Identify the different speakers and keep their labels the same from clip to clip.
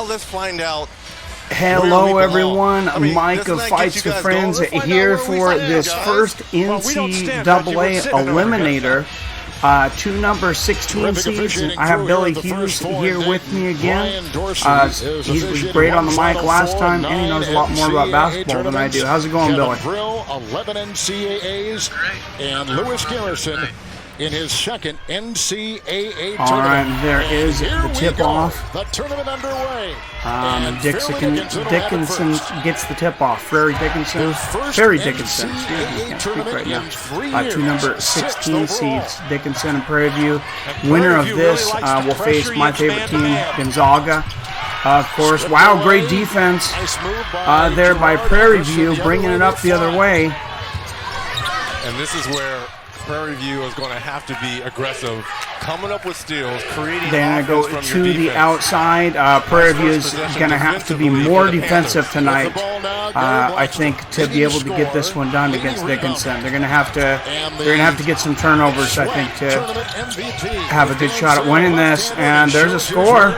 Speaker 1: let's find out.
Speaker 2: Hello, everyone. Mike of Fights with Friends here for this first NCAA Eliminator. Two number 16 seeds. I have Billy Hughes here with me again. He was great on the mic last time, and he knows a lot more about basketball than I do. How's it going, Billy?
Speaker 3: 11 NCAAs, and Lewis Garrison in his second NCAA tournament.
Speaker 2: All right, there is the tip-off.
Speaker 3: The tournament underway.
Speaker 2: Dickinson gets the tip-off. Prarie Dickinson. Excuse me, can't speak right now. Two number 16 seeds, Dickinson and Prairie View. Winner of this will face my favorite team, Gonzaga. Of course, wow, great defense there by Prairie View, bringing it up the other way.
Speaker 1: And this is where Prairie View is going to have to be aggressive, coming up with steals, creating.
Speaker 2: Then I go to the outside. Prairie View is going to have to be more defensive tonight, I think, to be able to get this one done against Dickinson. They're going to have to get some turnovers, I think, to have a good shot at winning this. And there's a score.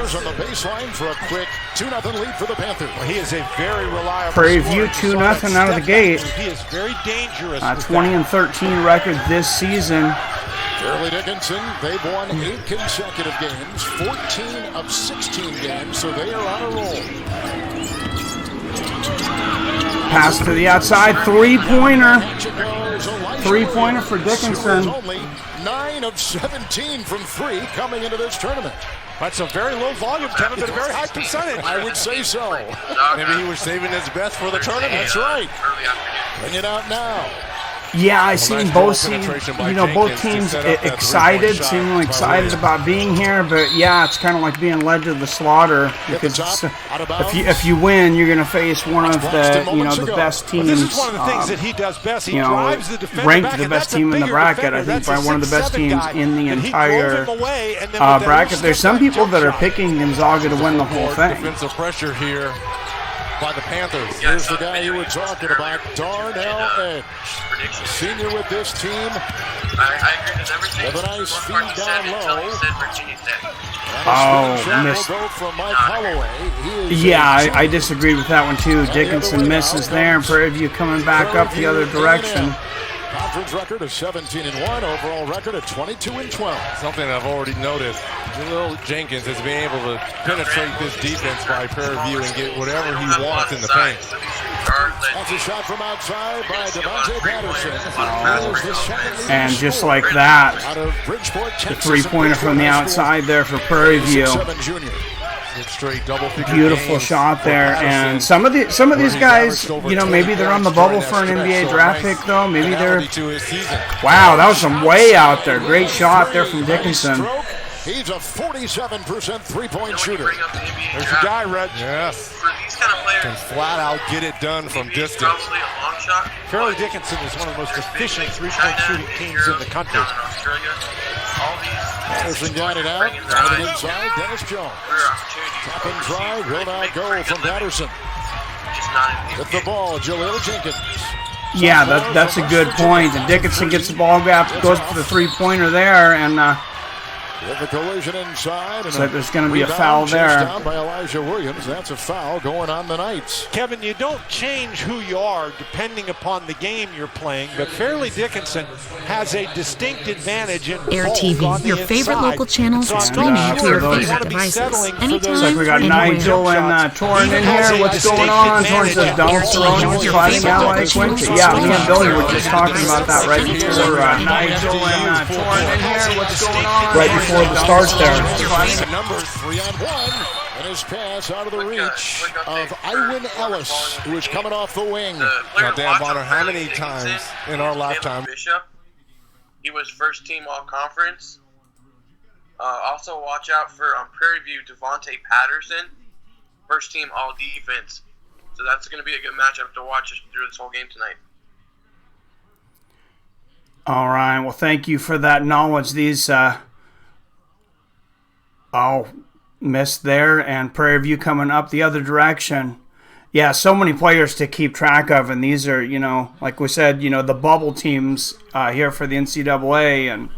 Speaker 3: 2-0 lead for the Panthers.
Speaker 4: Well, he is a very reliable
Speaker 2: Prairie View 2-0 out of the gate.
Speaker 4: He is very dangerous.
Speaker 2: 20-13 record this season.
Speaker 3: Fairleigh Dickinson, they've won 8 consecutive games, 14 of 16 games, so they are on a roll.
Speaker 2: Pass to the outside, three-pointer. Three-pointer for Dickinson.
Speaker 3: Only 9 of 17 from 3 coming into this tournament.
Speaker 4: That's a very low volume, Kevin, but a very high percentage.
Speaker 3: I would say so.
Speaker 1: Maybe he was saving his best for the tournament.
Speaker 3: That's right. Bring it out now.
Speaker 2: Yeah, I seen both teams, both teams excited, seemingly excited about being here. But yeah, it's kind of like being led to the slaughter because if you win, you're going to face one of the the best teams.
Speaker 4: This is one of the things that he does best. He drives the defender
Speaker 2: ranked
Speaker 4: back,
Speaker 2: the best team in the bracket. I think by one of the best teams in the entire bracket. There's some people that are picking Gonzaga to win the whole thing.
Speaker 1: Defensive pressure here by the Panthers.
Speaker 3: Here's the guy you were talking about, Darnell Edge. Senior with this team.
Speaker 5: I agree with everything.
Speaker 3: With a nice feed down low.
Speaker 2: Missed.
Speaker 3: From Mike Holloway.
Speaker 2: Yeah, I disagreed with that one too. Dickinson misses there, and Prairie View coming back up the other direction.
Speaker 3: Conference record of 17-1, overall record of 22-12.
Speaker 1: Something I've already noticed. Little Jenkins has been able to penetrate this defense by Prairie View and get whatever he wants in the paint.
Speaker 3: That's a shot from outside by Devontae Patterson.
Speaker 2: And just like that, the three-pointer from the outside there for Prairie View. Beautiful shot there, and some of these guys, maybe they're on the bubble for an NBA draft pick though. Maybe they're. Wow, that was some way out there. Great shot there from Dickinson.
Speaker 3: He's a 47% three-point shooter.
Speaker 1: There's a guy, Red. Yes. Can flat out get it done from distance.
Speaker 4: Fairleigh Dickinson is one of the most efficient three-point shooting teams in the country.
Speaker 3: Patterson got it out. Got it inside. Dennis Jones. Tap and drive. Will now go from Patterson. With the ball, Jaleel Jenkins.
Speaker 2: Yeah, that's a good point. And Dickinson gets the ball gap, goes for the three-pointer there, and
Speaker 3: with the collision inside,
Speaker 2: so there's going to be a foul there.
Speaker 3: Down by Elijah Williams. That's a foul going on the Knights.
Speaker 4: Kevin, you don't change who you are depending upon the game you're playing, but Fairleigh Dickinson has a distinct advantage in
Speaker 6: Air TV, your favorite local channels streaming to your favorite devices. Anytime,
Speaker 2: looks like we got Nigel and Torrin in here. What's going on? Torrin says Donald Cerrone was fighting out like Quincy. Yeah, me and Billy were just talking about that right before Nigel and Torrin in here. What's going on? Right before the starts there.
Speaker 3: Number 3-on-1, and his pass out of the reach of Iwan Ellis, who is coming off the wing.
Speaker 1: Now, Dan Bonner, how many times in our lifetime?
Speaker 5: Bishop, he was first team all conference. Also, watch out for Prairie View Devontae Patterson, first team all defense. So that's going to be a good matchup to watch through this whole game tonight.
Speaker 2: All right. Well, thank you for that knowledge. These. Missed there, and Prairie View coming up the other direction. Yeah, so many players to keep track of, and these are, like we said, the bubble teams here for the NCAA, and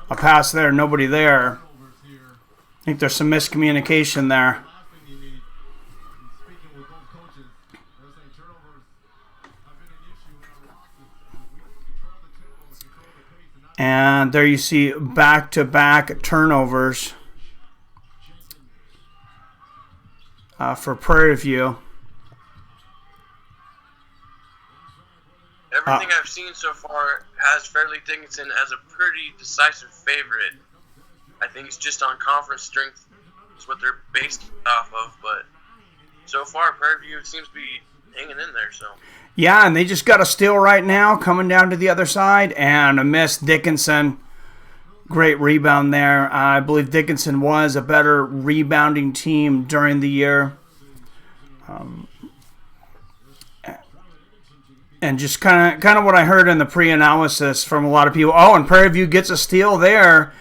Speaker 2: a pass there, nobody there. I think there's some miscommunication there. And there you see back-to-back turnovers for Prairie View.
Speaker 5: Everything I've seen so far has Fairleigh Dickinson as a pretty decisive favorite. I think it's just on conference strength is what they're based off of, but so far Prairie View seems to be hanging in there. So
Speaker 2: yeah, and they just got a steal right now coming down to the other side, and a miss. Dickinson, great rebound there. I believe Dickinson was a better rebounding team during the year. And just kind of what I heard in the pre-analysis from a lot of people. Oh, and Prairie View gets a steal there.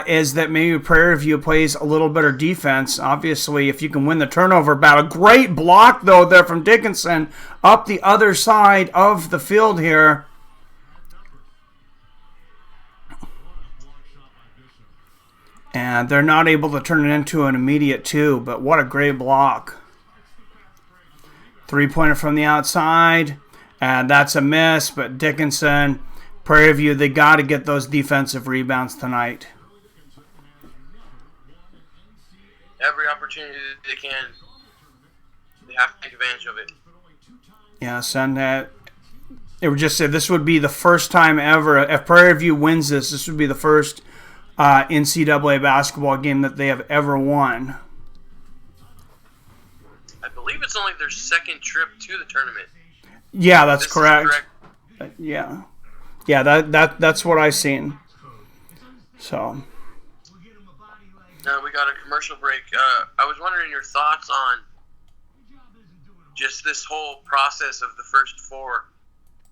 Speaker 2: Is that maybe Prairie View plays a little better defense. Obviously, if you can win the turnover battle. Great block, though, there from Dickinson up the other side of the field here. And they're not able to turn it into an immediate two, but what a great block. Three-pointer from the outside. And that's a miss, but Dickinson, Prairie View, they got to get those defensive rebounds tonight.
Speaker 5: Every opportunity they can, they have to take advantage of it.
Speaker 2: Yes, and it would just say this would be the first time ever, if Prairie View wins this would be the first NCAA basketball game that they have ever won.
Speaker 5: I believe it's only their second trip to the tournament.
Speaker 2: Yeah, that's correct. Yeah, that's what I've seen. So.
Speaker 5: Now we got a commercial break. I was wondering your thoughts on just this whole process of the first four.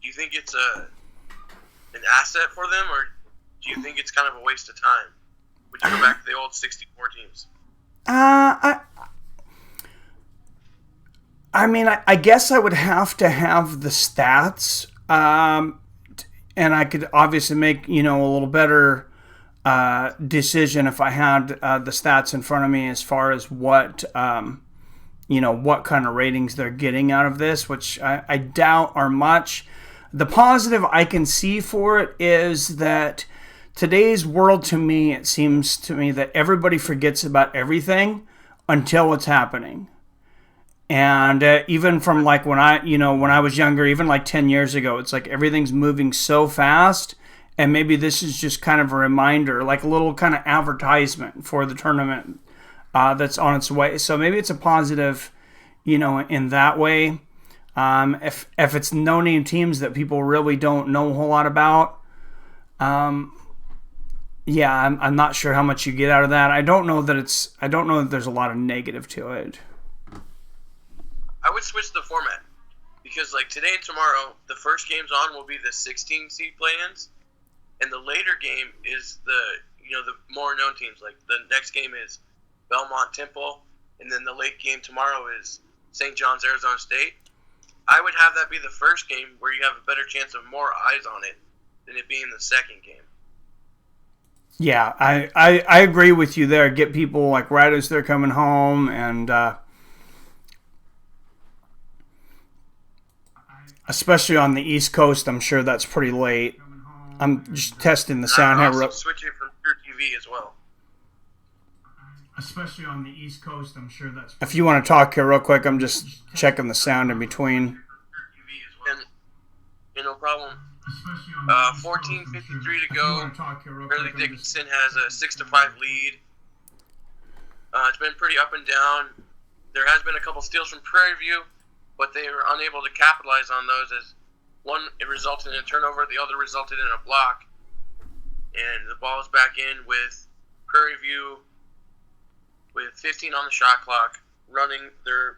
Speaker 5: Do you think it's an asset for them, or do you think it's kind of a waste of time? Would you go back to the old 64 teams?
Speaker 2: I mean, I guess I would have to have the stats, and I could obviously make, a little better decision if I had the stats in front of me as far as what, what kind of ratings they're getting out of this, which I doubt are much. The positive I can see for it is that today's world, to me, it seems to me that everybody forgets about everything until it's happening. And even from like when I was younger, even like 10 years ago, it's like everything's moving so fast. And maybe this is just kind of a reminder, like a little kind of advertisement for the tournament that's on its way. So maybe it's a positive, in that way. If it's no-name teams that people really don't know a whole lot about, I'm not sure how much you get out of that. I don't know that there's a lot of negative to it.
Speaker 5: I would switch the format because, like, today and tomorrow, the first games on will be the 16 seed play-ins, and the later game is the more known teams. Like, the next game is Belmont Temple, and then the late game tomorrow is St. John's Arizona State. I would have that be the first game where you have a better chance of more eyes on it than it being the second game.
Speaker 2: Yeah, I agree with you there. Get people like right as they're coming home, and especially on the East Coast, I'm sure that's pretty late. I'm just testing the sound here.
Speaker 5: Also switch it from Pure TV as well.
Speaker 2: Especially on the East Coast, I'm sure that's... If you want to talk here real quick, I'm just checking the sound in between.
Speaker 5: And, no problem. 14:53 to go. Fairleigh Dickinson has a 6-5 lead. It's been pretty up and down. There has been a couple steals from Prairie View, but they were unable to capitalize on those, as one, it resulted in a turnover, the other resulted in a block. And the ball is back in with Prairie View with 15 on the shot clock, running their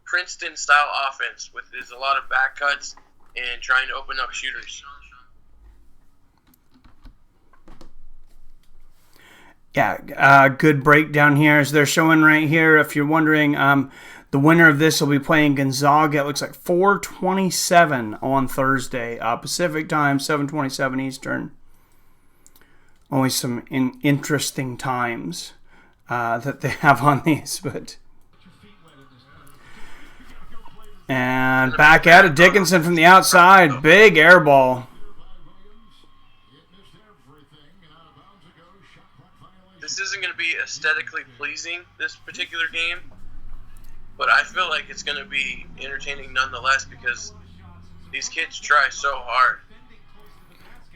Speaker 5: Princeton-style offense, with there's a lot of back cuts and trying to open up shooters.
Speaker 2: Yeah, good breakdown here as they're showing right here. If you're wondering, the winner of this will be playing Gonzaga. It looks like 4:27 on Thursday, Pacific time, 7:27 Eastern. Only some interesting times that they have on these, but And back at it, Dickinson from the outside. Big air ball.
Speaker 5: This isn't going to be aesthetically pleasing, this particular game, but I feel like it's going to be entertaining nonetheless because these kids try so hard.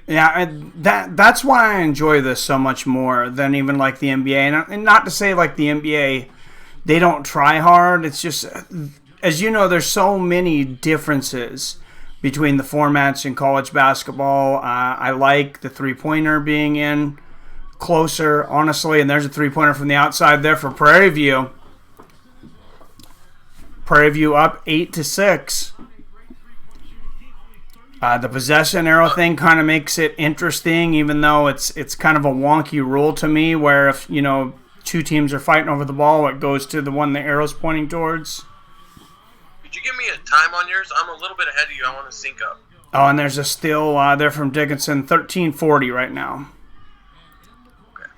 Speaker 2: Yeah, and that's why I enjoy this so much more than even like the NBA. And not to say like the NBA, they don't try hard. It's just, as you know, there's so many differences between the formats in college basketball. I like the three-pointer being in closer, honestly, and there's a three-pointer from the outside there for Prairie View. Prairie View up 8-6. The possession arrow thing kind of makes it interesting, even though it's kind of a wonky rule to me, where if two teams are fighting over the ball, it goes to the one the arrow's pointing towards.
Speaker 5: Could you give me a time on yours? I'm a little bit ahead of you. I want to sync up.
Speaker 2: Oh, and there's a steal there from Dickinson, 13:40 right now.
Speaker 5: Okay.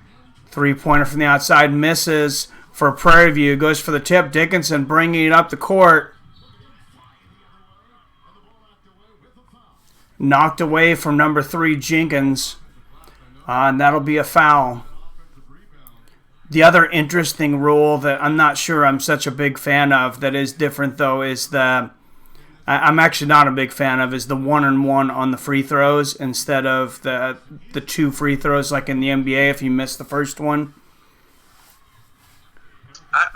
Speaker 2: Three-pointer from the outside misses for Prairie View. Goes for the tip. Dickinson bringing it up the court. Knocked away from number 3, Jenkins. And that'll be a foul. The other interesting rule that I'm not sure I'm such a big fan of that is different, though, is I'm actually not a big fan of is the 1-and-1 on the free throws instead of the 2 free throws like in the NBA if you miss the first one.
Speaker 5: I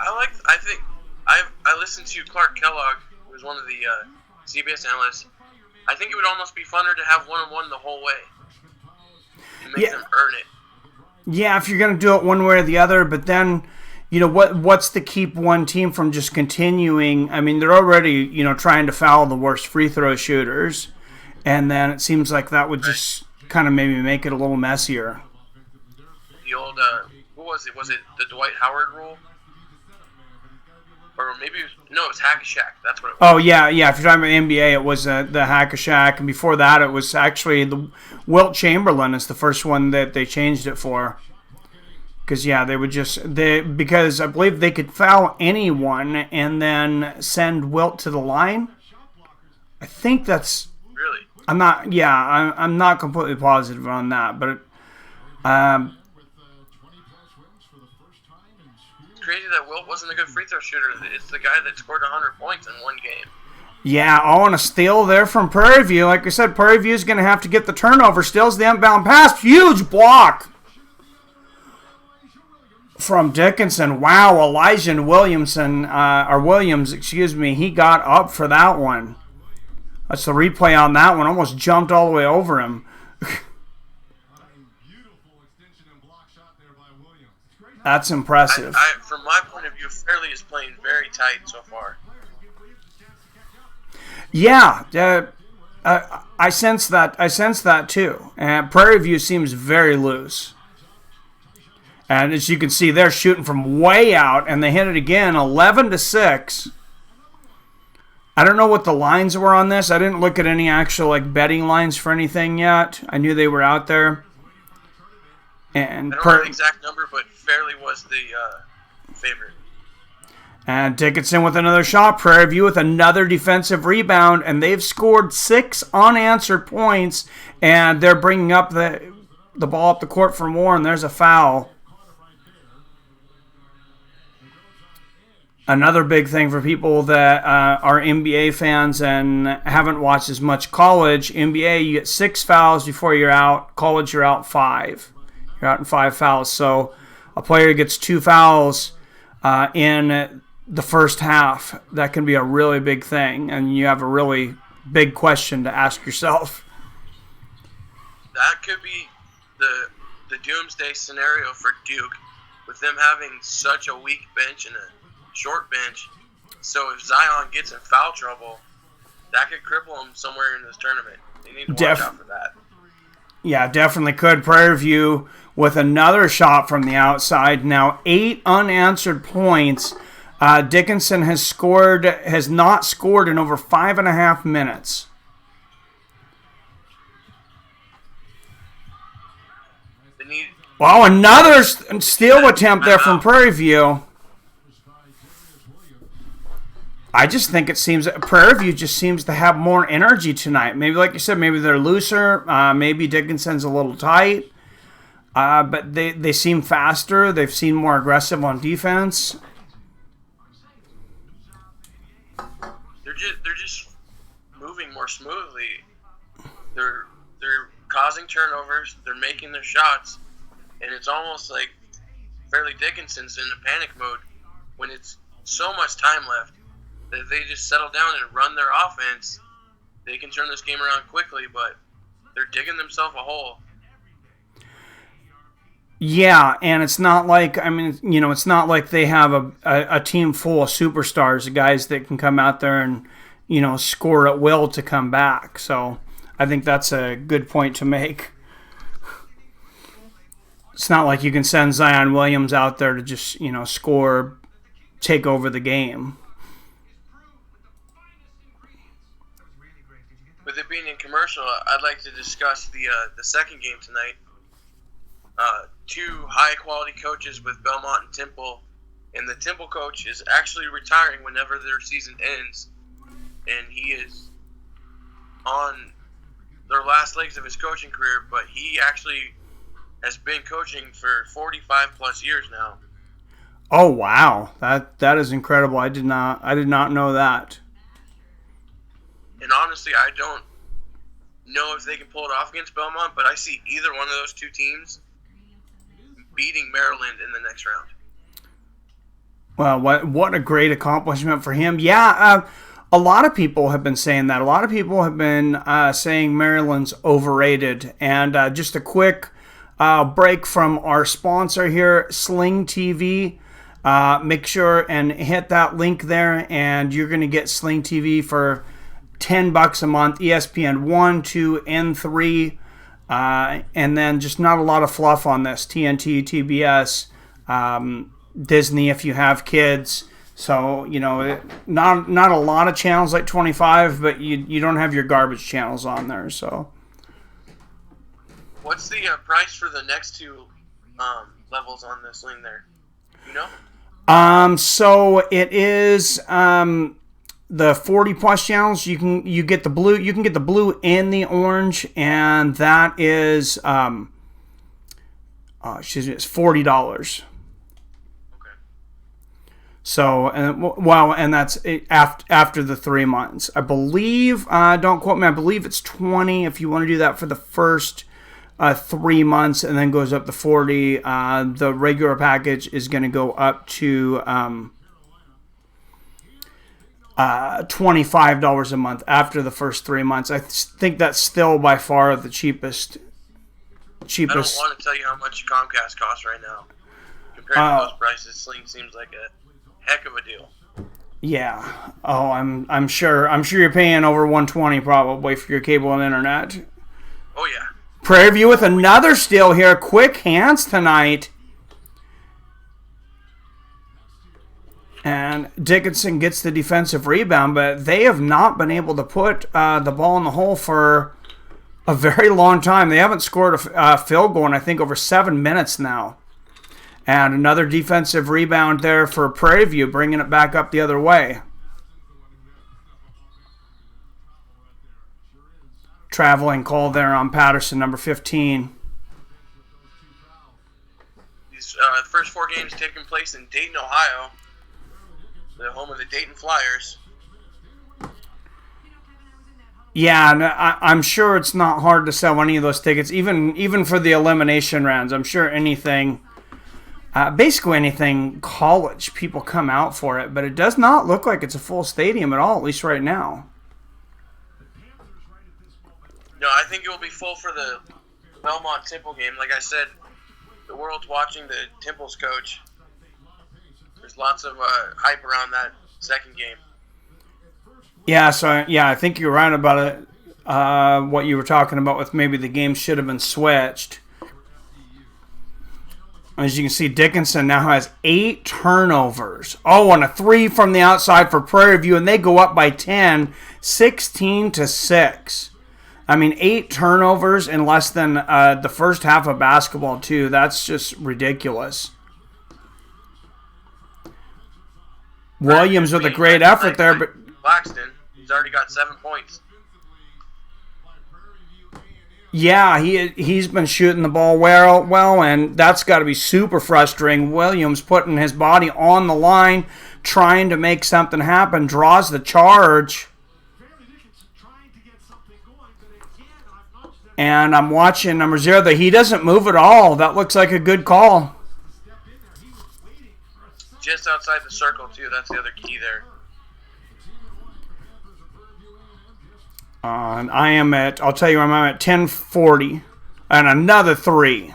Speaker 5: listened to Clark Kellogg, who was one of the CBS analysts. I think it would almost be funner to have 1-on-1 the whole way. And make them earn it.
Speaker 2: Yeah, if you're going to do it one way or the other, but then, what's to keep one team from just continuing? I mean, they're already, trying to foul the worst free throw shooters, and then it seems like that would just kind of maybe make it a little messier.
Speaker 5: The old, what was it? Was it the Dwight Howard rule? Or maybe, it was Hack-a-Shack. That's what it was.
Speaker 2: Oh, yeah. If you're talking about NBA, it was the Hack-a-Shack. And before that, it was actually the Wilt Chamberlain is the first one that they changed it for. Because, they would because I believe they could foul anyone and then send Wilt to the line. I think that's...
Speaker 5: Really?
Speaker 2: I'm not completely positive on that. But
Speaker 5: crazy that Wilt wasn't a good free throw shooter. It's the guy that scored 100 points in one game.
Speaker 2: Yeah, on a steal there from Prairie View. Like I said, Prairie View is going to have to get the turnover. Steals the inbound pass. Huge block from Dickinson. Wow, Elijah Williams, he got up for that one. That's the replay on that one. Almost jumped all the way over him. That's impressive.
Speaker 5: From my point of view, Fairleigh is playing very tight so far.
Speaker 2: Yeah, I sense that. I sense that too. And Prairie View seems very loose. And as you can see, they're shooting from way out, and they hit it again, 11-6. I don't know what the lines were on this. I didn't look at any actual betting lines for anything yet. I knew they were out there. And
Speaker 5: I don't know the exact number, but Fairleigh was the favorite.
Speaker 2: And Dickinson with another shot. Prairie View with another defensive rebound. And they've scored 6 unanswered points. And they're bringing up the ball up the court for more. And there's a foul. Another big thing for people that are NBA fans and haven't watched as much college. NBA, you get 6 fouls before you're out. College, you're out 5. You're out in 5 fouls. So a player gets 2 fouls in the first half. That can be a really big thing, and you have a really big question to ask yourself.
Speaker 5: That could be the doomsday scenario for Duke, with them having such a weak bench and a short bench. So if Zion gets in foul trouble, that could cripple him somewhere in this tournament. They need to watch out for that.
Speaker 2: Yeah, definitely could. Prairie View with another shot from the outside. Now 8 unanswered points. Dickinson has not scored in over 5.5 minutes. Wow, another steal attempt there from Prairie View. I just think it seems that Prairie View just seems to have more energy tonight. Maybe, like you said, maybe they're looser. Maybe Dickinson's a little tight. But they seem faster. They've seemed more aggressive on defense.
Speaker 5: They're just moving more smoothly. They're causing turnovers. They're making their shots, and it's almost like Fairleigh Dickinson's in a panic mode when it's so much time left that if they just settle down and run their offense, they can turn this game around quickly. But they're digging themselves a hole.
Speaker 2: Yeah, and it's not like, it's not like they have a team full of superstars, guys that can come out there and, score at will to come back. So I think that's a good point to make. It's not like you can send Zion Williams out there to just, score, take over the game.
Speaker 5: With it being in commercial, I'd like to discuss the second game tonight. Two high-quality coaches with Belmont and Temple, and the Temple coach is actually retiring whenever their season ends, and he is on their last legs of his coaching career, but he actually has been coaching for 45-plus years now.
Speaker 2: Oh, wow. That is incredible. I did not know that.
Speaker 5: And honestly, I don't know if they can pull it off against Belmont, but I see either one of those two teams beating Maryland in the next round.
Speaker 2: Well, what a great accomplishment for him. Yeah, a lot of people have been saying that. A lot of people have been saying Maryland's overrated. And just a quick break from our sponsor here, Sling TV. Make sure and hit that link there, and you're going to get Sling TV for $10 a month, ESPN 1, 2, and 3. And then just not a lot of fluff on this. TNT, TBS, Disney if you have kids. So, not a lot of channels like 25, but you don't have your garbage channels on there. So,
Speaker 5: what's the price for the next two levels on this Sling there? You know?
Speaker 2: So it is the 40 plus channels. You get the blue. You can get the blue and the orange, and that is it's $40.
Speaker 5: Okay.
Speaker 2: So and that's after the 3 months, I believe. Don't quote me. I believe it's $20 if you want to do that for the first 3 months, and then goes up to $40. The regular package is going to go up to $25 a month after the first 3 months. I think that's still by far the cheapest.
Speaker 5: I don't want to tell you how much Comcast costs right now. Compared to those prices, Sling seems like a heck of a deal.
Speaker 2: Yeah. Oh, I'm sure you're paying over $120 probably for your cable and internet.
Speaker 5: Oh yeah.
Speaker 2: Prairie View with another steal here. Quick hands tonight. And Dickinson gets the defensive rebound, but they have not been able to put the ball in the hole for a very long time. They haven't scored a field goal in, I think, over 7 minutes now. And another defensive rebound there for Prairie View, bringing it back up the other way. Traveling call there on Patterson, number 15.
Speaker 5: These first 4 games taking place in Dayton, Ohio, the home of the Dayton Flyers.
Speaker 2: Yeah, and I'm sure it's not hard to sell any of those tickets, even for the elimination rounds. I'm sure basically anything college, people come out for it, but it does not look like it's a full stadium at all, at least right now.
Speaker 5: No, I think it will be full for the Belmont Temple game. Like I said, the world's watching the Temple's coach. There's lots of hype around that second game.
Speaker 2: Yeah, I think you're right about it. What you were talking about with maybe the game should have been switched. As you can see, Dickinson now has 8 turnovers. Oh, and a 3 from the outside for Prairie View, and they go up by 10, 16-6. 8 turnovers in less than the first half of basketball, too. That's just ridiculous. Williams with a great effort there, but
Speaker 5: Claxton, he's already got 7 points.
Speaker 2: yeah, he's been shooting the ball well, and that's got to be super frustrating. Williams putting his body on the line, trying to make something happen, draws the charge. And I'm watching number 0. He doesn't move at all. That looks like a good call.
Speaker 5: Just outside the circle, too. That's the other key there.
Speaker 2: And I'll tell you, I'm at 10:40. And another 3.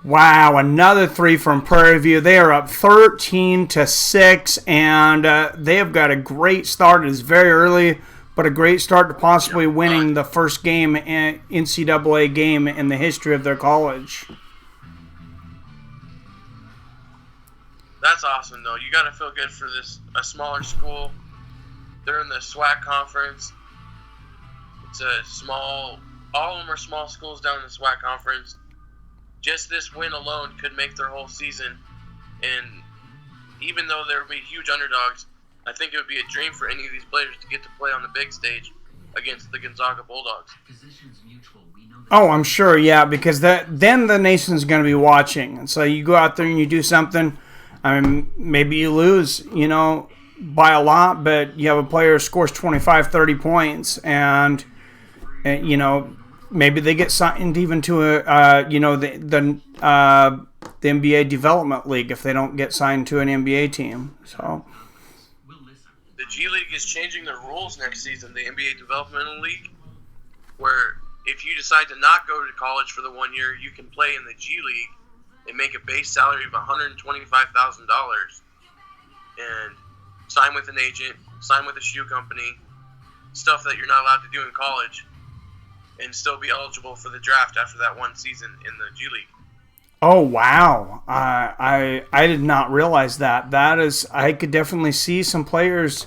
Speaker 2: Wow, another 3 from Prairie View. They are up 13-6, and they have got a great start. It is very early, but a great start to possibly winning the first game, NCAA game in the history of their college.
Speaker 5: That's awesome, though. You got to feel good for a smaller school. They're in the SWAC conference. It's all of them are small schools down in the SWAC conference. Just this win alone could make their whole season. And even though there would be huge underdogs, I think it would be a dream for any of these players to get to play on the big stage against the Gonzaga Bulldogs.
Speaker 2: Oh, I'm sure, yeah, because then the nation's going to be watching. And so you go out there and you do something. I mean, maybe you lose, by a lot, but you have a player who scores 25, 30 points, and maybe they get signed even to the NBA Development League if they don't get signed to an NBA team. So
Speaker 5: the G League is changing the rules next season, the NBA Developmental League, where if you decide to not go to college for the 1 year, you can play in the G League and make a base salary of $125,000 and sign with an agent, sign with a shoe company, stuff that you're not allowed to do in college, and still be eligible for the draft after that one season in the G League.
Speaker 2: Oh, wow. I did not realize that. I could definitely see some players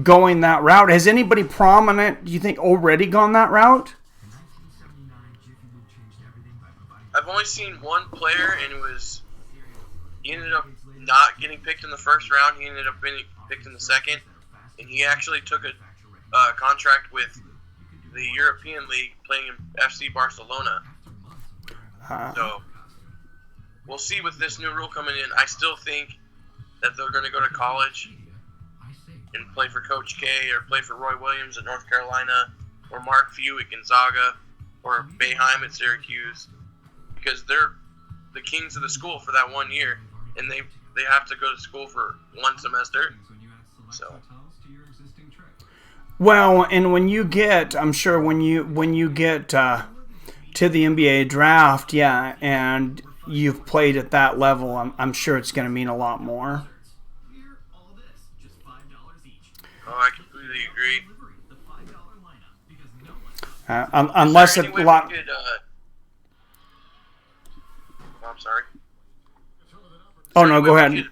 Speaker 2: going that route. Has anybody prominent, do you think, already gone that route?
Speaker 5: I've only seen one player, and he ended up not getting picked in the first round. He ended up being picked in the second, and he actually took a contract with the European League playing in FC Barcelona. So we'll see with this new rule coming in. I still think that they're going to go to college and play for Coach K or play for Roy Williams at North Carolina or Mark Few at Gonzaga or Boeheim at Syracuse, because they're the kings of the school for that 1 year, and they have to go to school for one semester. So,
Speaker 2: well, and when you get, I'm sure when you get to the NBA draft, yeah, and you've played at that level, I'm sure it's going to mean a lot more.
Speaker 5: Oh, I completely agree.
Speaker 2: Unless a lot.
Speaker 5: I'm sorry.
Speaker 2: Oh no, go ahead.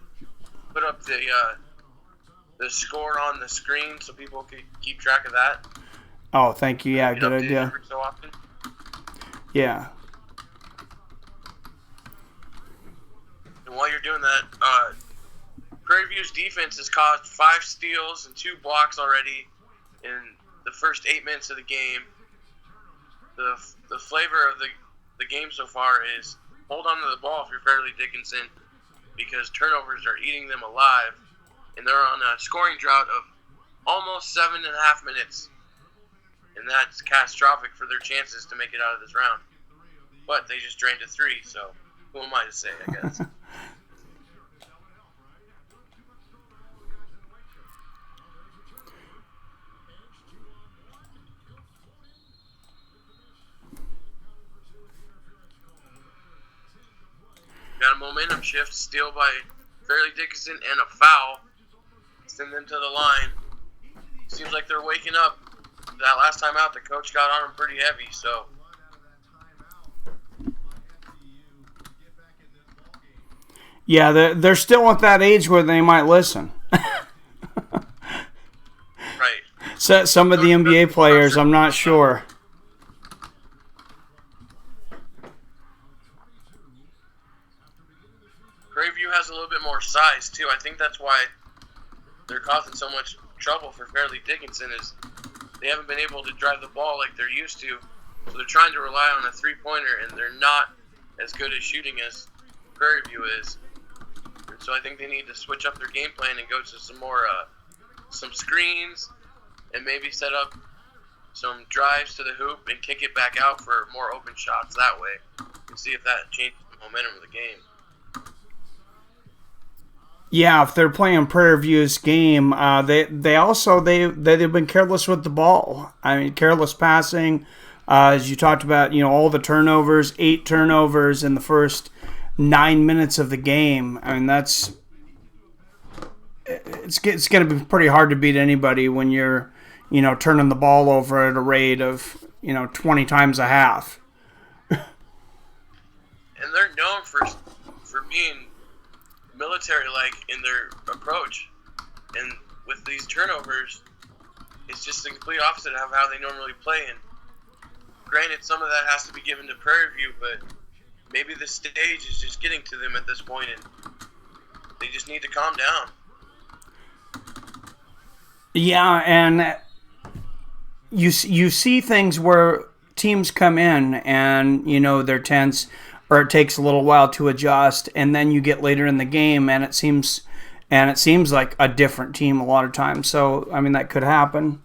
Speaker 5: Put up the score on the screen so people can keep track of that.
Speaker 2: Oh, thank you. Yeah, good idea.
Speaker 5: Every so often.
Speaker 2: Yeah.
Speaker 5: And while you're doing that, Prairie View's defense has caused 5 steals and 2 blocks already in the first 8 minutes of the game. The flavor of the game so far is hold on to the ball if you're Prarie Dickinson, because turnovers are eating them alive, and they're on a scoring drought of almost 7.5 minutes, and that's catastrophic for their chances to make it out of this round. But they just drained a 3, so who am I to say, I guess. Got a momentum shift, steal by Prarie Dickinson, and a foul. Send them to the line. Seems like they're waking up. That last time out, the coach got on them pretty heavy, so.
Speaker 2: Yeah, they're still at that age where they might listen.
Speaker 5: Right.
Speaker 2: So, some of the NBA players, I'm not sure.
Speaker 5: Prairie View more size too. I think that's why they're causing so much trouble for Fairleigh Dickinson is they haven't been able to drive the ball like they're used to. So they're trying to rely on a three-pointer, and they're not as good at shooting as Prairie View is. And so I think they need to switch up their game plan and go to some screens and maybe set up some drives to the hoop and kick it back out for more open shots that way and see if that changes the momentum of the game.
Speaker 2: Yeah, if they're playing Prairie View's game, they've been careless with the ball. I mean, careless passing, as you talked about. All the turnovers, 8 turnovers in the first 9 minutes of the game. I mean, it's going to be pretty hard to beat anybody when you're turning the ball over at a rate of 20 times a half.
Speaker 5: And they're known for being military-like in their approach, and with these turnovers, it's just the complete opposite of how they normally play. And granted, some of that has to be given to Prairie View, but maybe the stage is just getting to them at this point, and they just need to calm down.
Speaker 2: Yeah, and you see things where teams come in and they're tense, or it takes a little while to adjust, and then you get later in the game and it seems like a different team a lot of times. So I mean, that could happen.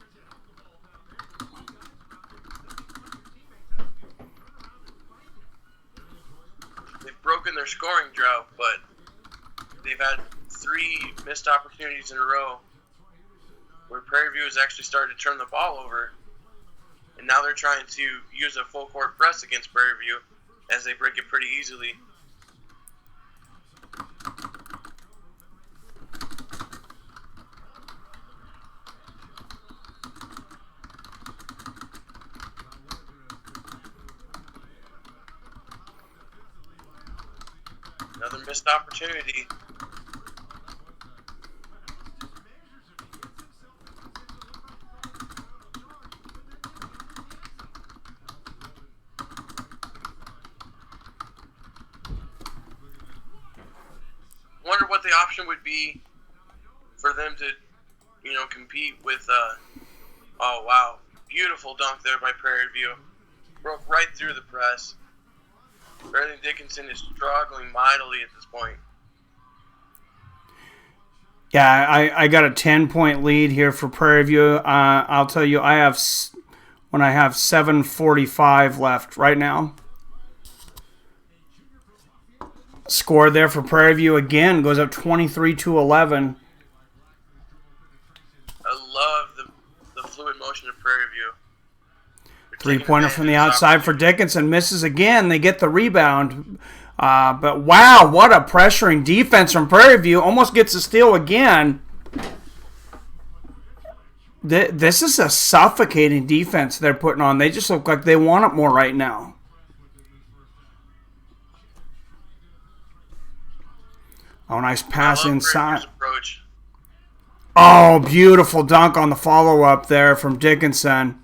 Speaker 5: They've broken their scoring drought, but they've had 3 missed opportunities in a row where Prairie View has actually started to turn the ball over, and now they're trying to use a full court press against Prairie View as they break it pretty easily. Another missed opportunity. Wonder what the option would be for them to, compete with. Oh wow, beautiful dunk there by Prairie View. Broke right through the press. Fairleigh Dickinson is struggling mightily at this point.
Speaker 2: Yeah, I got a 10-point lead here for Prairie View. I'll tell you, I have 7:45 left right now. Score there for Prairie View again goes up 23-11.
Speaker 5: I love the fluid motion of Prairie View.
Speaker 2: 3-pointer from the outside for Dickinson. Misses again. They get the rebound. But wow, what a pressuring defense from Prairie View. Almost gets a steal again. This is a suffocating defense they're putting on. They just look like they want it more right now. Oh, nice pass inside. Oh, beautiful dunk on the follow-up there from Dickinson.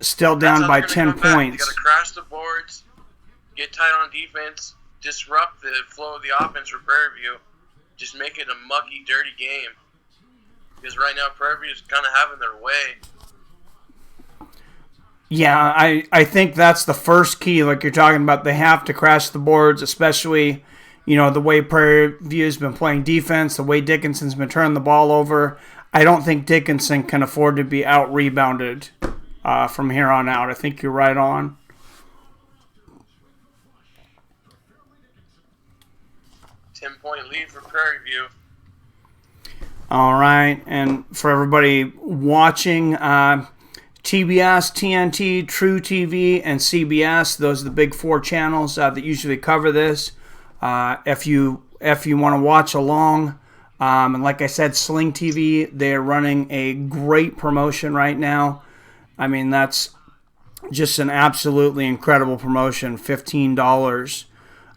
Speaker 2: Still down by 10 points.
Speaker 5: They got to crash the boards, get tight on defense, disrupt the flow of the offense for Prairie View, just make it a mucky, dirty game. Because right now Prairie View is kind of having their way.
Speaker 2: Yeah, I think that's the first key, like you're talking about. They have to crash the boards, especially the way Prairie View's been playing defense, the way Dickinson's been turning the ball over. I don't think Dickinson can afford to be out-rebounded from here on out. I think you're right on.
Speaker 5: Ten-point lead for Prairie View.
Speaker 2: All right, and for everybody watching, TBS, TNT, True TV, and CBS, those are the big 4 channels that usually cover this. If you want to watch along, and like I said, Sling TV, they're running a great promotion right now. I mean, that's just an absolutely incredible promotion. $15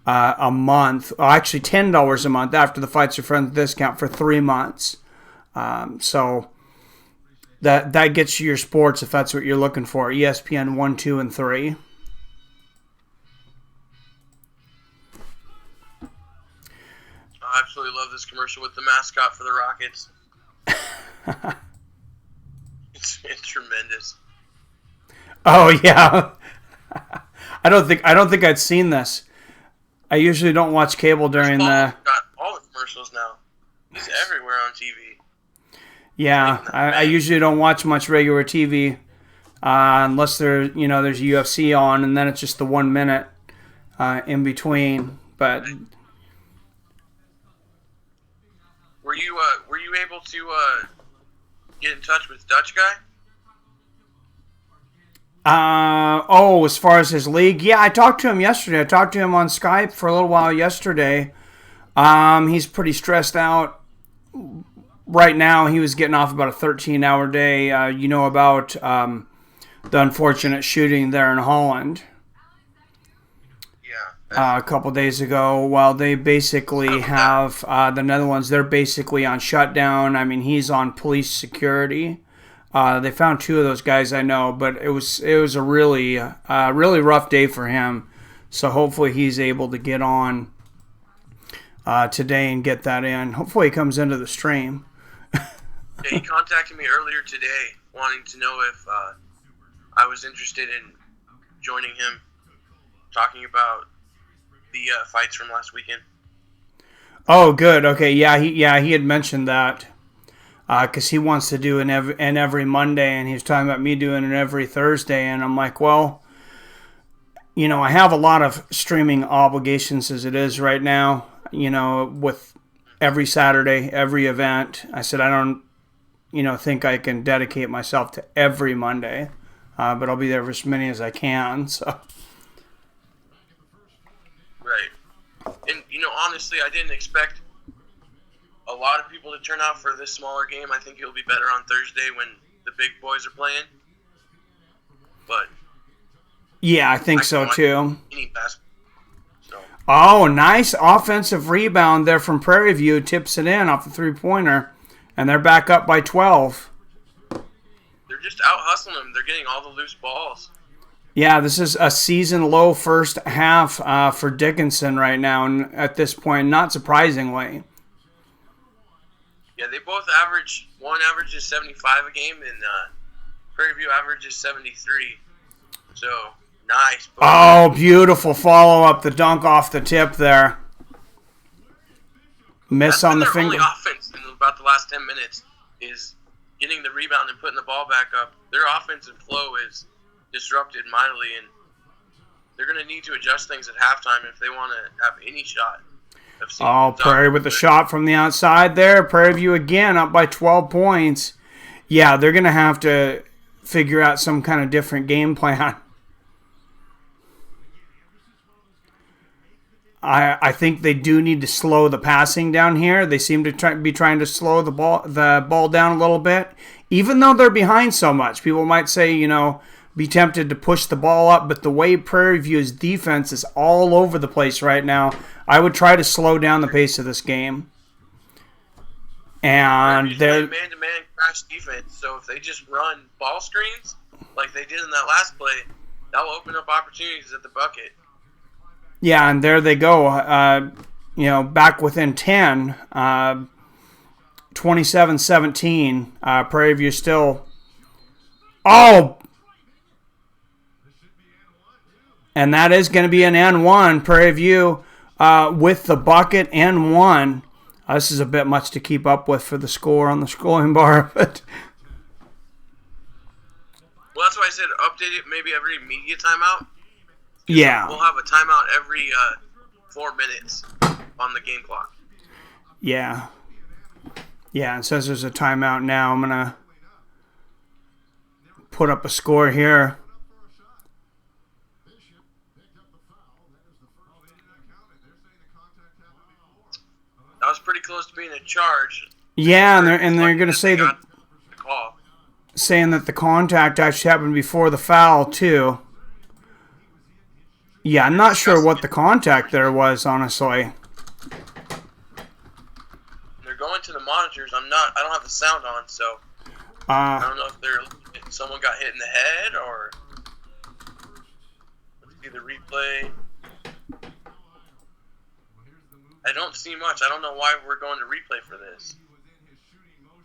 Speaker 2: a month. Actually, $10 a month after the Fights Your Friends discount for 3 months. So that gets you your sports if that's what you're looking for. ESPN 1, 2, and 3.
Speaker 5: I absolutely love this commercial with the mascot for the Rockets. It's tremendous.
Speaker 2: Oh yeah. I don't think I'd seen this. I usually don't watch cable during the.
Speaker 5: Got all the commercials now. He's everywhere on TV.
Speaker 2: Yeah, I usually don't watch much regular TV unless there's UFC on, and then it's just the 1 minute in between. But
Speaker 5: were you able to get in touch with Dutch guy?
Speaker 2: As far as his league, yeah, I talked to him yesterday. I talked to him on Skype for a little while yesterday. He's pretty stressed out right now. He was getting off about a 13-hour day. About the unfortunate shooting there in Holland.
Speaker 5: Yeah.
Speaker 2: A couple days ago. Well, they basically have the Netherlands. They're basically on shutdown. I mean, he's on police security. They found 2 of those guys, I know, but it was a really rough day for him. So hopefully he's able to get on today and get that in. Hopefully he comes into the stream.
Speaker 5: Yeah, he contacted me earlier today, wanting to know if I was interested in joining him, talking about the fights from last weekend.
Speaker 2: Oh, good. Okay, yeah, he had mentioned that. Because he wants to do an every Monday, and he was talking about me doing it every Thursday, and I'm like, well, I have a lot of streaming obligations as it is right now, with every Saturday, every event. I said, I don't, think I can dedicate myself to every Monday, but I'll be there for as many as I can, so.
Speaker 5: Right. And, honestly, I didn't expect a lot of people to turn out for this smaller game. I think it'll be better on Thursday when the big boys are playing. But
Speaker 2: yeah, I think so too.
Speaker 5: So.
Speaker 2: Oh, nice offensive rebound there from Prairie View. Tips it in off the 3-pointer, and they're back up by 12.
Speaker 5: They're just out hustling them. They're getting all the loose balls.
Speaker 2: Yeah, this is a season low first half for Dickinson right now, and at this point, not surprisingly.
Speaker 5: Yeah, they both average. One averages 75 a game, and Prairie View averages 73. So nice.
Speaker 2: Oh, beautiful follow up, the dunk off the tip there. Miss on the finger.
Speaker 5: Their only offense in about the last 10 minutes is getting the rebound and putting the ball back up. Their offensive flow is disrupted mightily, and they're going to need to adjust things at halftime if they want to have any shot.
Speaker 2: Oh, Prairie with the shot from the outside there. Prairie View again up by 12 points. Yeah, they're going to have to figure out some kind of different game plan. I think they do need to slow the passing down here. They seem to be trying to slow the ball down a little bit. Even though they're behind so much, people might say, be tempted to push the ball up, but the way Prairie View's defense is all over the place right now, I would try to slow down the pace of this game. And they're
Speaker 5: man-to-man crash defense, so if they just run ball screens like they did in that last play, that'll open up opportunities at the bucket.
Speaker 2: Yeah, and there they go. Back within 10, 27-17. Prairie View still. Oh. And that is going to be an N1. Prairie View with the bucket, N1. This is a bit much to keep up with for the score on the scoring bar. But
Speaker 5: well, that's why I said update it maybe every media timeout.
Speaker 2: Yeah.
Speaker 5: We'll have a timeout every 4 minutes on the game clock.
Speaker 2: Yeah. Yeah, it says there's a timeout now. I'm going to put up a score here.
Speaker 5: That was pretty close to being a charge.
Speaker 2: Yeah, and they're going to say that, saying that the contact actually happened before the foul too. Yeah, I'm not sure what the contact there was, honestly.
Speaker 5: They're going to the monitors. I don't have the sound on, so I don't know if someone got hit in the head or. Let's see the replay. I don't see much. I don't know why we're going to replay for this.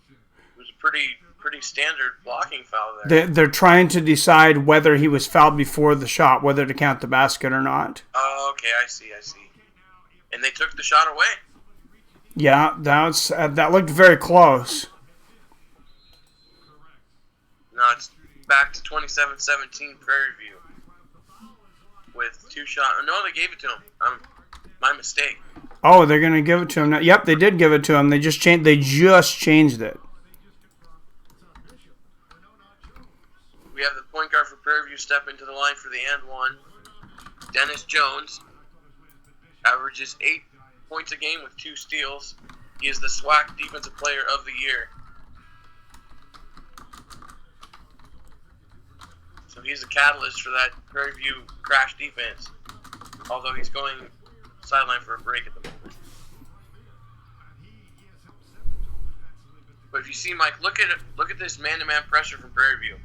Speaker 5: It was a pretty standard blocking foul there.
Speaker 2: They're trying to decide whether he was fouled before the shot, whether to count the basket or not.
Speaker 5: Oh, okay, I see. And they took the shot away.
Speaker 2: Yeah, that looked very close.
Speaker 5: Now it's back to 27-17 Prairie View with 2 shots. No, they gave it to him. My mistake.
Speaker 2: Oh, they're going to give it to him now. Yep, they did give it to him. They just changed it.
Speaker 5: We have the point guard for Prairie View step into the line for the and one. Dennis Jones averages 8 points a game with 2 steals. He is the SWAC Defensive Player of the Year. So he's the catalyst for that Prairie View crash defense. Although he's going sideline for a break at the moment. But if you see, Mike, look at this man-to-man pressure from Prairie View.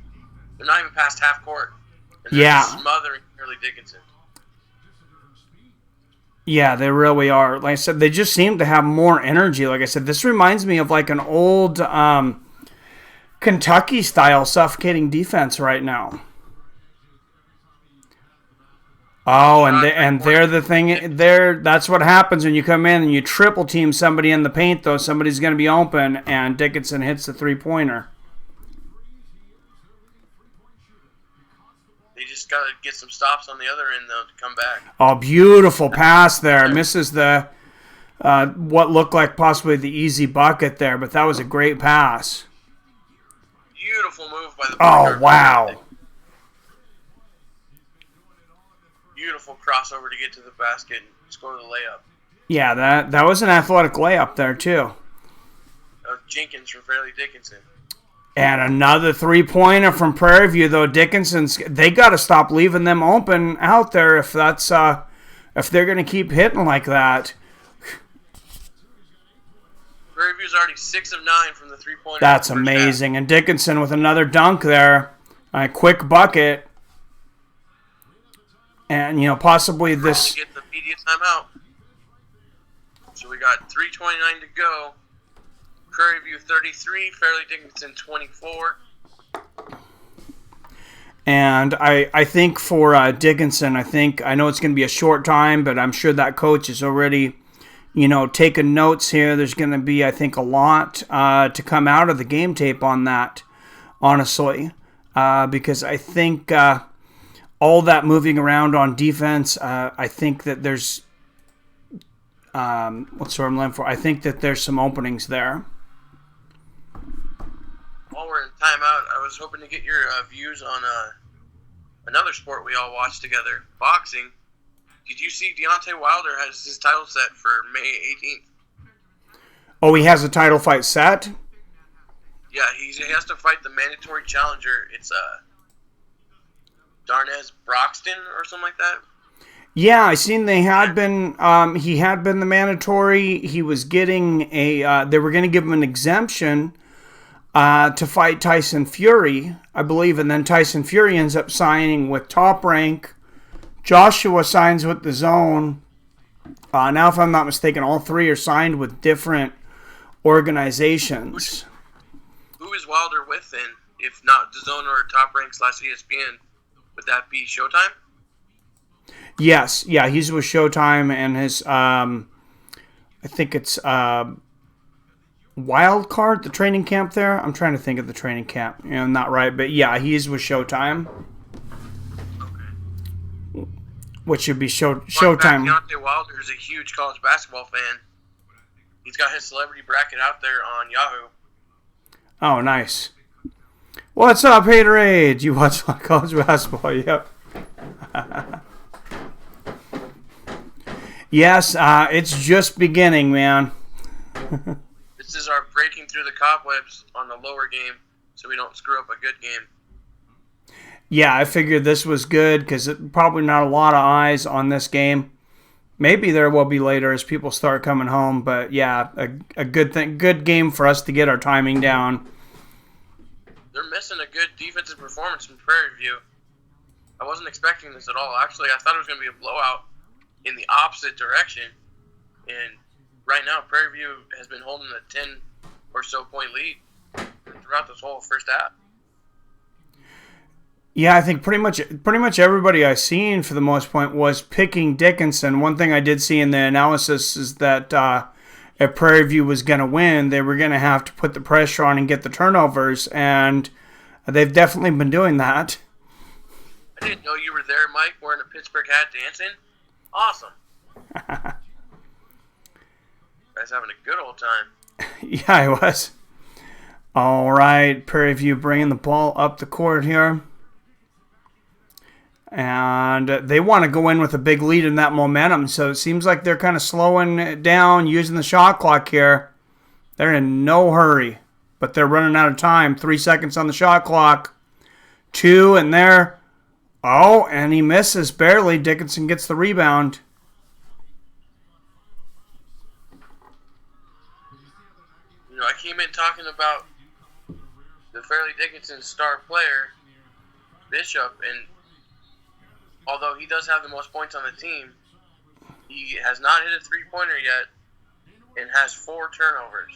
Speaker 5: They're not even past half court. And they're just smothering Shirley Dickinson.
Speaker 2: Yeah, they really are. Like I said, they just seem to have more energy. Like I said, this reminds me of like an old Kentucky-style suffocating defense right now. Oh, and they're the thing. That's what happens when you come in and you triple team somebody in the paint. Though somebody's going to be open, and Dickinson hits the 3-pointer.
Speaker 5: They just got to get some stops on the other end though to come back.
Speaker 2: Oh, beautiful pass there. Misses the what looked like possibly the easy bucket there, but that was a great pass.
Speaker 5: Beautiful move by the.
Speaker 2: Oh wow.
Speaker 5: Beautiful crossover to get to the basket and score the layup.
Speaker 2: Yeah, that was an athletic layup there, too.
Speaker 5: Jenkins from Fairleigh Dickinson.
Speaker 2: And another 3-pointer from Prairie View, though. Dickinson's, they got to stop leaving them open out there if they're going to keep hitting like that.
Speaker 5: Prairie View's already 6 of 9 from the 3-pointer.
Speaker 2: That's amazing. And Dickinson with another dunk there. A quick bucket. And, possibly this...
Speaker 5: Get the media timeout. So we got 3:29 to go. Prairie View 33, Fairleigh Dickinson 24.
Speaker 2: And I think for Dickinson, I know it's going to be a short time, but I'm sure that coach is already, taking notes here. There's going to be, I think, a lot to come out of the game tape on that, honestly, because I think... all that moving around on defense, I think that there's what's the word I'm looking for? I think that there's some openings there.
Speaker 5: While we're in timeout, I was hoping to get your views on another sport we all watched together, boxing. Did you see Deontay Wilder has his title set for May 18th?
Speaker 2: Oh, he has a title fight set?
Speaker 5: Yeah, he has to fight the mandatory challenger. It's Darnez Broxton or something like that.
Speaker 2: Yeah, I seen they had been. He had been the mandatory. He was getting a. They were going to give him an exemption to fight Tyson Fury, I believe, and then Tyson Fury ends up signing with Top Rank. Joshua signs with the Zone. Now, if I'm not mistaken, all 3 are signed with different organizations.
Speaker 5: Who is Wilder with then? If not the Zone or Top Rank / ESPN? Would that be Showtime?
Speaker 2: Yes. Yeah, he's with Showtime and his, I think it's Wild Card, the training camp there. I'm trying to think of the training camp. Not right, but yeah, he's with Showtime. Okay. Which should be Showtime.
Speaker 5: Deontay Wilder is a huge college basketball fan. He's got his celebrity bracket out there on Yahoo.
Speaker 2: Oh, nice. What's up, Haterade? You watch college basketball? Yep. Yes, it's just beginning, man.
Speaker 5: This is our breaking through the cobwebs on the lower game so we don't screw up a good game.
Speaker 2: Yeah, I figured this was good because probably not a lot of eyes on this game. Maybe there will be later as people start coming home, but yeah, a good game for us to get our timing down.
Speaker 5: They're missing a good defensive performance from Prairie View. I wasn't expecting this at all. Actually, I thought it was going to be a blowout in the opposite direction. And right now, Prairie View has been holding a 10 or so point lead throughout this whole first half.
Speaker 2: Yeah, I think pretty much everybody I've seen for the most part was picking Dickinson. One thing I did see in the analysis is that if Prairie View was going to win, they were going to have to put the pressure on and get the turnovers, and they've definitely been doing that.
Speaker 5: I didn't know you were there, Mike, wearing a Pittsburgh hat dancing. Awesome. Guys having a good old time.
Speaker 2: Yeah, I was. All right, Prairie View bringing the ball up the court here. And they want to go in with a big lead in that momentum, so it seems like they're kind of slowing it down, using the shot clock here. They're in no hurry, but they're running out of time. 3 seconds on the shot clock. 2, and there. Oh, and he misses barely. Dickinson gets the rebound.
Speaker 5: You know, I came in talking about the Fairleigh Dickinson star player, Bishop, and although he does have the most points on the team, he has not hit a three-pointer yet and has 4 turnovers.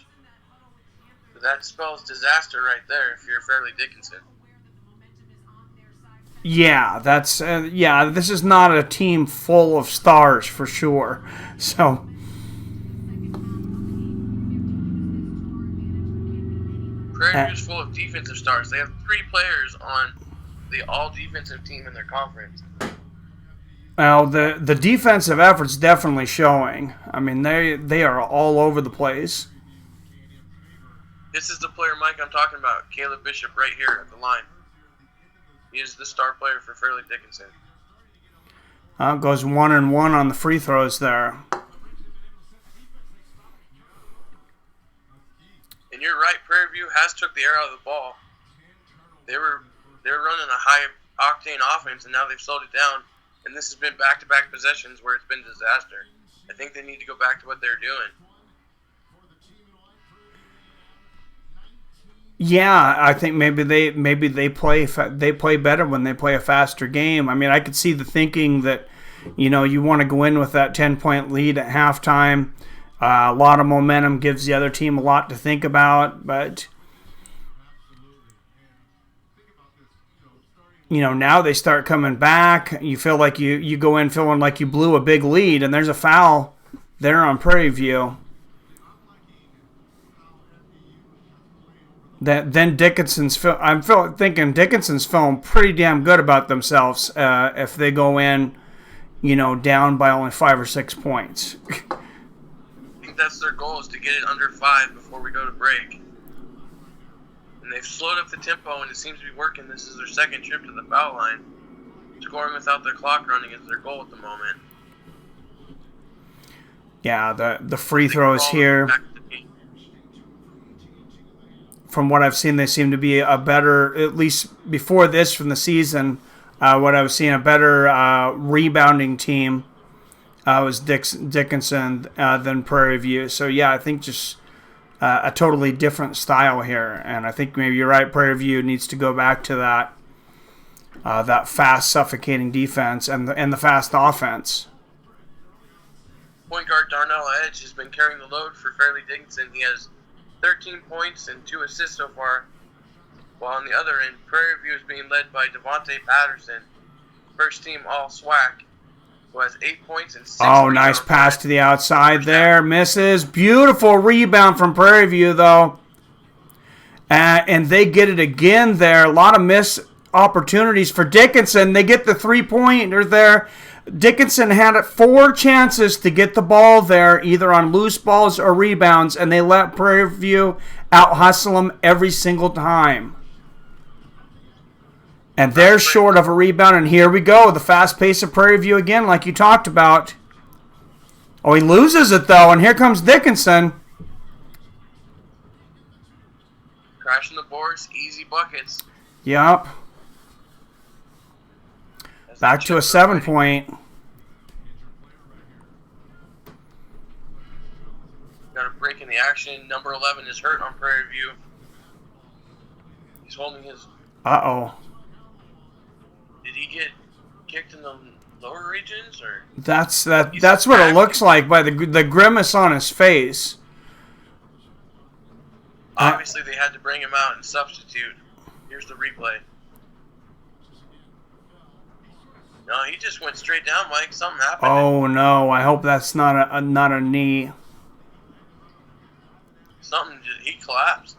Speaker 5: So that spells disaster right there if you're Fairleigh Dickinson.
Speaker 2: Yeah, that's this is not a team full of stars for sure. So
Speaker 5: Prairie View is full of defensive stars. They have 3 players on the all-defensive team in their conference.
Speaker 2: well, the defensive effort's definitely showing. I mean, they are all over the place.
Speaker 5: This is the player, Mike, I'm talking about. Caleb Bishop right here at the line. He is the star player for Fairleigh Dickinson.
Speaker 2: Goes 1-1 on the free throws there.
Speaker 5: And you're right, Prairie View has took the air out of the ball. They were running a high-octane offense, and now they've slowed it down. And this has been back-to-back possessions where it's been disaster. I think they need to go back to what they're doing.
Speaker 2: Yeah, I think maybe they play better when they play a faster game. I mean, I could see the thinking that, you know, you want to go in with that 10-point lead at halftime. A lot of momentum gives the other team a lot to think about, but you know, now they start coming back. You feel like you go in feeling like you blew a big lead, and there's a foul there on Prairie View. Then Dickinson's thinking Dickinson's feeling pretty damn good about themselves if they go in, you know, down by only 5 or 6 points.
Speaker 5: I think that's their goal, is to get it under 5 before we go to break. And they've slowed up the tempo, and it seems to be working. This is their second trip to the foul line. Scoring without their clock running is their goal at the moment.
Speaker 2: Yeah, the free throws here, from what I've seen, they seem to be a better, at least before this from the season, what I was seeing, a better rebounding team was Dickinson than Prairie View. So, yeah, I think just a totally different style here. And I think maybe you're right, Prairie View needs to go back to that fast, suffocating defense and the fast offense.
Speaker 5: Point guard Darnell Edge has been carrying the load for Fairleigh Dickinson. He has 13 points and 2 assists so far. While on the other end, Prairie View is being led by Devontae Patterson, first team All-SWAC, who has 8 points and 6
Speaker 2: Oh, nice pass to the outside there. Misses. Beautiful rebound from Prairie View, though. And they get it again there. A lot of missed opportunities for Dickinson. They get the three-pointer there. Dickinson had 4 chances to get the ball there, either on loose balls or rebounds, and they let Prairie View out-hustle them every single time. And they're short of a rebound, and here we go. The fast pace of Prairie View again, like you talked about. Oh, he loses it, though, and here comes Dickinson.
Speaker 5: Crashing the boards, easy buckets.
Speaker 2: Yup. Back to a 7-point.
Speaker 5: Got a break in the action. Number 11 is hurt on Prairie View. He's holding his...
Speaker 2: Uh-oh.
Speaker 5: Did he get kicked in the lower regions, or
Speaker 2: that's what it looks like by the grimace on his face.
Speaker 5: Obviously, they had to bring him out and substitute. Here's the replay. No, he just went straight down, Mike. Something happened.
Speaker 2: Oh no! I hope that's not a knee.
Speaker 5: He collapsed.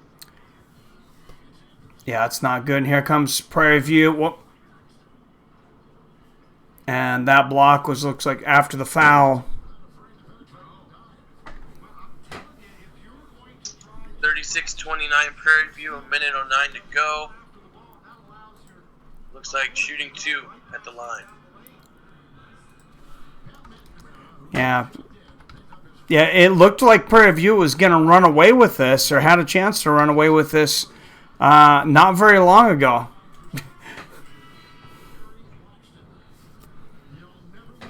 Speaker 2: Yeah, it's not good. And here comes Prairie View. Whoop. And that block looks like after the foul.
Speaker 5: 36-29 Prairie View, 1:09 to go. Looks like shooting 2 at the line.
Speaker 2: Yeah, it looked like Prairie View was going to run away with this, or had a chance to run away with this not very long ago.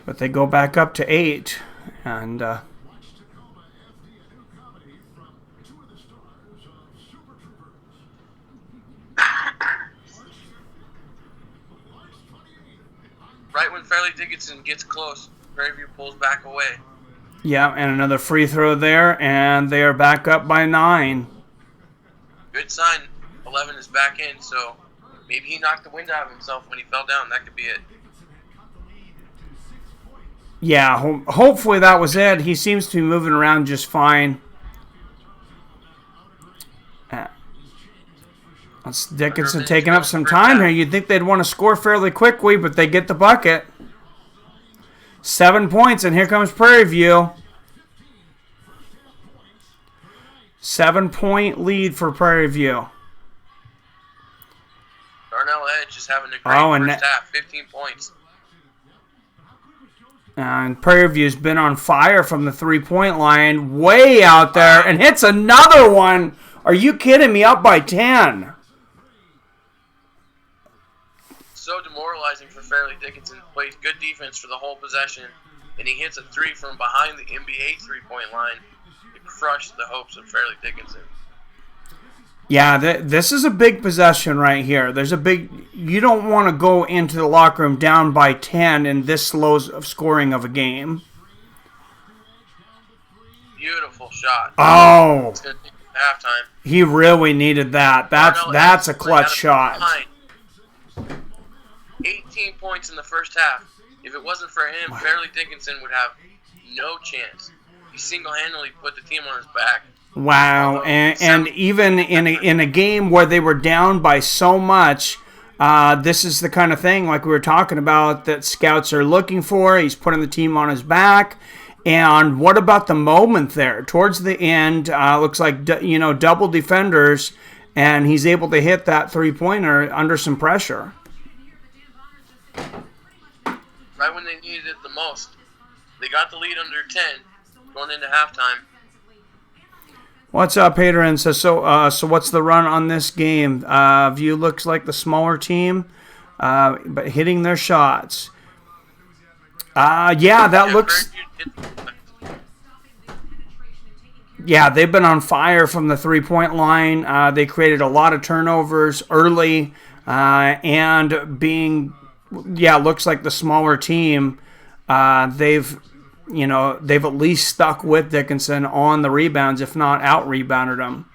Speaker 2: But they go back up to 8, and
Speaker 5: right when Fairleigh Dickinson gets close, Prairie View pulls back away.
Speaker 2: Yeah, and another free throw there, and they are back up by 9.
Speaker 5: Good sign. 11 is back in, so maybe he knocked the wind out of himself when he fell down. That could be it.
Speaker 2: Yeah, hopefully that was it. He seems to be moving around just fine. That's Dickinson taking up some time here. You'd think they'd want to score fairly quickly, but they get the bucket. 7 points, and here comes Prairie View. 7-point lead for Prairie View.
Speaker 5: Darnell Edge is having a great first half, 15 points.
Speaker 2: And Prairie View's been on fire from the three-point line, way out there, and hits another one. Are you kidding me? Up by 10.
Speaker 5: So demoralizing for Fairleigh Dickinson. Plays good defense for the whole possession, and he hits a 3 from behind the NBA three-point line to crush the hopes of Fairleigh Dickinson.
Speaker 2: Yeah, this is a big possession right here. You don't want to go into the locker room down by 10 in this slow of scoring of a game.
Speaker 5: Beautiful shot.
Speaker 2: Oh.
Speaker 5: It's going to take halftime.
Speaker 2: He really needed that. That's a clutch shot.
Speaker 5: 18 points in the first half. If it wasn't for him, Fairleigh Dickinson would have no chance. He single-handedly put the team on his back.
Speaker 2: Wow, and even in a game where they were down by so much, this is the kind of thing, like we were talking about, that scouts are looking for. He's putting the team on his back. And what about the moment there? Towards the end, looks like double defenders, and he's able to hit that three-pointer under some pressure.
Speaker 5: Right when they needed it the most. They got the lead under 10 going into halftime.
Speaker 2: What's up, Hadrian? So what's the run on this game? View looks like the smaller team, but hitting their shots. That looks... Yeah, they've been on fire from the three-point line. They created a lot of turnovers early, and being, looks like the smaller team. They've at least stuck with Dickinson on the rebounds, if not out-rebounded them.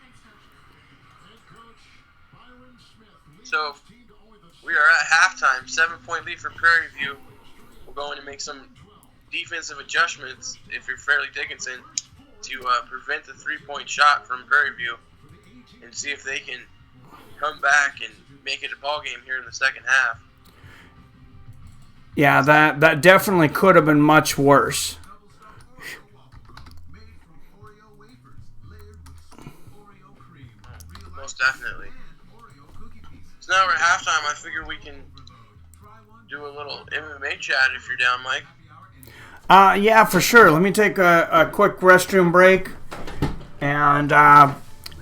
Speaker 5: So we are at halftime, 7-point lead for Prairie View. We're going to make some defensive adjustments if you're Fairleigh Dickinson to prevent the three-point shot from Prairie View and see if they can come back and make it a ball game here in the second half.
Speaker 2: Yeah, that definitely could have been much worse.
Speaker 5: Most definitely. So now we're at halftime. I figure we can do a little MMA chat if you're down, Mike.
Speaker 2: Yeah, for sure. Let me take a quick restroom break, and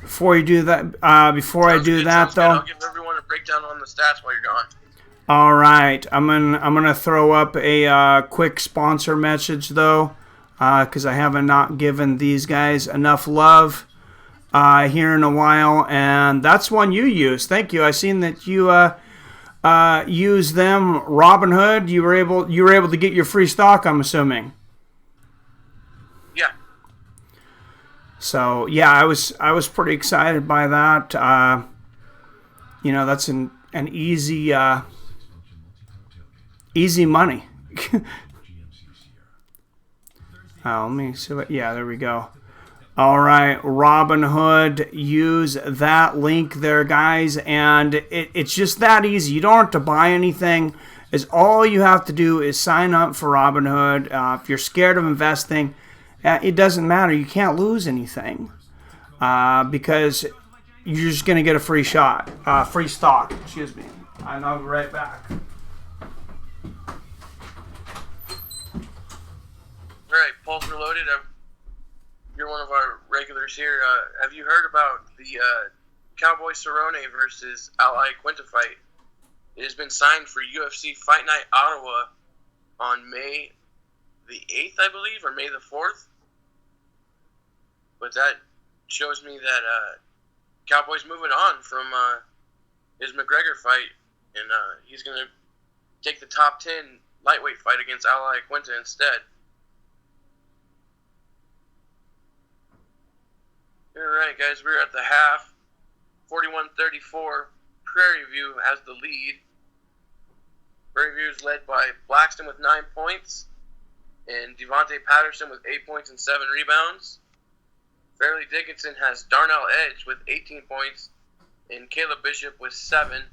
Speaker 2: before I do that, I'll
Speaker 5: give everyone a breakdown on the stats while you're gone.
Speaker 2: All right, I'm gonna throw up a quick sponsor message though, because I haven't not given these guys enough love here in a while, and that's one you use. Thank you. I seen that you use them. Robinhood, you were able to get your free stock, I'm assuming.
Speaker 5: Yeah.
Speaker 2: So yeah, I was pretty excited by that. That's an easy money. Let me see what. Yeah, there we go. All right, Robinhood, use that link there, guys, and it's just that easy. You don't have to buy anything. All you have to do is sign up for Robinhood. If you're scared of investing, it doesn't matter. You can't lose anything because you're just going to get a free stock. Excuse me. And I'll be right back.
Speaker 5: All right, Pulse Reloaded. You're one of our regulars here. Have you heard about the Cowboy Cerrone versus Ally Quinta fight? It has been signed for UFC Fight Night Ottawa on May the 8th, I believe, or May the 4th. But that shows me that Cowboy's moving on from his McGregor fight, and he's going to take the top 10 lightweight fight against Ally Quinta instead. All right, guys, we're at the half. 41-34. Prairie View has the lead. Prairie View is led by Blackston with 9 points and Devontae Patterson with 8 points and 7 rebounds. Fairleigh Dickinson has Darnell Edge with 18 points and Caleb Bishop with 7.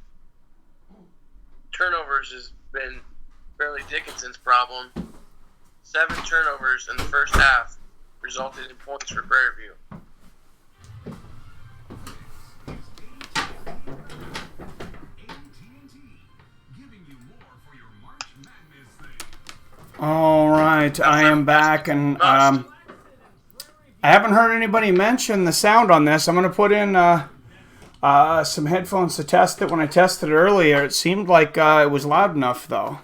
Speaker 5: Turnovers has been Fairleigh Dickinson's problem. 7 turnovers in the first half resulted in points for Prairie View.
Speaker 2: All right, I am back, and I haven't heard anybody mention the sound on this. I'm going to put in some headphones to test it. When I tested it earlier, it seemed like it was loud enough, though.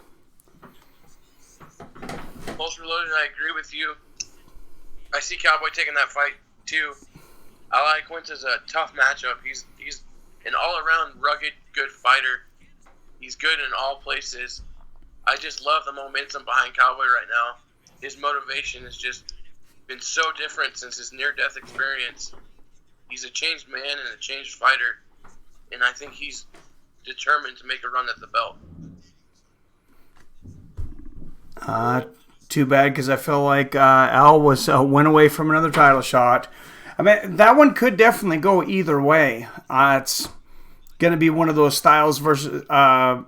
Speaker 5: Pulse Reloaded, I agree with you. I see Cowboy taking that fight, too. Ally Quinta's a tough matchup. He's an all-around rugged, good fighter. He's good in all places. I just love the momentum behind Cowboy right now. His motivation has just been so different since his near-death experience. He's a changed man and a changed fighter, and I think he's determined to make a run at the belt.
Speaker 2: Too bad, because I feel like Al went away from another title shot. I mean, that one could definitely go either way. It's going to be one of those styles versus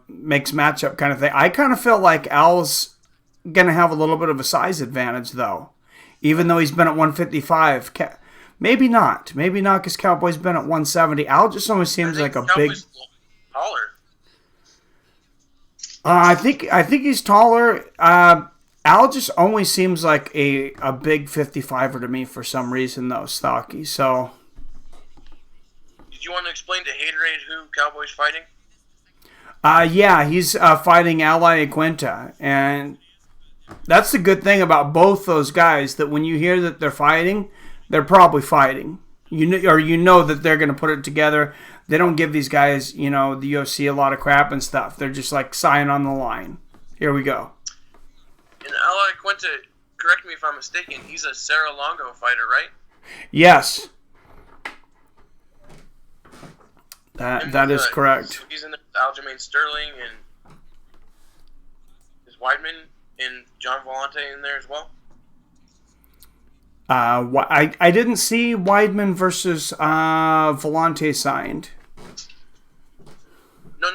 Speaker 2: makes matchup kind of thing. I kind of feel like Al's going to have a little bit of a size advantage, though, even though he's been at 155. Maybe not. Maybe not, because Cowboy's been at 170. Al just always seems like a
Speaker 5: Cowboy's
Speaker 2: big.
Speaker 5: Taller.
Speaker 2: I think he's taller. Al just always seems like a big 55er to me for some reason, though, stocky. So.
Speaker 5: Did you want to explain to Haterade who Cowboy's fighting?
Speaker 2: Yeah, he's fighting Ally Quinta, and that's the good thing about both those guys, that when you hear that they're fighting, they're probably fighting. You know that they're going to put it together. They don't give these guys, the UFC a lot of crap and stuff. They're just like sign on the line. Here we go.
Speaker 5: And Ally Quinta, correct me if I'm mistaken, he's a Sarah Longo fighter, right?
Speaker 2: Yes. That is correct.
Speaker 5: He's in there with Aljamain Sterling, and is Weidman and John Volante in there as well?
Speaker 2: I didn't see Weidman versus Volante signed.
Speaker 5: No.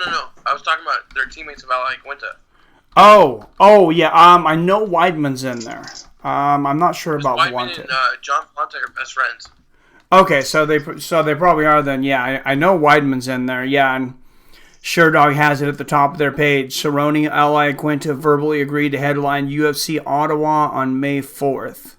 Speaker 5: I was talking about their teammates of Ally Quinta.
Speaker 2: Oh, yeah. I know Weidman's in there. I'm not sure about
Speaker 5: Weidman
Speaker 2: Volante.
Speaker 5: and John Volante are best friends.
Speaker 2: Okay, so they probably are then. Yeah, I know Weidman's in there. Yeah, and SureDog has it at the top of their page. Cerrone, Ally Quinta verbally agreed to headline UFC Ottawa on May 4th.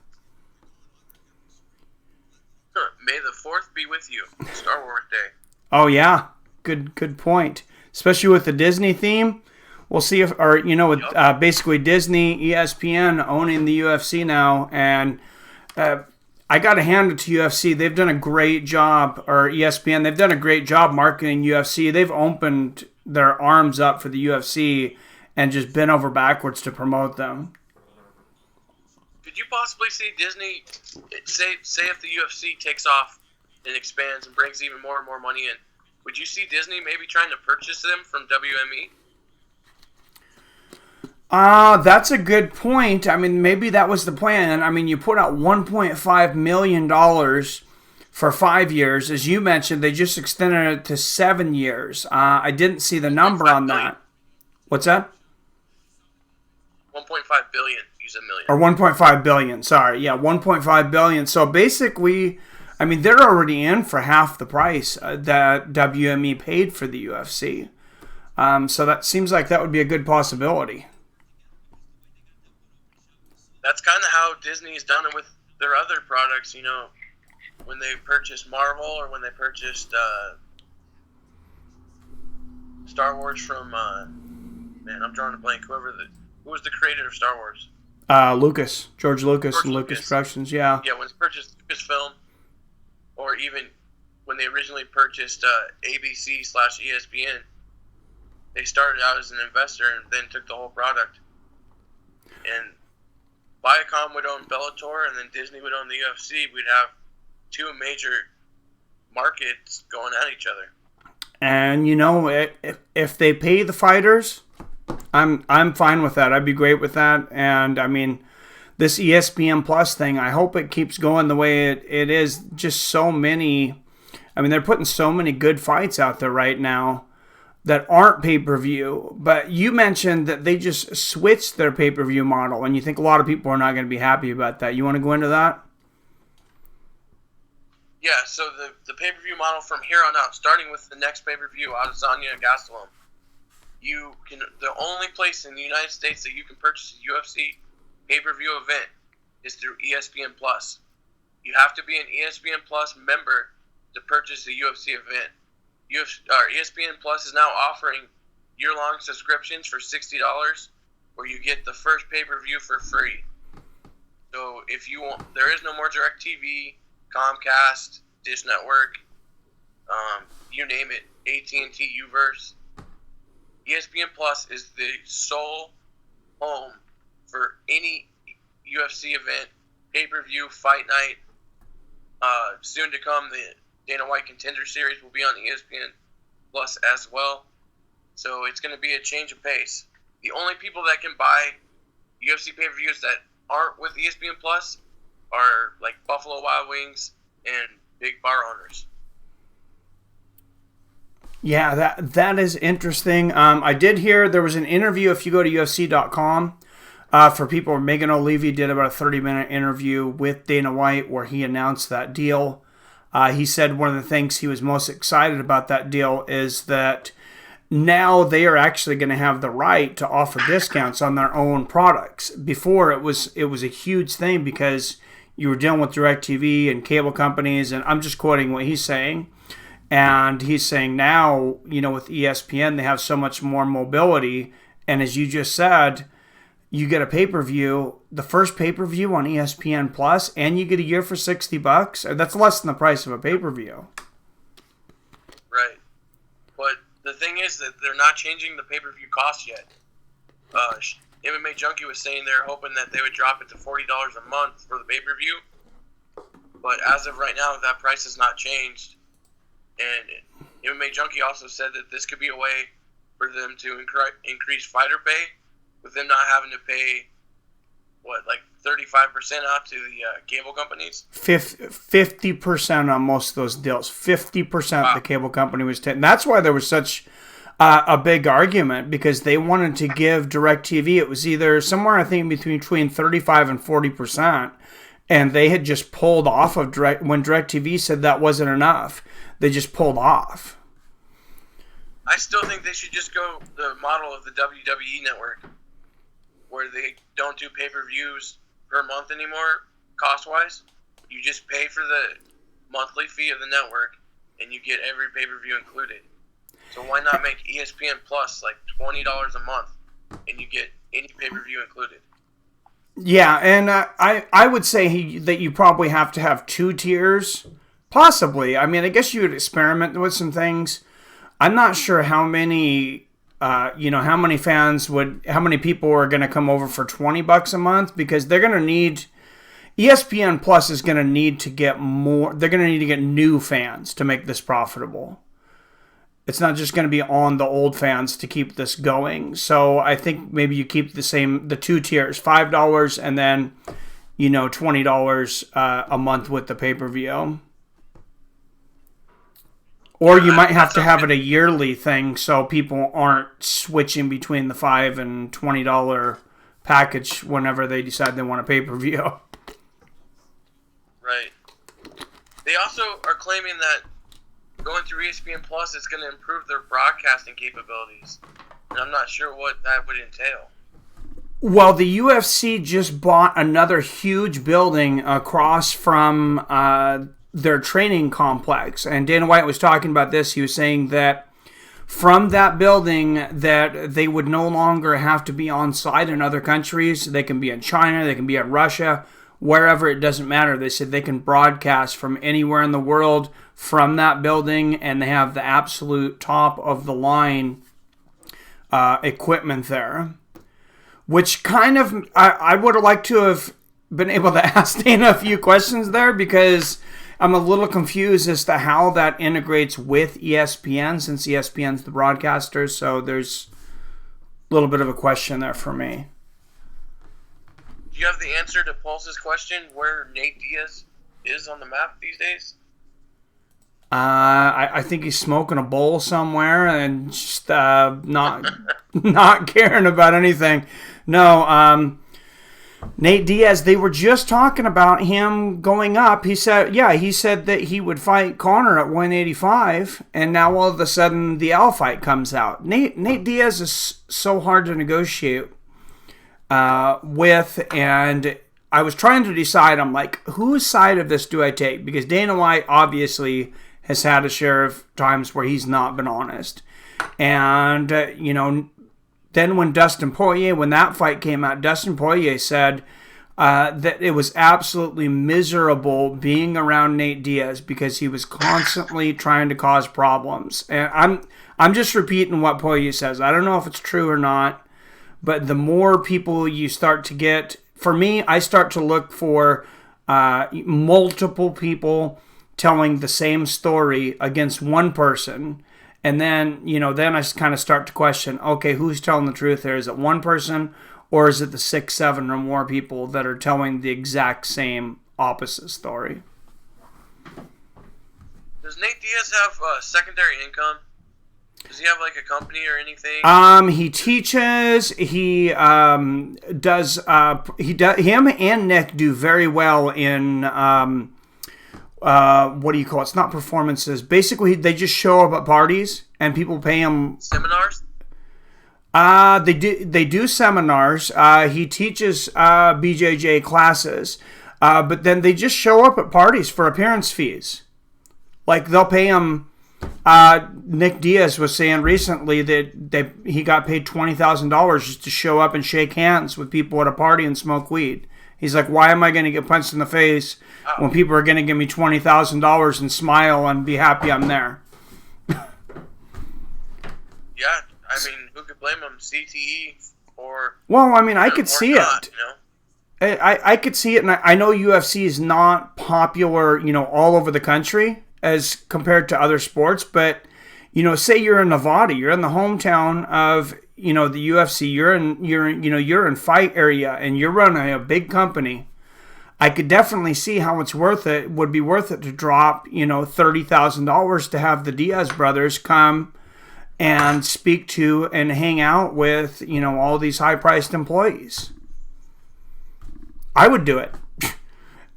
Speaker 5: Sure. May the 4th be with you. Star Wars Day.
Speaker 2: Oh yeah, good point. Especially with the Disney theme. We'll see if, with basically Disney, ESPN owning the UFC now, and I got to hand it to UFC. They've done a great job, or ESPN. They've done a great job marketing UFC. They've opened their arms up for the UFC and just bent over backwards to promote them.
Speaker 5: Could you possibly see Disney, say if the UFC takes off and expands and brings even more and more money in, would you see Disney maybe trying to purchase them from WME?
Speaker 2: That's a good point. I mean, maybe that was the plan. I mean, you put out $1.5 million for 5 years. As you mentioned, they just extended it to 7 years. I didn't see the number on that. What's that?
Speaker 5: 1.5 billion. You said million.
Speaker 2: Or 1.5 billion. Sorry. Yeah, 1.5 billion. So basically, I mean, they're already in for half the price that WME paid for the UFC. So that seems like that would be a good possibility.
Speaker 5: That's kind of how Disney's done it with their other products, you know, when they purchased Marvel or when they purchased Star Wars from, man, I'm drawing a blank. Who was the creator of Star Wars?
Speaker 2: George Lucas and Lucas Productions, yeah.
Speaker 5: Yeah, when they purchased Lucasfilm, or even when they originally purchased ABC/ESPN, they started out as an investor and then took the whole product. And Viacom would own Bellator, and then Disney would own the UFC. We'd have two major markets going at each other.
Speaker 2: And you know, if they pay the fighters, I'm fine with that. I'd be great with that. And I mean, this ESPN Plus thing, I hope it keeps going the way it is. Just so many. I mean, they're putting so many good fights out there right now that aren't pay-per-view. But you mentioned that they just switched their pay-per-view model, and you think a lot of people are not going to be happy about that. You want to go into that?
Speaker 5: Yeah, so the pay-per-view model from here on out, starting with the next pay-per-view, Adesanya and Gastelum, the only place in the United States that you can purchase a UFC pay-per-view event is through ESPN Plus. You have to be an ESPN Plus member to purchase a UFC event. ESPN Plus is now offering year-long subscriptions for $60, where you get the first pay-per-view for free. So if you want, there is no more DirecTV, Comcast, Dish Network, you name it, AT&T, Uverse. ESPN Plus is the sole home for any UFC event, pay-per-view, fight night. Soon to come, the Dana White Contender Series will be on ESPN Plus as well. So it's going to be a change of pace. The only people that can buy UFC pay-per-views that aren't with ESPN Plus are like Buffalo Wild Wings and big bar owners.
Speaker 2: Yeah, that is interesting. I did hear there was an interview, if you go to UFC.com, for people. Megan O'Leary did about a 30-minute interview with Dana White where he announced that deal. He said one of the things he was most excited about that deal is that now they are actually going to have the right to offer discounts on their own products. Before, it was a huge thing because you were dealing with DirecTV and cable companies, and I'm just quoting what he's saying. And he's saying now, you know, with ESPN, they have so much more mobility. And as you just said, you get a pay-per-view, the first pay-per-view on ESPN Plus, and you get a year for $60. That's less than the price of a pay-per-view.
Speaker 5: Right. But the thing is that they're not changing the pay-per-view cost yet. MMA Junkie was saying they're hoping that they would drop it to $40 a month for the pay-per-view. But as of right now, that price has not changed. And MMA Junkie also said that this could be a way for them to increase fighter pay, with them not having to pay, 35% out to the cable companies?
Speaker 2: 50% on most of those deals. 50% the cable company was taking. That's why there was such a big argument, because they wanted to give DirecTV, it was either somewhere, I think, between 35 and 40%. And they had just pulled off of when DirecTV said that wasn't enough. They just pulled off.
Speaker 5: I still think they should just go the model of the WWE network, where they don't do pay-per-views per month anymore, cost-wise. You just pay for the monthly fee of the network, and you get every pay-per-view included. So why not make ESPN Plus like $20 a month, and you get any pay-per-view included?
Speaker 2: Yeah, and I would say that you probably have to have 2 tiers, possibly. I mean, I guess you would experiment with some things. I'm not sure how many how many how many people are going to come over for $20 a month, because they're going to need, ESPN Plus is going to need to get more, they're going to need to get new fans to make this profitable. It's not just going to be on the old fans to keep this going. So I think maybe you keep the two tiers, $5 and then, $20 a month with the pay-per-view. Or you might have to have it a yearly thing so people aren't switching between the $5 and $20 package whenever they decide they want a pay-per-view.
Speaker 5: Right. They also are claiming that going through ESPN Plus is going to improve their broadcasting capabilities. And I'm not sure what that would entail.
Speaker 2: Well, the UFC just bought another huge building across from their training complex, and Dana White was talking about this. He was saying that from that building that they would no longer have to be on site in other countries. They can be in China, they can be in Russia, wherever, it doesn't matter. They said they can broadcast from anywhere in the world from that building, and they have the absolute top of the line equipment there, which kind of, I would have liked to have been able to ask Dana a few questions there, because I'm a little confused as to how that integrates with ESPN, since ESPN's the broadcaster. So there's a little bit of a question there for me.
Speaker 5: Do you have the answer to Pulse's question where Nate Diaz is on the map these days?
Speaker 2: I think he's smoking a bowl somewhere and just not caring about anything. No, Nate Diaz, they were just talking about him going up. He said that he would fight Conor at 185, and now all of a sudden the Al fight comes out. Nate Diaz is so hard to negotiate with, and I was trying to decide, I'm like, whose side of this do I take? Because Dana White obviously has had a share of times where he's not been honest. And, then when that fight came out, Dustin Poirier said that it was absolutely miserable being around Nate Diaz because he was constantly trying to cause problems. And I'm just repeating what Poirier says. I don't know if it's true or not, but the more people you start to get, for me, I start to look for multiple people telling the same story against one person. And then, then I kind of start to question, okay, who's telling the truth there? Is it one person, or is it the 6, 7 or more people that are telling the exact same opposite story?
Speaker 5: Does Nate Diaz have secondary income? Does he have like a company or anything?
Speaker 2: He teaches. He does. Him and Nick do very well in what do you call it? It's not performances. Basically, they just show up at parties and people pay him.
Speaker 5: Seminars?
Speaker 2: They do seminars. He teaches BJJ classes, but then they just show up at parties for appearance fees. Like they'll pay him. Nick Diaz was saying recently that he got paid $20,000 just to show up and shake hands with people at a party and smoke weed. He's like, why am I going to get punched in the face when people are going to give me $20,000 and smile and be happy I'm there?
Speaker 5: Yeah, I mean, who could blame him? CTE or...
Speaker 2: Well, I mean, I could see
Speaker 5: not,
Speaker 2: it. I could see it, and I know UFC is not popular, all over the country as compared to other sports, but, say you're in Nevada, you're in the hometown of... the UFC, you're in fight area and you're running a big company. I could definitely see how would be worth it to drop, $30,000 to have the Diaz brothers come and speak to and hang out with, all these high-priced employees. I would do it.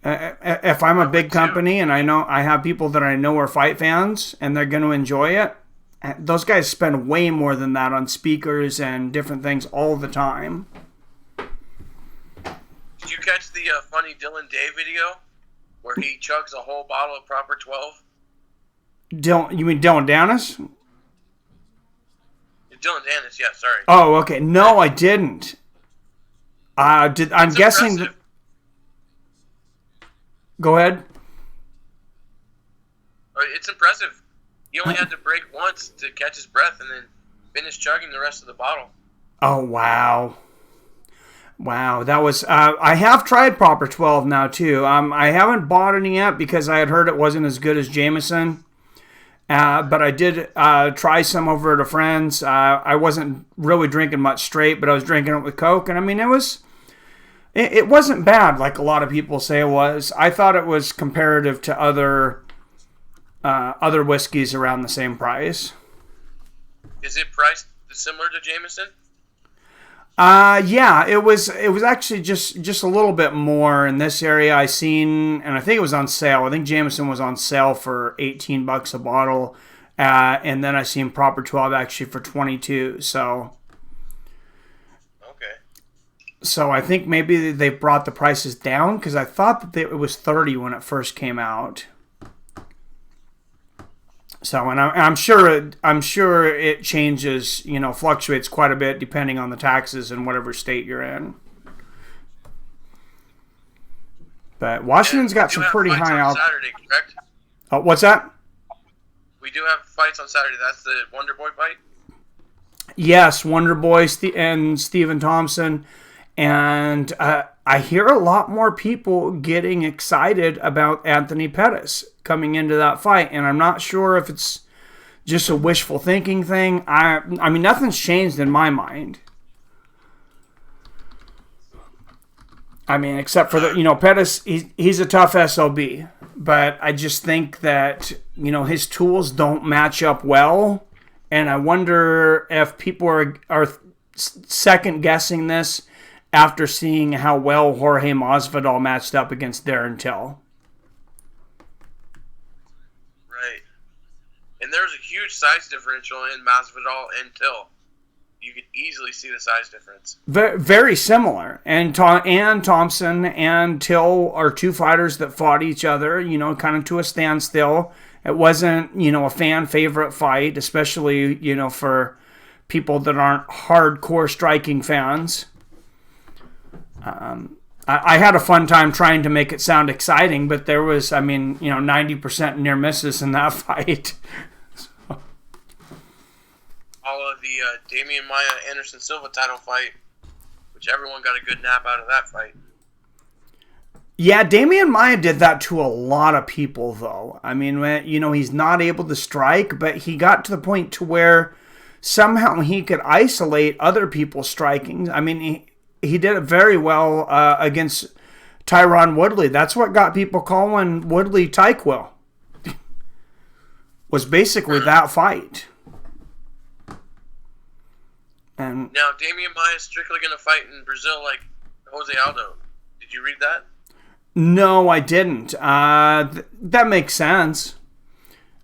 Speaker 2: If I'm a big company and I know I have people that I know are fight fans and they're going to enjoy it, those guys spend way more than that on speakers and different things all the time.
Speaker 5: Did you catch the funny Dylan Day video where he chugs a whole bottle of Proper 12?
Speaker 2: You mean Dylan Dennis?
Speaker 5: Dylan Dennis, yeah, sorry.
Speaker 2: Oh, okay. No, I didn't. I'm guessing that... Go ahead.
Speaker 5: It's impressive. He only had to break once to catch his breath and then finish chugging the rest of the bottle.
Speaker 2: Oh, wow. Wow, that was... I have tried Proper 12 now, too. I haven't bought any yet because I had heard it wasn't as good as Jameson. But I did try some over at a friend's. I wasn't really drinking much straight, but I was drinking it with Coke. And, I mean, it wasn't bad like a lot of people say it was. I thought it was comparative to other whiskeys around the same price.
Speaker 5: Is it priced similar to Jameson?
Speaker 2: Yeah, it was actually just a little bit more in this area. I seen, and I think it was on sale. I think Jameson was on sale for $18 a bottle, and then I seen Proper 12 actually for $22. So,
Speaker 5: okay.
Speaker 2: So I think maybe they brought the prices down because I thought that it was $30 when it first came out. So, and I'm sure it changes, fluctuates quite a bit depending on the taxes in whatever state you're in. But Washington's got some pretty high out.
Speaker 5: Saturday, correct?
Speaker 2: Oh, what's that?
Speaker 5: We do have fights on Saturday. That's the Wonder Boy fight?
Speaker 2: Yes, Wonder Boy and Stephen Thompson. And I hear a lot more people getting excited about Anthony Pettis coming into that fight, and I'm not sure if it's just a wishful thinking thing. I mean, nothing's changed in my mind. I mean, except for Pettis, he's a tough SOB, but I just think that, his tools don't match up well, and I wonder if people are second guessing this after seeing how well Jorge Masvidal matched up against Darren Till.
Speaker 5: Right. And there's a huge size differential in Masvidal and Till. You could easily see the size difference.
Speaker 2: Very, very similar. And Thompson and Till are two fighters that fought each other, kind of to a standstill. It wasn't, a fan favorite fight, especially, for people that aren't hardcore striking fans. I had a fun time trying to make it sound exciting, but there was, 90% near misses in that fight.
Speaker 5: All of the Damian Maia Anderson Silva title fight, which everyone got a good nap out of that fight.
Speaker 2: Yeah, Damian Maia did that to a lot of people, though. I mean, he's not able to strike, but he got to the point to where somehow he could isolate other people striking. I mean, he did it very well against Tyron Woodley. That's what got people calling Woodley Tyquil. Was basically that fight. And
Speaker 5: now Damian Maia is strictly going to fight in Brazil like Jose Aldo. Did you read that?
Speaker 2: No, I didn't. That makes sense.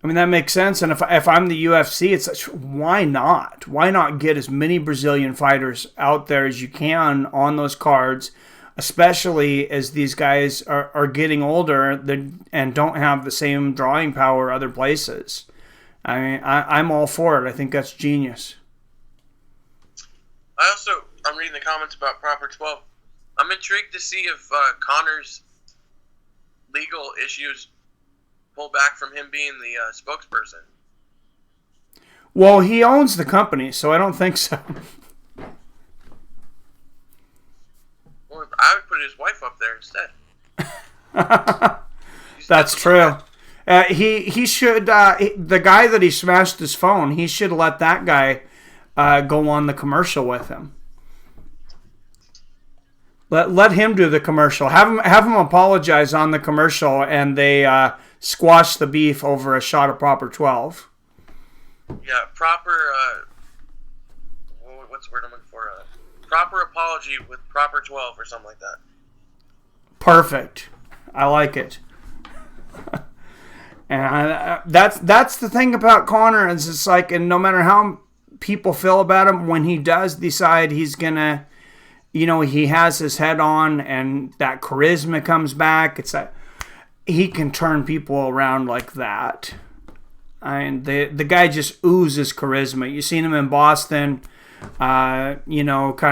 Speaker 2: I mean, that makes sense. And if I'm the UFC, it's why not? Why not get as many Brazilian fighters out there as you can on those cards, especially as these guys are getting older and don't have the same drawing power other places. I mean, I'm all for it. I think that's genius.
Speaker 5: I'm reading the comments about Proper 12. I'm intrigued to see if Connor's legal issues pull back from him being the spokesperson.
Speaker 2: Well, he owns the company, so I don't think so.
Speaker 5: Well, I would put his wife up there instead.
Speaker 2: That's true. He should, the guy that he smashed his phone, he should let that guy go on the commercial with him. Let him do the commercial. Have him apologize on the commercial, and they squash the beef over a shot of Proper 12.
Speaker 5: Yeah, proper. What's the word I'm looking for? Proper apology with Proper 12 or something like that.
Speaker 2: Perfect. I like it. And that's the thing about Connor is it's like, and no matter how people feel about him, when he does decide he's gonna, he has his head on and that charisma comes back, it's like he can turn people around like that. And the guy just oozes charisma. You seen him in Boston, kind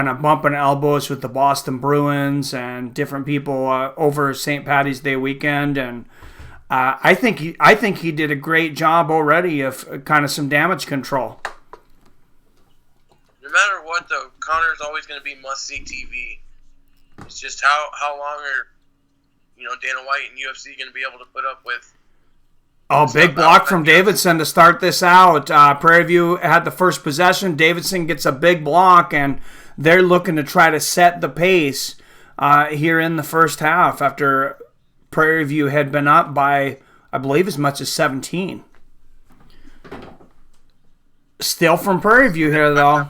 Speaker 2: of bumping elbows with the Boston Bruins and different people over St. Paddy's Day weekend, and I think he did a great job already of kind of some damage control.
Speaker 5: No matter what, though, Connor's always going to be must-see TV. It's just how long are Dana White and UFC going to be able to put up with?
Speaker 2: Oh, big block from Davidson to start this out. Prairie View had the first possession. Davidson gets a big block, and they're looking to try to set the pace here in the first half after Prairie View had been up by, I believe, as much as 17. Still from Prairie View here, though.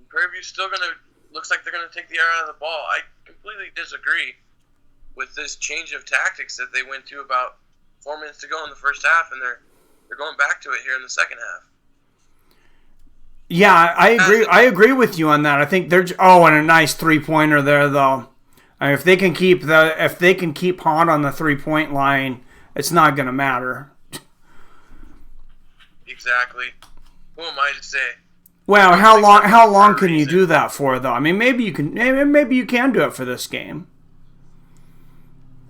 Speaker 5: Prairie View's still looks like they're going to take the air out of the ball. I completely disagree with this change of tactics that they went to about 4 minutes to go in the first half, and they're going back to it here in the second half.
Speaker 2: Yeah, I agree. I agree with you on that. I think they're and a nice 3-pointer there, though. I mean, if they can keep hot on the 3-point line, it's not going to matter.
Speaker 5: Exactly. Who am I to say?
Speaker 2: Well, how long can you do that for, though? I mean, maybe you can do it for this game.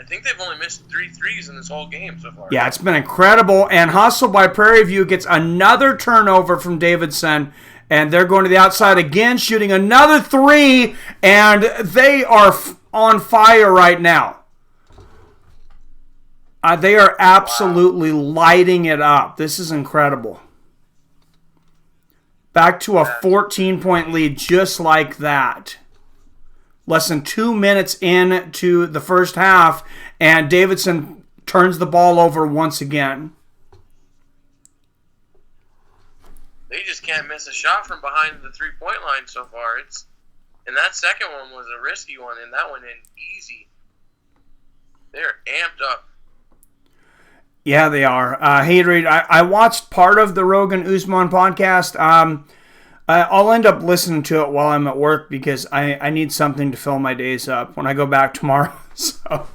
Speaker 5: I think they've only missed 3 threes in this whole game so far.
Speaker 2: Yeah, it's been incredible. And hustle by Prairie View gets another turnover from Davidson, and they're going to the outside again, shooting another 3, and they are on fire right now. They are absolutely lighting it up. This is incredible. Back to a 14-point lead just like that. Less than 2 minutes into the first half, and Davidson turns the ball over once again.
Speaker 5: They just can't miss a shot from behind the 3-point line so far. And that second one was a risky one, and that went in easy. They're amped up.
Speaker 2: Yeah, they are. Hey, Reed, I watched part of the Rogan Usman podcast. I'll end up listening to it while I'm at work because I need something to fill my days up when I go back tomorrow. So.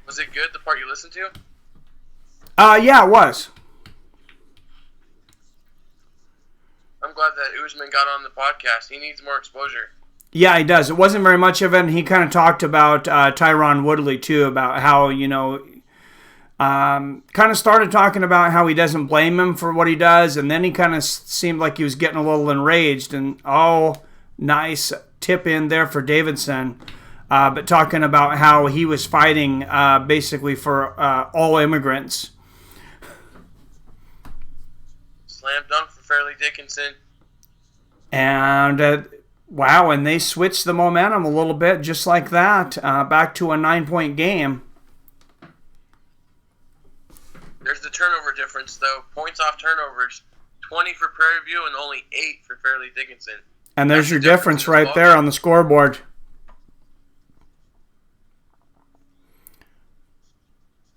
Speaker 5: Was it good, the part you listened to?
Speaker 2: Yeah, it was.
Speaker 5: I'm glad that Usman got on the podcast. He needs more exposure.
Speaker 2: Yeah, he does. It wasn't very much of it, and he kind of talked about Tyron Woodley, too, about how, kind of started talking about how he doesn't blame him for what he does, and then he kind of seemed like he was getting a little enraged, and nice tip in there for Davidson, but talking about how he was fighting basically for all immigrants.
Speaker 5: Slam dunk for Fairleigh Dickinson.
Speaker 2: And wow, and they switched the momentum a little bit just like that, back to a 9-point game.
Speaker 5: There's the turnover difference, though. Points off turnovers, 20 for Prairie View and only 8 for Fairleigh Dickinson.
Speaker 2: And there's your difference right there on the scoreboard.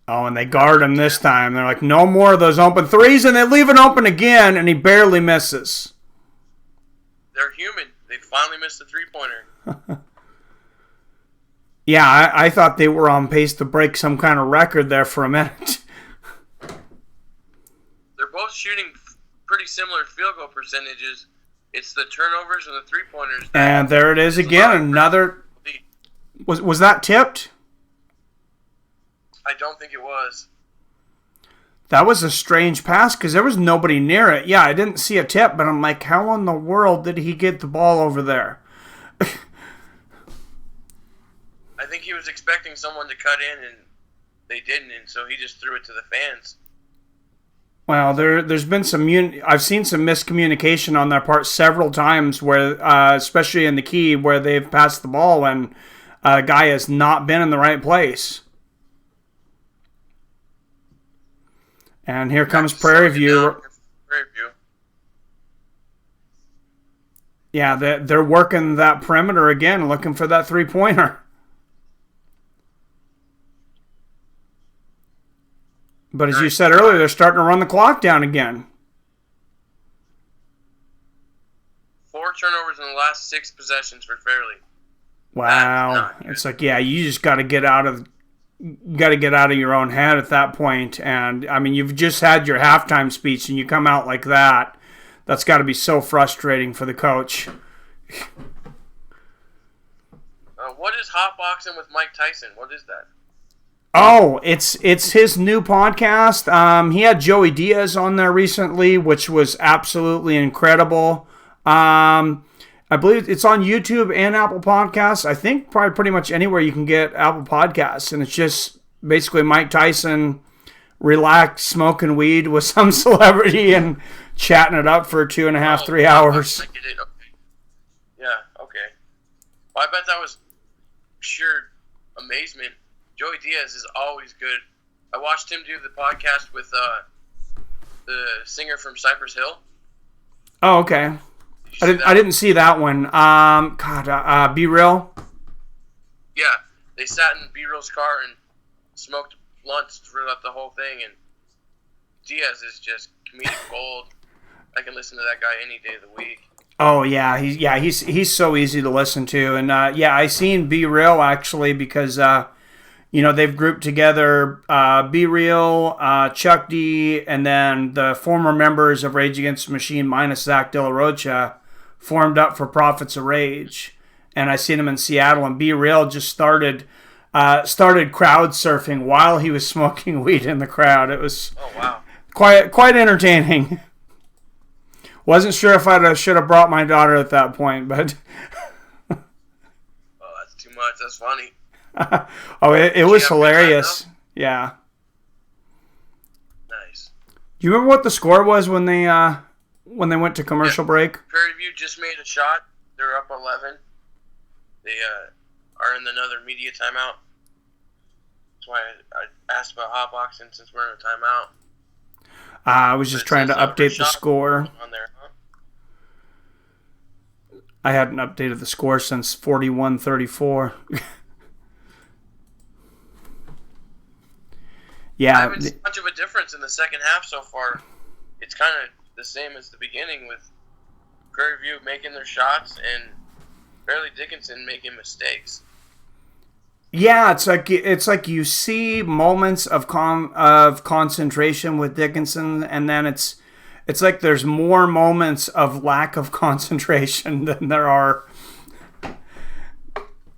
Speaker 2: Oh, and they guard him this time. They're like, no more of those open threes, and they leave it open again, and he barely misses.
Speaker 5: They're human. They finally missed the 3-pointer.
Speaker 2: Yeah, I thought they were on pace to break some kind of record there for a minute.
Speaker 5: They're both shooting pretty similar field goal percentages. It's the turnovers and the 3-pointers.
Speaker 2: And there it is again. Another. Was that tipped?
Speaker 5: I don't think it was.
Speaker 2: That was a strange pass because there was nobody near it. Yeah, I didn't see a tip, but I'm like, how in the world did he get the ball over there?
Speaker 5: I think he was expecting someone to cut in, and they didn't, and so he just threw it to the fans.
Speaker 2: Well, there's been I've seen some miscommunication on their part several times, where, especially in the key, where they've passed the ball and a guy has not been in the right place. And here comes Prairie View. Yeah, they're working that perimeter again, looking for that 3-pointer. But as you said earlier, they're starting to run the clock down again.
Speaker 5: 4 turnovers in the last 6 possessions for Fairleigh.
Speaker 2: Wow, it's like, yeah, you just got to get out of your own head at that point. And I mean, you've just had your halftime speech, and you come out like that. That's got to be so frustrating for the coach.
Speaker 5: what is Hot Boxing with Mike Tyson? What is that?
Speaker 2: Oh, it's his new podcast. He had Joey Diaz on there recently, which was absolutely incredible. I believe it's on YouTube and Apple Podcasts. I think probably pretty much anywhere you can get Apple Podcasts, and it's just basically Mike Tyson relaxed smoking weed with some celebrity and chatting it up for 2.5, 3 hours.
Speaker 5: I get it. Okay. Yeah. Okay. Well, I bet that was sheer amazement. Joey Diaz is always good. I watched him do the podcast with the singer from Cypress Hill.
Speaker 2: Oh, okay. I didn't see that one. Be Real?
Speaker 5: Yeah. They sat in B-Real's car and smoked blunts throughout the whole thing, and Diaz is just comedic gold. I can listen to that guy any day of the week.
Speaker 2: Oh, yeah. He's so easy to listen to. And, I seen Be Real, actually, because... they've grouped together Be Real, Chuck D, and then the former members of Rage Against the Machine minus Zach De La Rocha formed up for Prophets of Rage. And I seen him in Seattle, and Be Real just started crowd surfing while he was smoking weed in the crowd. It was quite entertaining. Wasn't sure if I should have brought my daughter at that point, but...
Speaker 5: Oh, that's too much. That's funny.
Speaker 2: It was hilarious. Yeah.
Speaker 5: Nice.
Speaker 2: Do you remember what the score was when they went to commercial break?
Speaker 5: Prairie View just made a shot. They're up 11. They are in another media timeout. That's why I asked about hot boxing since we're in a timeout.
Speaker 2: I was just trying to update the score.
Speaker 5: On there, huh?
Speaker 2: I hadn't updated the score since 41-34. Yeah,
Speaker 5: I haven't seen much of a difference in the second half so far. It's kind of the same as the beginning, with Prairie View making their shots and Fairleigh Dickinson making mistakes.
Speaker 2: Yeah, it's like you see moments of concentration with Dickinson, and then it's like there's more moments of lack of concentration than there are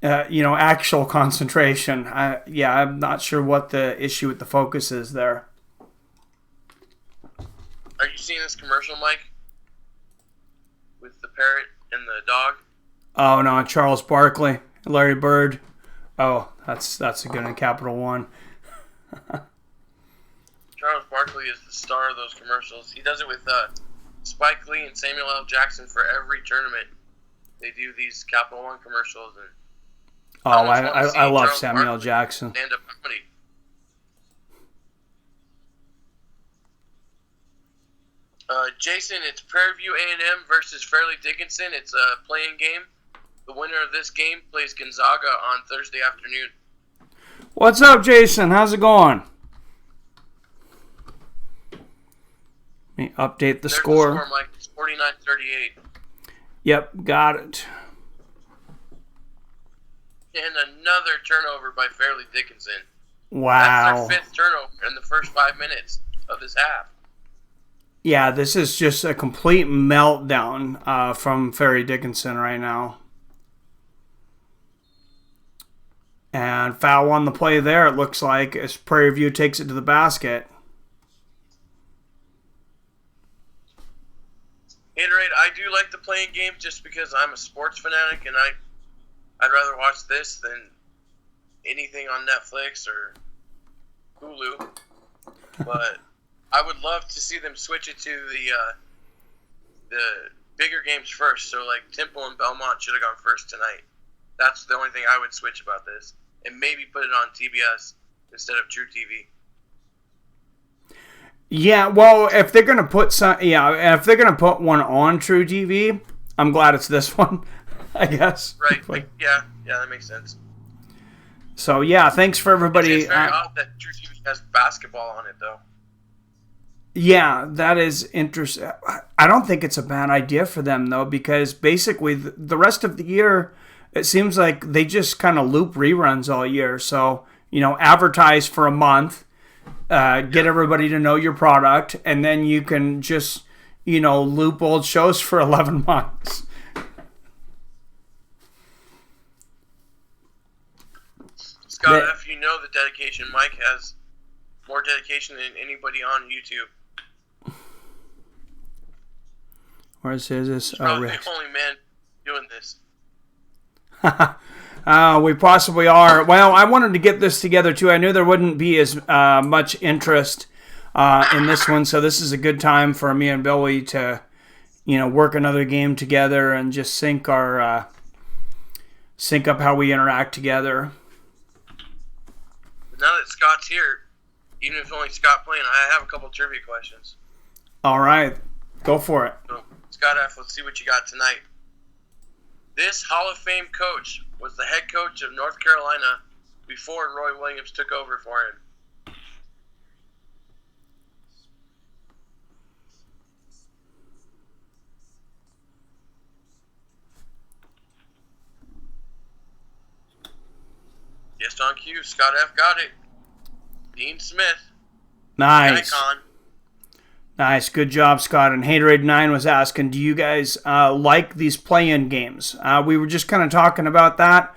Speaker 2: actual concentration. I'm not sure what the issue with the focus is there.
Speaker 5: Are you seeing this commercial, Mike? With the parrot and the dog?
Speaker 2: Oh, no, Charles Barkley, Larry Bird. Oh, that's a good one, Capital One.
Speaker 5: Charles Barkley is the star of those commercials. He does it with Spike Lee and Samuel L. Jackson for every tournament. They do these Capital One commercials, and
Speaker 2: I love Samuel L. Jackson.
Speaker 5: Stand-up comedy. Jason, it's Prairie View A&M versus Fairleigh Dickinson. It's a playing game. The winner of this game plays Gonzaga on Thursday afternoon.
Speaker 2: What's up, Jason? How's it going? Let me update the score.
Speaker 5: The score, Mike. It's 49-38.
Speaker 2: Yep, got it.
Speaker 5: And another turnover by Fairleigh Dickinson.
Speaker 2: Wow.
Speaker 5: That's their fifth turnover in the first 5 minutes of this half.
Speaker 2: Yeah, this is just a complete meltdown from Fairleigh Dickinson right now. And foul on the play there, it looks like, as Prairie View takes it to the basket.
Speaker 5: Gatorade, I do like the playing game just because I'm a sports fanatic, and I'd rather watch this than anything on Netflix or Hulu. But I would love to see them switch it to the bigger games first. So, like, Temple and Belmont should have gone first tonight. That's the only thing I would switch about this. And maybe put it on TBS instead of True TV.
Speaker 2: Yeah, well, if they're gonna put one on True TV, I'm glad it's this one, I guess.
Speaker 5: Right. Yeah, that makes sense.
Speaker 2: So yeah, thanks for everybody.
Speaker 5: It's very odd that True TV has basketball on it, though.
Speaker 2: Yeah, that is interesting. I don't think it's a bad idea for them, though, because basically the rest of the year, it seems like they just kind of loop reruns all year. So, advertise for a month, get everybody to know your product, and then you can just, loop old shows for 11 months.
Speaker 5: Scott F., you know the dedication. Mike has more dedication than anybody on YouTube.
Speaker 2: Where is this?
Speaker 5: He's probably the only man doing this.
Speaker 2: We possibly are. Well, I wanted to get this together too. I knew there wouldn't be as much interest in this one, so this is a good time for me and Billy to, work another game together and just sync up how we interact together.
Speaker 5: But now that Scott's here, even if it's only Scott playing, I have a couple trivia questions.
Speaker 2: All right, go for it.
Speaker 5: So, Scott F., let's see what you got tonight. This Hall of Fame coach was the head coach of North Carolina before Roy Williams took over for him. Just on cue, Scott F. got it. Dean Smith.
Speaker 2: Nice.
Speaker 5: Icon.
Speaker 2: Nice. Good job, Scott. And Haterade9 was asking, do you guys like these play-in games? We were just kind of talking about that.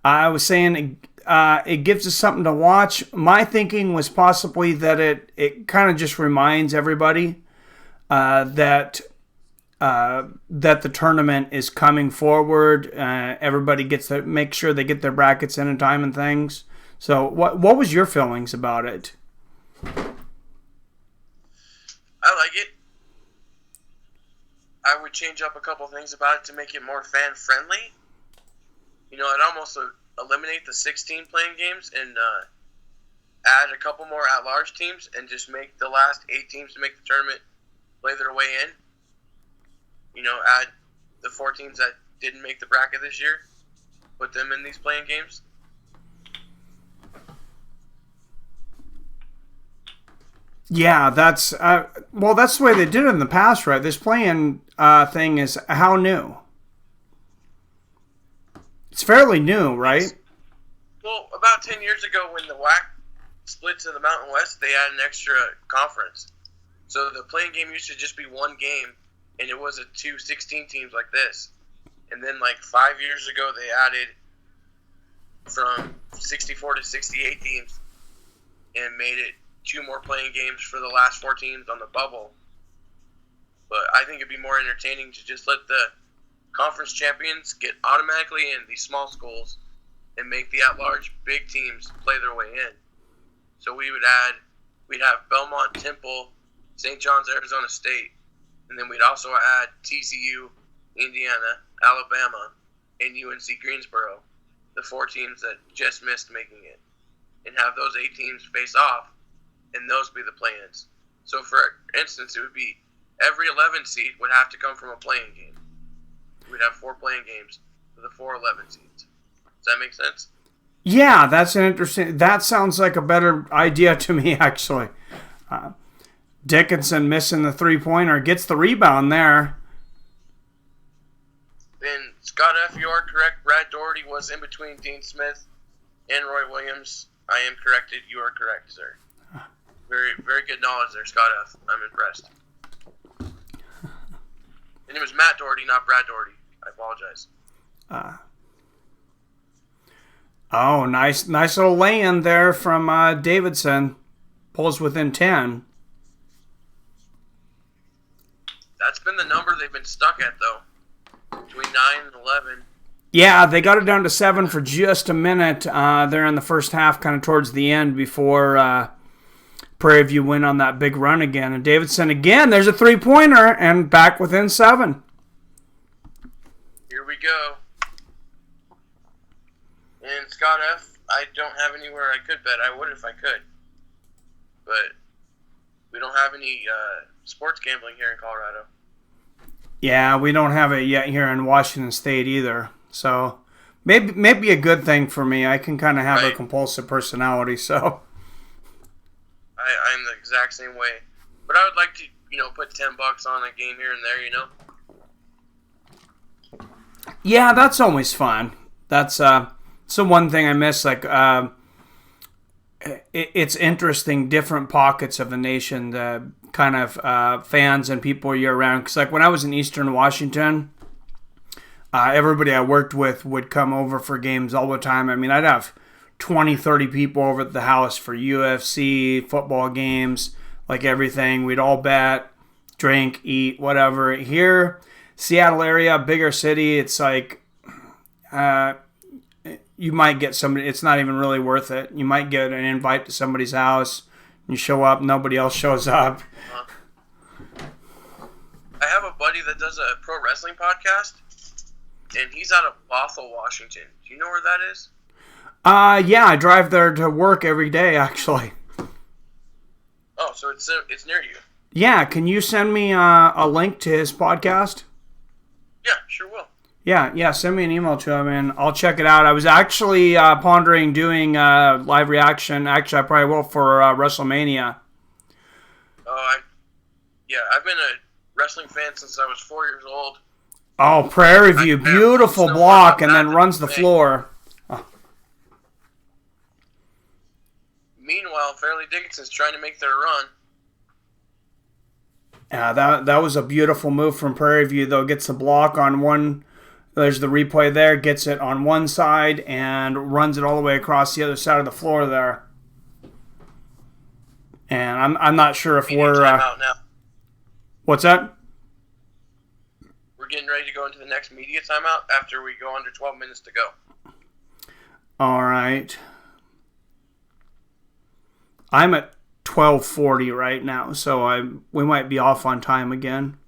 Speaker 2: I was saying it gives us something to watch. My thinking was possibly that it kind of just reminds everybody that the tournament is coming forward. Everybody gets to make sure they get their brackets in time and things. So what was your feelings about it?
Speaker 5: I like it. I would change up a couple things about it to make it more fan-friendly. I'd almost eliminate the 16 playing games and add a couple more at-large teams and just make the last 8 teams to make the tournament play their way in. Add the 4 teams that didn't make the bracket this year, put them in these playing games.
Speaker 2: Yeah, that's the way they did it in the past, right? This play-in thing is how new? It's fairly new, right?
Speaker 5: Well, about 10 years ago when the WAC split to the Mountain West, they had an extra conference. So the playing game used to just be one game, and it wasn't 2 16 teams like this. And then 5 years ago, they added from 64 to 68 teams and made it 2 more playing games for the last 4 teams on the bubble. But I think it'd be more entertaining to just let the conference champions get automatically in these small schools and make the at-large big teams play their way in. So we'd have Belmont, Temple, St. John's, Arizona State, and then we'd also add TCU, Indiana, Alabama, and UNC Greensboro, the 4 teams that just missed making it, and have those 8 teams face off, and those be the play-ins. So for instance, it would be every 11 seed would have to come from a playing game. We'd have 4 playing games for the 4 11 seeds. Does that make sense?
Speaker 2: Yeah, that's an interesting. That sounds like a better idea to me, actually. Dickinson missing the 3-pointer, gets the rebound there.
Speaker 5: And Scott F., you are correct. Brad Doherty was in between Dean Smith and Roy Williams. I am corrected. You are correct, sir. Very, very good knowledge there, Scott F. I'm impressed. And it was Matt Doherty, not Brad Doherty. I apologize.
Speaker 2: Oh, nice little lay-in there from Davidson. Pulls within 10.
Speaker 5: That's been the number they've been stuck at, though. Between 9 and 11.
Speaker 2: Yeah, they got it down to 7 for just a minute there in the first half, kind of towards the end before Prairie View went on that big run again. And Davidson again, there's a 3-pointer and back within 7.
Speaker 5: Here we go. And Scott F., I don't have anywhere I could bet. I would if I could. But we don't have any sports gambling here in Colorado.
Speaker 2: Yeah, we don't have it yet here in Washington State either. So maybe a good thing for me. I can kind of have a compulsive personality, so.
Speaker 5: I'm the exact same way. But I would like to, put $10 on a game here and there,
Speaker 2: Yeah, that's always fun. That's the one thing I miss. It's interesting, different pockets of the nation, the kind of fans and people year round. Because when I was in Eastern Washington, everybody I worked with would come over for games all the time. I mean, I'd have 20, 30 people over at the house for UFC, football games, like everything. We'd all bet, drink, eat, whatever. Here, Seattle area, bigger city, it's like you might get somebody, it's not even really worth it. You might get an invite to somebody's house, you show up, nobody else shows up.
Speaker 5: I have a buddy that does a pro wrestling podcast, and he's out of Bothell, Washington. Do you know where that is?
Speaker 2: Yeah, I drive there to work every day, actually.
Speaker 5: Oh, so it's near you.
Speaker 2: Yeah, can you send me a link to his podcast?
Speaker 5: Yeah, sure will.
Speaker 2: Yeah, send me an email to him, and I'll check it out. I was actually pondering doing live reaction. Actually, I probably will for WrestleMania.
Speaker 5: I've been a wrestling fan since I was 4 years old.
Speaker 2: Oh, Prarie View, beautiful block, and then runs the floor.
Speaker 5: Meanwhile, Fairleigh Dickinson's trying to make their run.
Speaker 2: Yeah, that was a beautiful move from Prarie View, though. Gets the block on one. There's the replay there. Gets it on one side and runs it all the way across the other side of the floor there. And I'm not sure if we're...
Speaker 5: timeout now.
Speaker 2: What's that?
Speaker 5: We're getting ready to go into the next media timeout after we go under 12 minutes to go.
Speaker 2: All right. I'm at 12:40 right now, so we might be off on time again.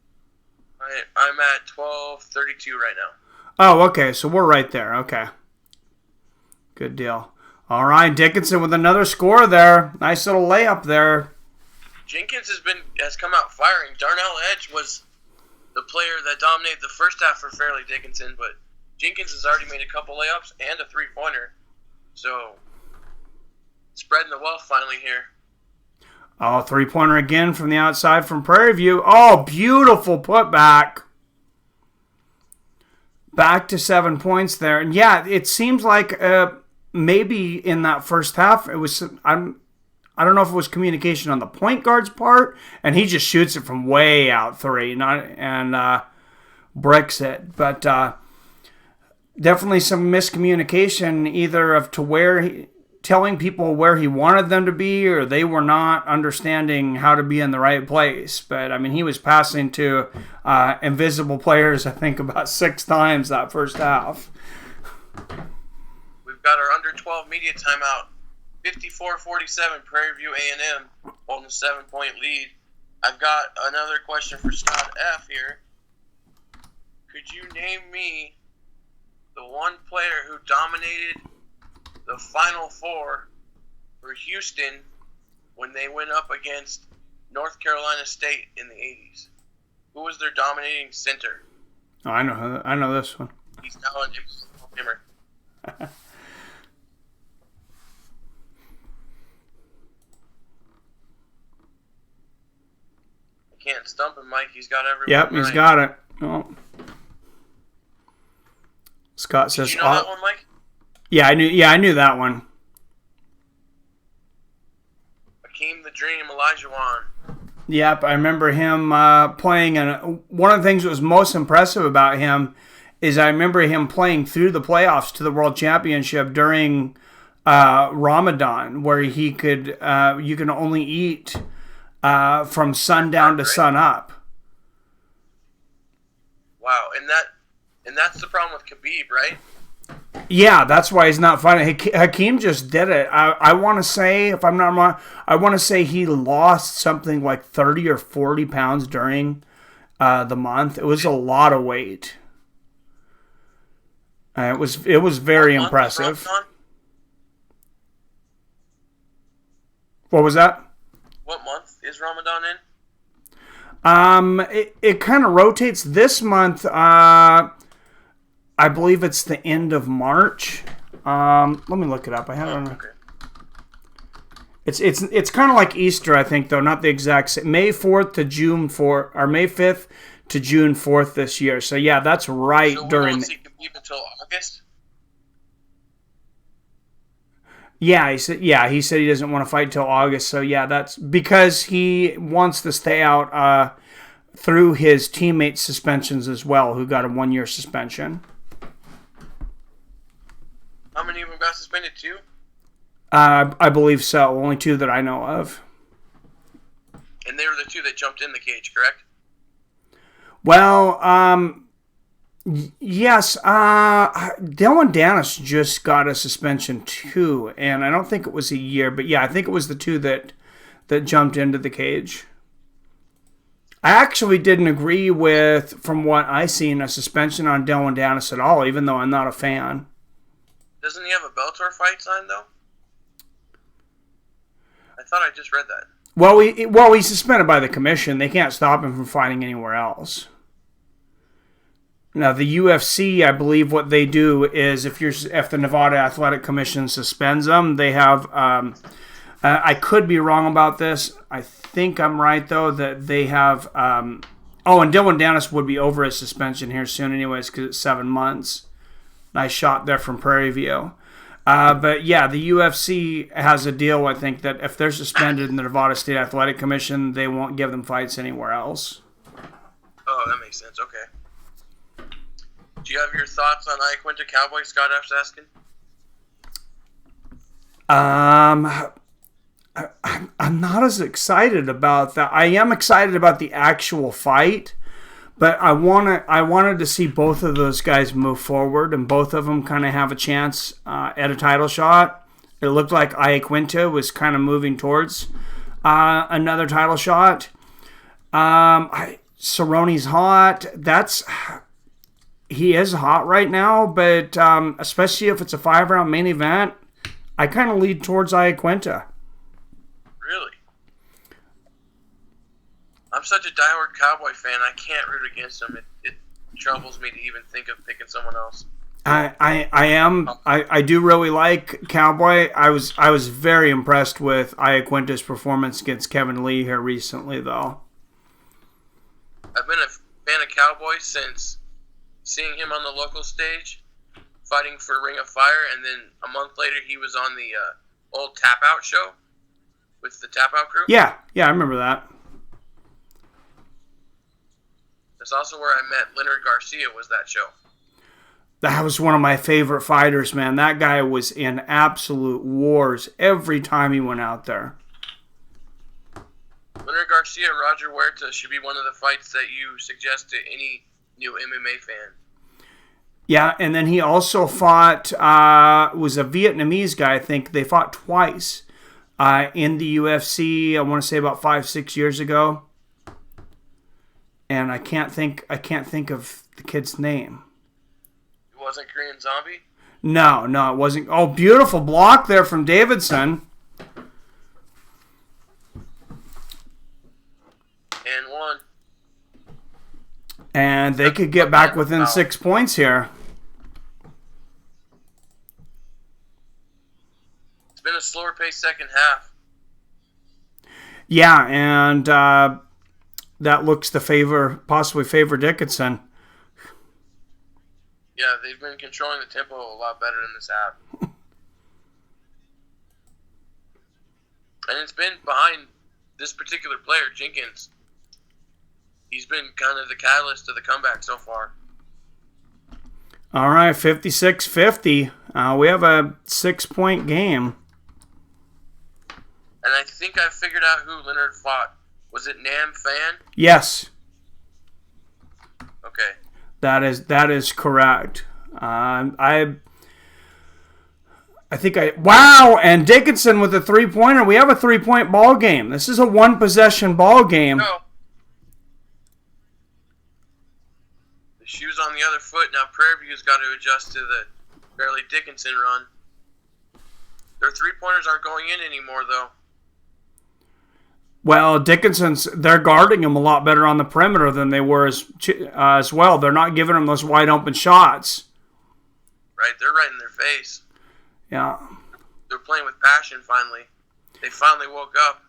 Speaker 5: I'm at 12:32 right now.
Speaker 2: Oh, okay, so we're right there. Okay. Good deal. All right, Dickinson with another score there. Nice little layup there.
Speaker 5: Jenkins has come out firing. Darnell Edge was the player that dominated the first half for Fairleigh Dickinson, but Jenkins has already made a couple layups and a three-pointer. So, spreading the wealth finally here.
Speaker 2: Oh, three-pointer again from the outside from Prarie View. Oh, beautiful putback. Back to 7 points there. And yeah, it seems like maybe in that first half, it was... I don't know if it was communication on the point guard's part, and he just shoots it from way out three and breaks it. But definitely some miscommunication, either of to where telling people where he wanted them to be, or they were not understanding how to be in the right place. But I mean, he was passing to invisible players, I think, about 6 times that first half.
Speaker 5: We've got our under 12 media timeout. 54-47, Prairie View A&M holding a 7-point lead. I've got another question for Scott F. here. Could you name me the one player who dominated the Final Four for Houston when they went up against North Carolina State in the 80s? Who was their dominating center?
Speaker 2: Oh, I know this one.
Speaker 5: He's now an Hall-of-Famer. Can't stump him, Mike. He's got everyone.
Speaker 2: Yep, he's got it. Oh. Scott says,
Speaker 5: Did you know that one, Mike?
Speaker 2: Yeah, I knew that one.
Speaker 5: Hakeem the Dream, Olajuwon.
Speaker 2: Yep, I remember him playing, and one of the things that was most impressive about him is I remember him playing through the playoffs to the World Championship during Ramadan, where he could you can only eat from sundown to sun up.
Speaker 5: Wow, and that's the problem with Khabib, right?
Speaker 2: Yeah, that's why he's not fighting. Hakeem just did it. I want to say, if I'm not wrong, I want to say he lost something like 30 or 40 pounds during the month. It was a lot of weight. It was very impressive. What was that?
Speaker 5: What month is Ramadan in?
Speaker 2: It kind of rotates. This month, I believe it's the end of March. Let me look it up. I have it on.
Speaker 5: Okay.
Speaker 2: It's kind of like Easter, I think, though, not the exact same. May 4th to June 4th, or May 5th to June 4th this year. So yeah, that's right
Speaker 5: so
Speaker 2: during.
Speaker 5: We won't see Khabib until August.
Speaker 2: Yeah, he said he doesn't want to fight till August. So yeah, that's because he wants to stay out through his teammates' suspensions as well, who got a 1-year suspension.
Speaker 5: How many of them got suspended? 2?
Speaker 2: I believe so. Only 2 that I know of.
Speaker 5: And they were the 2 that jumped in the cage, correct?
Speaker 2: Well, yes. Dylan Dennis just got a suspension too, and I don't think it was a year, but yeah, I think it was the 2 that jumped into the cage. I actually didn't agree with, from what I seen, a suspension on Dylan Dennis at all, even though I'm not a fan.
Speaker 5: Doesn't he have a Bellator fight signed though? I thought I just read that.
Speaker 2: Well, he's suspended by the commission. They can't stop him from fighting anywhere else. Now, the UFC, I believe what they do is if the Nevada Athletic Commission suspends them, they have. I could be wrong about this. I think I'm right though that they have. And Dylan Dennis would be over his suspension here soon, anyways, because it's 7 months. Nice shot there from Prairie View. But yeah, the UFC has a deal, I think, that if they're suspended in the Nevada State Athletic Commission, they won't give them fights anywhere else.
Speaker 5: Oh, that makes sense. Okay. Do you have your thoughts on Iaquinta Cowboy Scott F's asking?
Speaker 2: I'm not as excited about that. I am excited about the actual fight, but I wanted to see both of those guys move forward, and both of them kind of have a chance at a title shot. It looked like Iaquinta was kind of moving towards another title shot. Cerrone's hot. He is hot right now, but especially if it's a 5-round main event, I kind of lead towards Iaquinta.
Speaker 5: Really? I'm such a diehard Cowboy fan, I can't root against him. It troubles me to even think of picking someone else.
Speaker 2: I do really like Cowboy. I was very impressed with Iaquinta's performance against Kevin Lee here recently, though.
Speaker 5: I've been a fan of Cowboy since seeing him on the local stage, fighting for Ring of Fire, and then a month later he was on the old Tap Out show with the Tap Out crew.
Speaker 2: Yeah, I remember that.
Speaker 5: That's also where I met Leonard Garcia, was that show.
Speaker 2: That was one of my favorite fighters, man. That guy was in absolute wars every time he went out there.
Speaker 5: Leonard Garcia, Roger Huerta should be one of the fights that you suggest to any new MMA fan.
Speaker 2: Yeah, and then he also fought, was a Vietnamese guy, I think. They fought twice in the UFC, I want to say about 5-6 years ago. And I can't think of the kid's name.
Speaker 5: It wasn't Korean Zombie?
Speaker 2: No, it wasn't. Oh, beautiful block there from Davidson.
Speaker 5: And one.
Speaker 2: And they could get back within 6 points here.
Speaker 5: It's been a slower paced second half.
Speaker 2: Yeah, and that looks to possibly favor Dickinson.
Speaker 5: Yeah, they've been controlling the tempo a lot better in this half. And it's been behind this particular player, Jenkins. He's been kind of the catalyst to the comeback so far.
Speaker 2: All right, 56-50. We have a 6-point game.
Speaker 5: And I think I figured out who Leonard fought. Was it Nam Fan?
Speaker 2: Yes.
Speaker 5: Okay.
Speaker 2: That is correct. I think wow! And Dickinson with a 3-pointer. We have a 3-point ball game. This is a 1-possession ball game.
Speaker 5: No. The shoe's on the other foot. Now Prairie View's got to adjust to the Fairleigh Dickinson run. Their 3-pointers aren't going in anymore, though.
Speaker 2: Well, they're guarding him a lot better on the perimeter than they were as well. They're not giving him those wide open shots.
Speaker 5: Right, they're right in their face.
Speaker 2: Yeah.
Speaker 5: They're playing with passion finally. They finally woke up.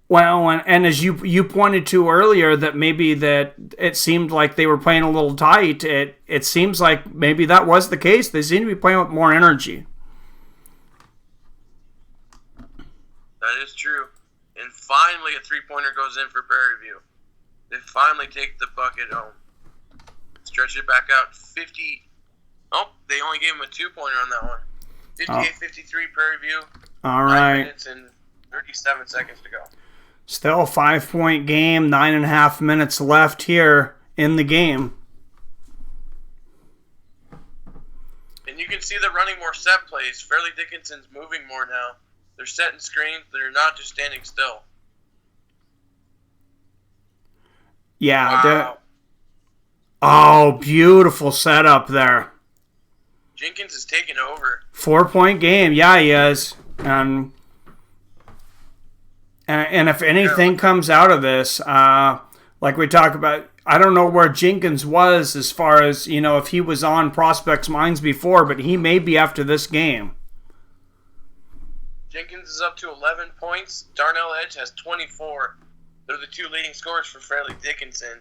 Speaker 2: Well, and as you pointed to earlier, that maybe that it seemed like they were playing a little tight. It seems like maybe that was the case. They seem to be playing with more energy.
Speaker 5: That is true. And finally a 3-pointer goes in for Prairie View. They finally take the bucket home. Stretch it back out. 50. Oh, they only gave him a 2-pointer on that one. 58-53 Prairie View.
Speaker 2: All
Speaker 5: 9
Speaker 2: right.
Speaker 5: minutes and 37 seconds to go.
Speaker 2: Still a 5-point game. 9.5 minutes left here in the game.
Speaker 5: And you can see they're running more set plays. Fairleigh Dickinson's moving more now. They're setting screens. They're not just standing still.
Speaker 2: Yeah.
Speaker 5: Wow.
Speaker 2: Oh, beautiful setup there.
Speaker 5: Jenkins is taking over.
Speaker 2: 4-point game. Yeah, he is. And if anything comes out of this, like we talked about, I don't know where Jenkins was as far as, if he was on prospects' minds before, but he may be after this game.
Speaker 5: Jenkins is up to 11 points. Darnell Edge has 24. They're the two leading scorers for Fairleigh Dickinson.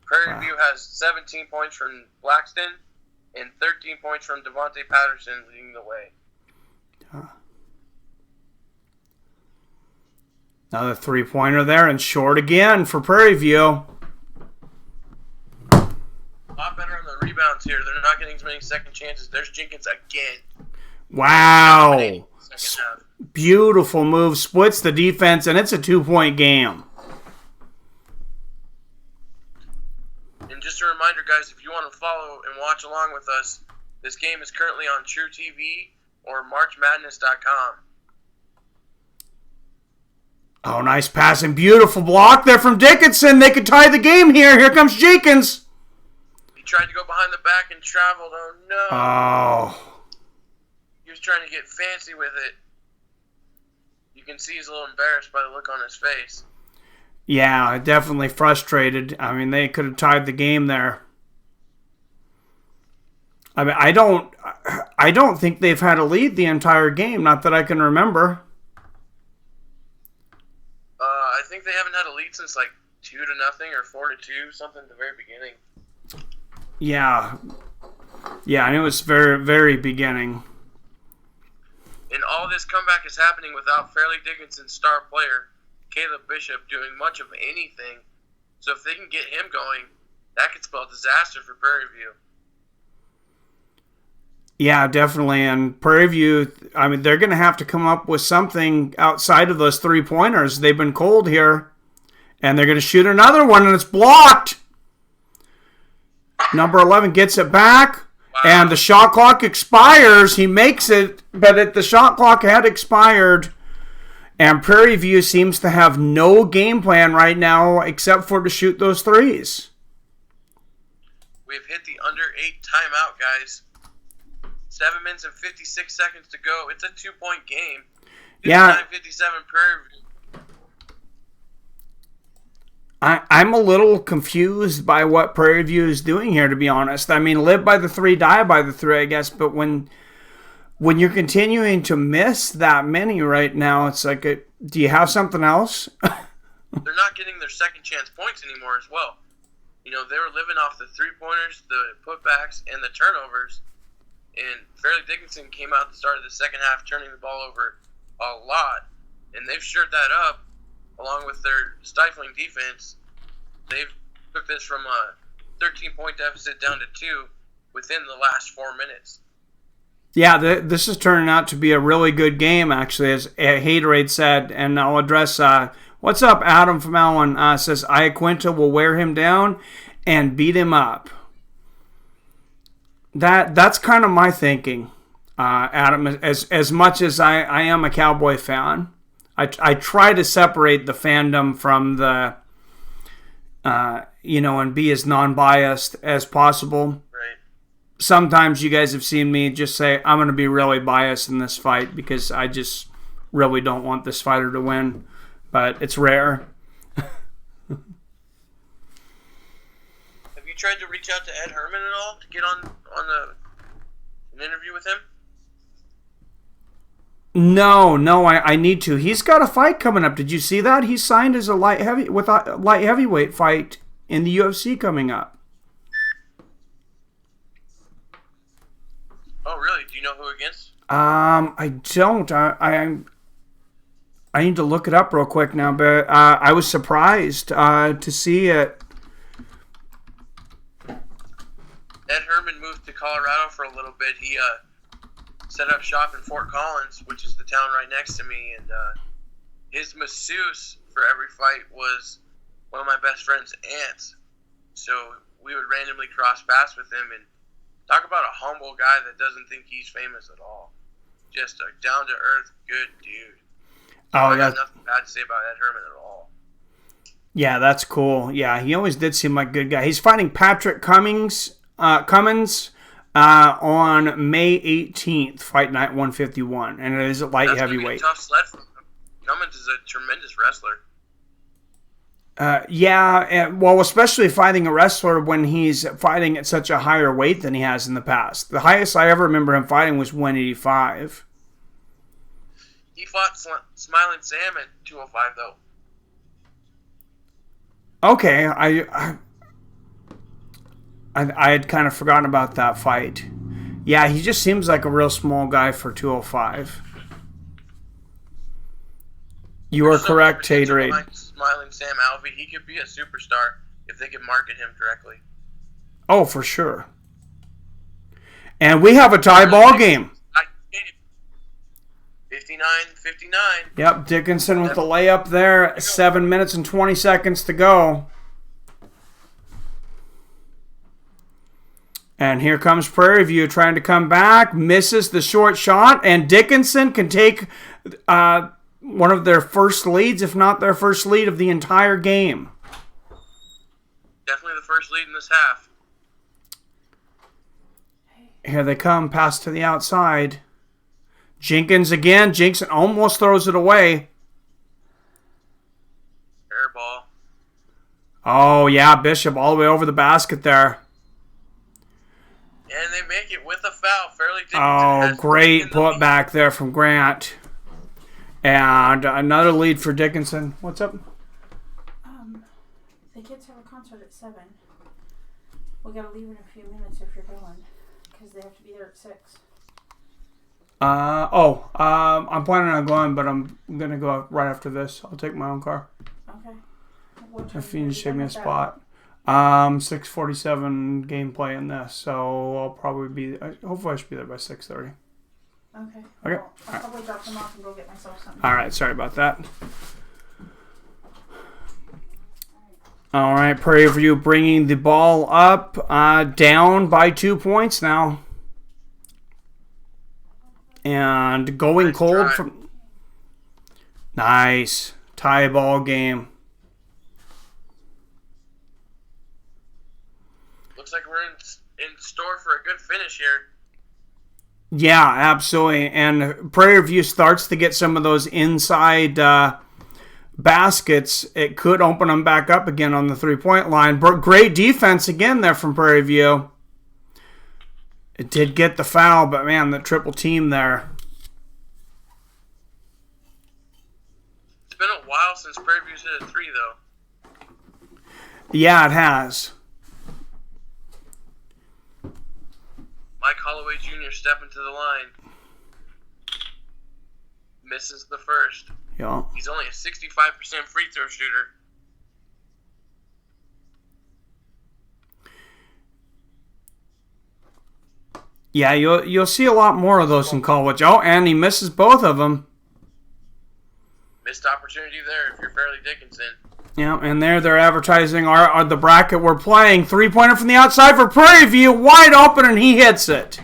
Speaker 5: Prairie View has 17 points from Blackston and 13 points from Devontae Patterson leading the way.
Speaker 2: Another 3-pointer there and short again for Prairie View.
Speaker 5: A lot better on the rebounds here. They're not getting as many second chances. There's Jenkins again.
Speaker 2: Wow. Beautiful move. Splits the defense, and it's a 2-point game.
Speaker 5: And just a reminder, guys, if you want to follow and watch along with us, this game is currently on True TV or MarchMadness.com.
Speaker 2: Oh, nice pass and beautiful block there from Dickinson. They could tie the game here. Here comes Jenkins.
Speaker 5: He tried to go behind the back and traveled. Oh, no.
Speaker 2: Oh.
Speaker 5: He was trying to get fancy with it. You can see he's a little embarrassed by the look on his face.
Speaker 2: Yeah, definitely frustrated. I mean, they could have tied the game there. I mean, I don't think they've had a lead the entire game. Not that I can remember.
Speaker 5: I think they haven't had a lead since like 2-0 or 4-2, something at the very beginning.
Speaker 2: Yeah, and it was very, very beginning.
Speaker 5: And all this comeback is happening without Fairleigh Dickinson's star player, Caleb Bishop, doing much of anything. So if they can get him going, that could spell disaster for Prairie View.
Speaker 2: Yeah, definitely. And Prairie View, I mean, they're going to have to come up with something outside of those 3-pointers. They've been cold here. And they're going to shoot another one, and it's blocked. Number 11 gets it back. Wow. And the shot clock expires. He makes it, but the shot clock had expired. And Prairie View seems to have no game plan right now except for to shoot those threes.
Speaker 5: We've hit the under 8 timeout, guys. 7 minutes and 56 seconds to go. It's a 2-point game. 59-57 Prairie View.
Speaker 2: I'm a little confused by what Prairie View is doing here, to be honest. I mean, live by the 3, die by the 3, I guess. But when you're continuing to miss that many right now, it's like, do you have something else?
Speaker 5: They're not getting their second chance points anymore as well. They were living off the 3-pointers, the putbacks, and the turnovers. And Fairleigh Dickinson came out at the start of the second half turning the ball over a lot. And they've shored that up along with their stifling defense. They've took this from a 13-point deficit down to 2 within the last 4 minutes.
Speaker 2: Yeah, this is turning out to be a really good game, actually, as Haterade said. And I'll address, what's up, Adam from Allen, says, Iaquinta will wear him down and beat him up. That's kind of my thinking, Adam. As much as I am a Cowboy fan, I try to separate the fandom from the, and be as non-biased as possible.
Speaker 5: Right.
Speaker 2: Sometimes you guys have seen me just say, I'm going to be really biased in this fight because I just really don't want this fighter to win. But it's rare.
Speaker 5: Have you tried to reach out to Ed Herman at all to get on an interview with him?
Speaker 2: No, I need to. He's got a fight coming up. Did you see that? He signed as a light heavyweight fight in the UFC coming up.
Speaker 5: Oh, really? Do you know who against?
Speaker 2: I don't. I need to look it up real quick now, but I was surprised to see it.
Speaker 5: Ed Herman moved to Colorado for a little bit. He set up shop in Fort Collins, which is the town right next to me, and his masseuse for every fight was one of my best friend's aunts. So we would randomly cross paths with him, and talk about a humble guy that doesn't think he's famous at all. Just a down-to-earth, good dude. I got nothing bad to say about Ed Herman at all.
Speaker 2: Yeah, that's cool. Yeah, he always did seem like a good guy. He's fighting Patrick Cummins on May 18th, Fight Night 151, and it is a light heavyweight.
Speaker 5: That's a tough sled for him. Cummins is a tremendous wrestler.
Speaker 2: Well, especially fighting a wrestler when he's fighting at such a higher weight than he has in the past. The highest I ever remember him fighting was 185.
Speaker 5: He fought Smiling Sam at 205, though.
Speaker 2: Okay, I had kind of forgotten about that fight. Yeah, he just seems like a real small guy for 205. You are correct, Taterade.
Speaker 5: Smiling Sam Alvey, he could be a superstar if they could market him directly.
Speaker 2: Oh, for sure. And we have a tie ball game.
Speaker 5: 59-59.
Speaker 2: Yep, Dickinson with the layup there. 7 minutes and 20 seconds to go. And here comes Prairie View trying to come back. Misses the short shot. And Dickinson can take one of their first leads, if not their first lead of the entire game.
Speaker 5: Definitely the first lead in this half.
Speaker 2: Here they come. Pass to the outside. Jenkins again. Jenkins almost throws it away.
Speaker 5: Air ball.
Speaker 2: Oh, yeah. Bishop all the way over the basket there.
Speaker 5: And they make it with a foul. Fairleigh Dickinson.
Speaker 2: Oh, great put back there from Grant. And another lead for Dickinson. What's up?
Speaker 7: The kids have a concert at 7. We gotta leave in a few minutes if you're going, because they have to be there at 6.
Speaker 2: I'm planning on going, but I'm gonna go right after this. I'll take my own car.
Speaker 7: Okay.
Speaker 2: If you can just give me a spot. 6:47 gameplay in this, so I'll probably be. Hopefully, I should be there by 6:30.
Speaker 7: Okay.
Speaker 2: Okay.
Speaker 7: Well, I'll probably drop them off and go get myself something.
Speaker 2: All right. Sorry about that. All right. Prairie View bringing the ball up, down by 2 points now, and going cold from. Nice tie ball game.
Speaker 5: Looks like we're in store for a good finish here.
Speaker 2: Yeah, absolutely. And Prairie View starts to get some of those inside baskets. It could open them back up again on the three-point line. Great defense again there from Prairie View. It did get the foul, but man, the triple team there.
Speaker 5: It's been a while since Prairie View's hit a three, though.
Speaker 2: Yeah, it has.
Speaker 5: Mike Holloway Jr. stepping to the line. Misses the first.
Speaker 2: Yeah.
Speaker 5: He's only a 65% free throw shooter.
Speaker 2: Yeah, you'll see a lot more of those in college. Oh, and he misses both of them.
Speaker 5: Missed opportunity there if you're Fairleigh Dickinson.
Speaker 2: Yeah, and there they're advertising our the bracket we're playing. Three-pointer from the outside for Prairie View, wide open, and he hits it.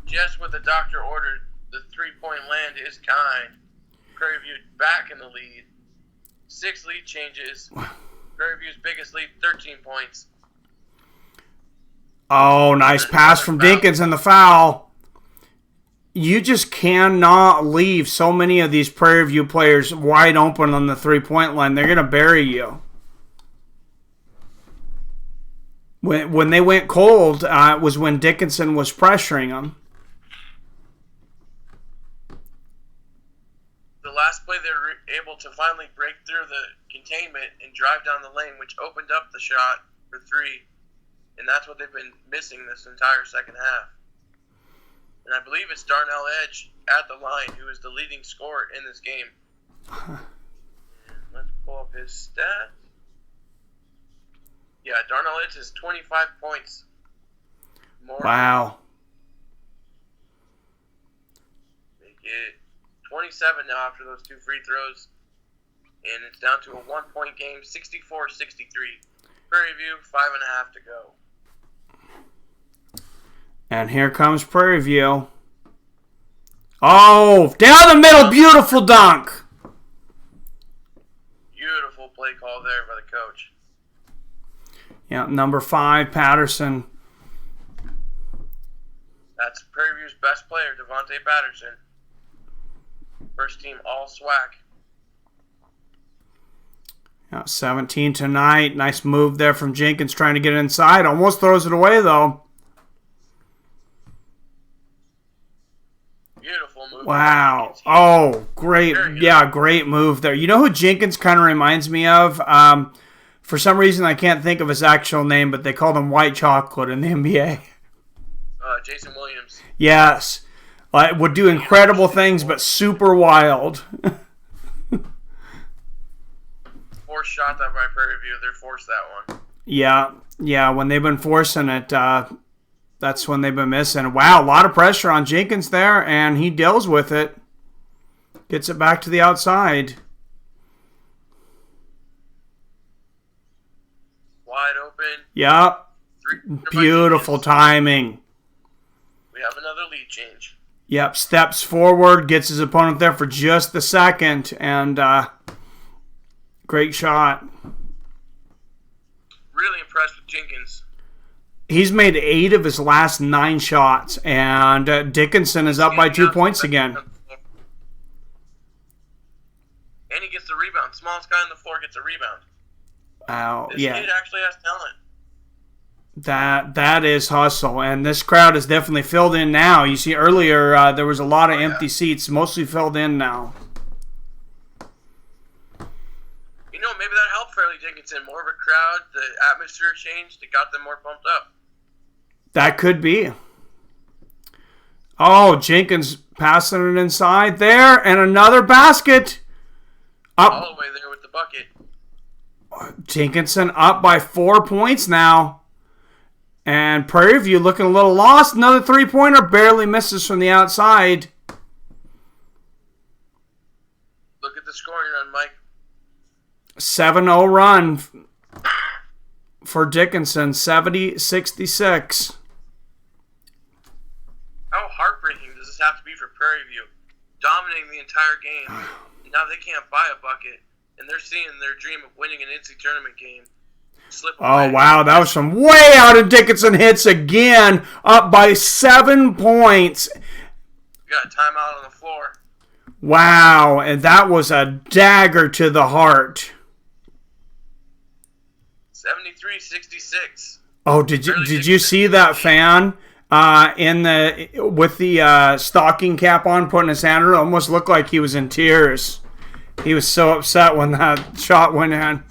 Speaker 5: Just what the doctor ordered, the three-point land is kind. Prairie View back in the lead. 6 lead changes. Prairie View's biggest lead, 13 points.
Speaker 2: Oh, nice pass from Dinkins and the foul. You just cannot leave so many of these Prairie View players wide open on the three-point line. They're going to bury you. When they went cold, it was when Dickinson was pressuring them.
Speaker 5: The last play, they were able to finally break through the containment and drive down the lane, which opened up the shot for three. And that's what they've been missing this entire second half. And I believe it's Darnell Edge at the line who is the leading scorer in this game. Let's pull up his stats. Yeah, Darnell Edge has 25 points more.
Speaker 2: Wow.
Speaker 5: get 27 now after those 2 free throws. And it's down to a 1-point game, 64-63. Prairie View, 5.5 to go.
Speaker 2: And here comes Prairie View. Oh, down the middle, beautiful dunk.
Speaker 5: Beautiful play call there by the coach.
Speaker 2: Yeah, number 5, Patterson.
Speaker 5: That's Prairie View's best player, Devontae Patterson. First team all SWAC.
Speaker 2: Yeah, 17 tonight. Nice move there from Jenkins trying to get it inside. Almost throws it away, though.
Speaker 5: Beautiful move.
Speaker 2: Wow. Oh, great. Yeah, great move there. You know who Jenkins kind of reminds me of? For some reason, I can't think of his actual name, but they called him White Chocolate in the NBA.
Speaker 5: Jason Williams.
Speaker 2: Yes. Would do incredible things, but super wild.
Speaker 5: Forced shot that by Prairie View. They're forced that one.
Speaker 2: Yeah. When they've been forcing it, that's when they've been missing. Wow, a lot of pressure on Jenkins there, and he deals with it. Gets it back to the outside.
Speaker 5: Wide open.
Speaker 2: Yep. Beautiful timing.
Speaker 5: We have another lead change.
Speaker 2: Yep, steps forward, gets his opponent there for just the second, and great shot.
Speaker 5: Really impressed with Jenkins.
Speaker 2: He's made 8 of his last 9 shots, and Dickinson is up by 2 points again.
Speaker 5: And he gets the rebound. Smallest guy on the floor gets a rebound.
Speaker 2: Wow,
Speaker 5: This
Speaker 2: yeah.
Speaker 5: kid actually has talent.
Speaker 2: That is hustle, and this crowd is definitely filled in now. You see earlier there was a lot of empty seats, mostly filled in now.
Speaker 5: You know, maybe that helped Fairleigh Dickinson. More of a crowd, the atmosphere changed, it got them more pumped up.
Speaker 2: That could be. Oh, Jenkins passing it inside there, and another basket. Up.
Speaker 5: All the way there with the bucket.
Speaker 2: Dickinson up by 4 points now. And Prairie View looking a little lost. Another 3-pointer. Barely misses from the outside.
Speaker 5: Look at the scoring run, Mike.
Speaker 2: 7-0 run for Dickinson. 70-66.
Speaker 5: How heartbreaking does this have to be for Prairie View? Dominating the entire game. And now they can't buy a bucket. And they're seeing their dream of winning an NCAA tournament game slip away.
Speaker 2: Oh, wow. That was from way out, and Dickinson hits again. Up by 7 points.
Speaker 5: We got a timeout on the floor.
Speaker 2: Wow. And that was a dagger to the heart.
Speaker 5: 73-66.
Speaker 2: Oh, did you see that fan with the stocking cap on, putting his hand around? It almost looked like he was in tears. He was so upset when that shot went in.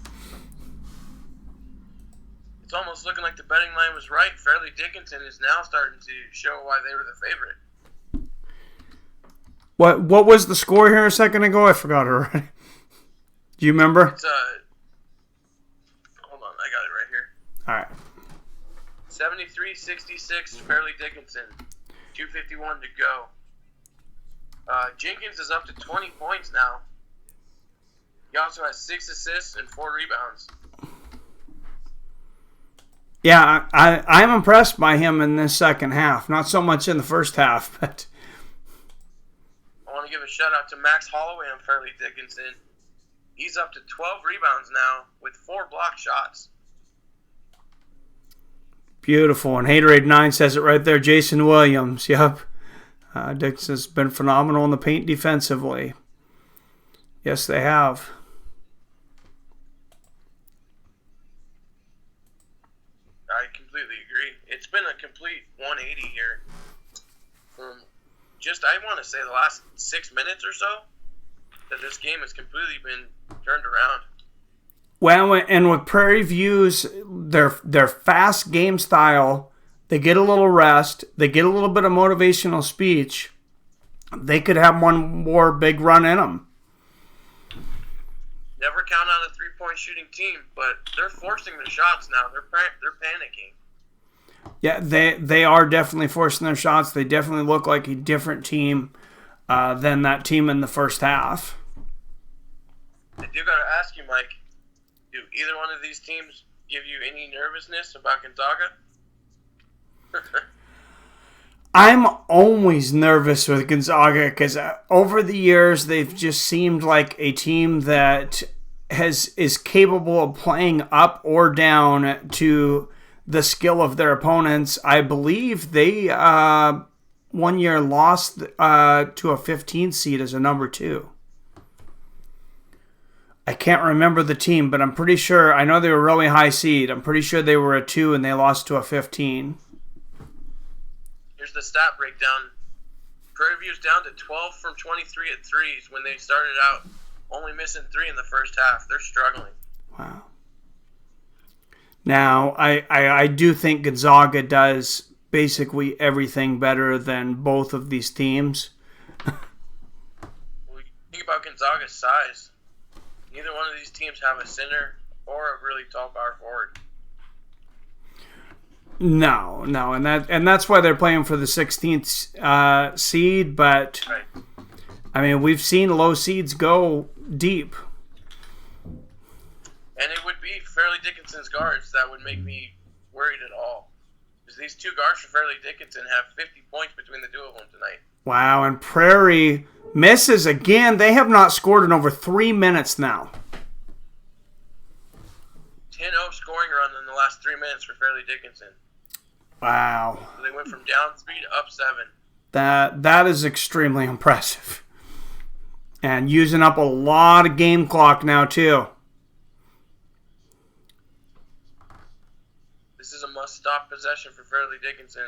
Speaker 5: It's almost looking like the betting line was right. Fairleigh Dickinson is now starting to show why they were the favorite.
Speaker 2: What was the score here a second ago? I forgot already. Do you remember?
Speaker 5: It's hold on, I got it right here.
Speaker 2: All right.
Speaker 5: 73-66, Fairleigh Dickinson. 2:51 to go. Jenkins is up to 20 points now. He also has 6 assists and 4 rebounds.
Speaker 2: Yeah, I'm impressed by him in this second half. Not so much in the first half, but
Speaker 5: I want to give a shout out to Max Holloway on Fairleigh Dickinson. He's up to 12 rebounds now with 4 block shots.
Speaker 2: beautiful. And Haterade 9 says it right there. Jason Williams. Yep. Dixon's been phenomenal in the paint defensively. Yes, they have.
Speaker 5: I completely agree. It's been a complete 180 here. From just, I want to say, the last 6 minutes or so, that this game has completely been turned around.
Speaker 2: Well, and with Prairie View's, their fast game style, they get a little rest, they get a little bit of motivational speech, they could have one more big run in them.
Speaker 5: Never count on a three-point shooting team, but they're forcing the shots now. They're panicking.
Speaker 2: Yeah, they are definitely forcing their shots. They definitely look like a different team. than that team in the first half.
Speaker 5: I do got to ask you, Mike, do either one of these teams give you any nervousness about Gonzaga?
Speaker 2: I'm always nervous with Gonzaga because over the years they've just seemed like a team that is capable of playing up or down to the skill of their opponents. I believe they one year lost to a 15 seed as a number 2. I can't remember the team, but I'm pretty sure, I know they were really high seed. I'm pretty sure they were a 2 and they lost to a 15.
Speaker 5: Here's the stat breakdown. Prairie View's down to 12 from 23 at threes when they started out, only missing 3 in the first half. They're struggling.
Speaker 2: Wow. Now, I do think Gonzaga does basically everything better than both of these teams.
Speaker 5: Well, you think about Gonzaga's size. Neither one of these teams have a center or a really tall power forward.
Speaker 2: No, and that's why they're playing for the 16th seed. But
Speaker 5: right.
Speaker 2: I mean, we've seen low seeds go deep.
Speaker 5: And it would be Fairleigh Dickinson's guards that would make me worried at all. Because these 2 guards for Fairleigh Dickinson have 50 points between the 2 of them tonight.
Speaker 2: Wow, and Prarie misses again. They have not scored in over 3 minutes now.
Speaker 5: 10-0 scoring run in the last 3 minutes for Fairleigh Dickinson.
Speaker 2: Wow.
Speaker 5: So they went from down 3 to up 7.
Speaker 2: That is extremely impressive. And using up a lot of game clock now, too.
Speaker 5: This is a must-stop possession for Fairleigh Dickinson.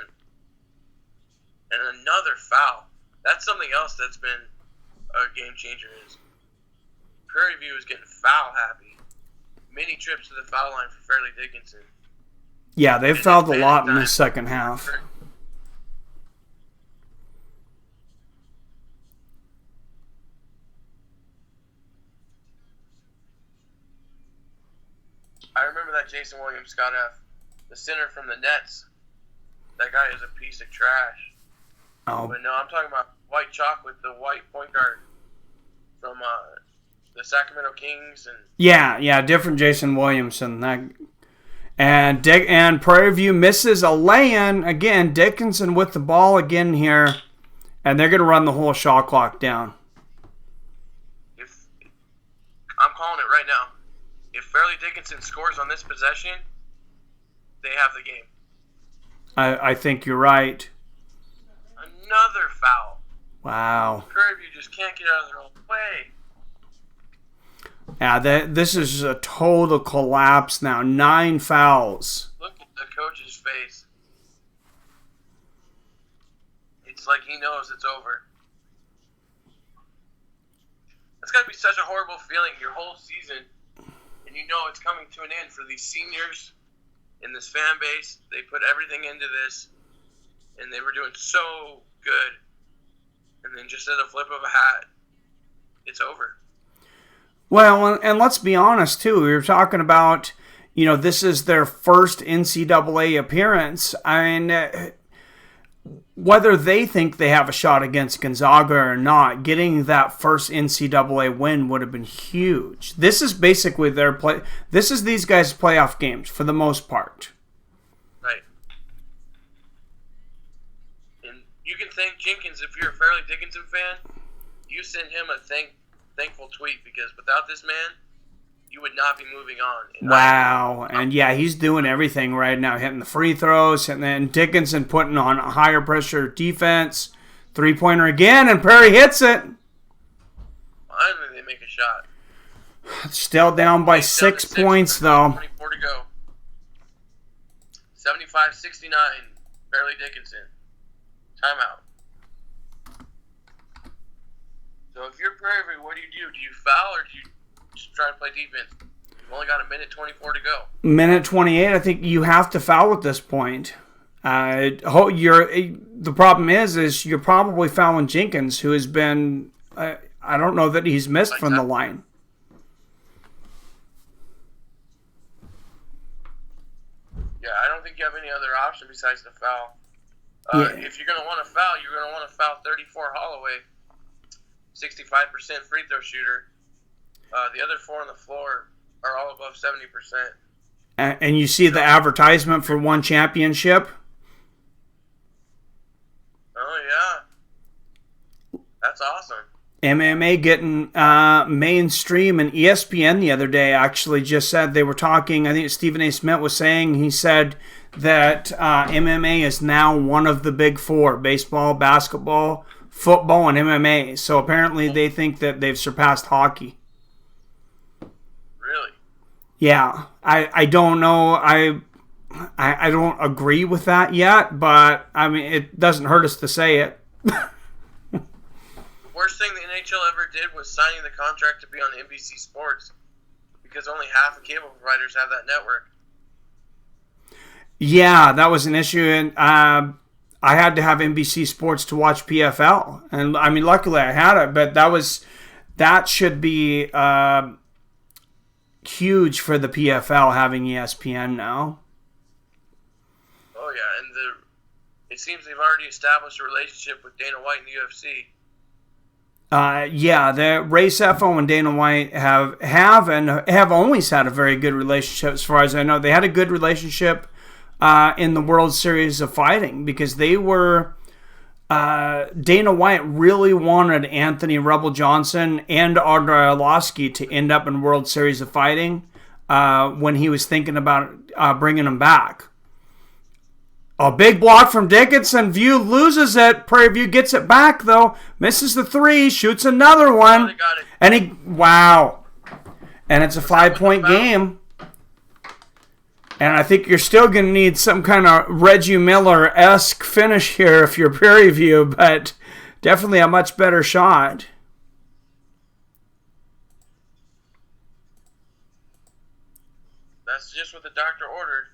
Speaker 5: And another foul. That's something else that's been a game changer is Prairie View is getting foul happy. Many trips to the foul line for Fairleigh Dickinson.
Speaker 2: Yeah, they've fouled a lot in the second half.
Speaker 5: I remember that Jason Williams Scott F. The center from the Nets. That guy is a piece of trash.
Speaker 2: Oh.
Speaker 5: But no, I'm talking about white chalk with the white point guard from the Sacramento Kings. And
Speaker 2: Yeah, different Jason Williamson. And Prairie View misses a lay-in. Again, Dickinson with the ball again here. And they're going to run the whole shot clock down.
Speaker 5: I'm calling it right now. If Fairleigh Dickinson scores on this possession, they have the game.
Speaker 2: I think you're right.
Speaker 5: Another foul.
Speaker 2: Wow.
Speaker 5: Prairie View just can't get out of their own way.
Speaker 2: Yeah, this is a total collapse now. 9 fouls.
Speaker 5: Look at the coach's face. It's like he knows it's over. It's got to be such a horrible feeling your whole season, and you know it's coming to an end for these seniors in this fan base. They put everything into this, and they were doing so good. And then just at a flip of a hat, it's over.
Speaker 2: Well, and let's be honest, too. We were talking about, this is their first NCAA appearance. I mean, whether they think they have a shot against Gonzaga or not, getting that first NCAA win would have been huge. This is basically their play. This is these guys' playoff games for the most part.
Speaker 5: Right. And you can thank Jenkins if you're a Fairleigh Dickinson fan. You send him a thankful tweet because without this man, you would not be moving on.
Speaker 2: Wow. And yeah, he's doing everything right now, hitting the free throws, and then Dickinson putting on a higher pressure defense. 3-pointer again, and Prarie hits it.
Speaker 5: Finally, they make a shot.
Speaker 2: Still down by 6 points, though.
Speaker 5: 24 to go. 75-69, Fairleigh Dickinson. Timeout. So if you're Prairie View, what do? Do you foul or do you just try to play defense? You've only got a minute 24 to go.
Speaker 2: Minute 28, I think you have to foul at this point. The problem is you're probably fouling Jenkins, who has been, I don't know that he's missed from the line.
Speaker 5: Yeah, I don't think you have any other option besides the foul.
Speaker 2: Yeah.
Speaker 5: If you're going to want to foul, you're going to want to foul 34 Holloway 65% free throw shooter. The other 4 on the floor are all above 70%.
Speaker 2: And you see the advertisement for one championship?
Speaker 5: Oh, yeah. That's awesome.
Speaker 2: MMA getting mainstream, and ESPN the other day actually just said they were talking, I think Stephen A. Smith was saying, he said that MMA is now one of the big 4, baseball, basketball, football, and MMA. So apparently they think that they've surpassed hockey.
Speaker 5: Really?
Speaker 2: Yeah. I don't know. I don't agree with that yet, but I mean, it doesn't hurt us to say it.
Speaker 5: Worst thing the NHL ever did was signing the contract to be on NBC Sports, because only half of cable providers have that network. Yeah,
Speaker 2: that was an issue, and I had to have NBC Sports to watch PFL, and I mean, luckily I had it, but that should be huge for the PFL having ESPN now.
Speaker 5: Oh yeah, and it seems they've already established a relationship with Dana White and the UFC.
Speaker 2: The Ray Sefo and Dana White have always had a very good relationship, as far as I know. They had a good relationship in the World Series of Fighting, because they were Dana White really wanted Anthony Rebel Johnson and Andre Arlovsky to end up in World Series of Fighting when he was thinking about bringing them back. A big block from Dickinson. View loses it. Prairie View gets it back, though. Misses the 3. Shoots another one.
Speaker 5: They got it.
Speaker 2: And wow. And it's a 5-point game. And I think you're still going to need some kind of Reggie Miller-esque finish here if you're Prairie View, but definitely a much better shot.
Speaker 5: That's just what the doctor ordered.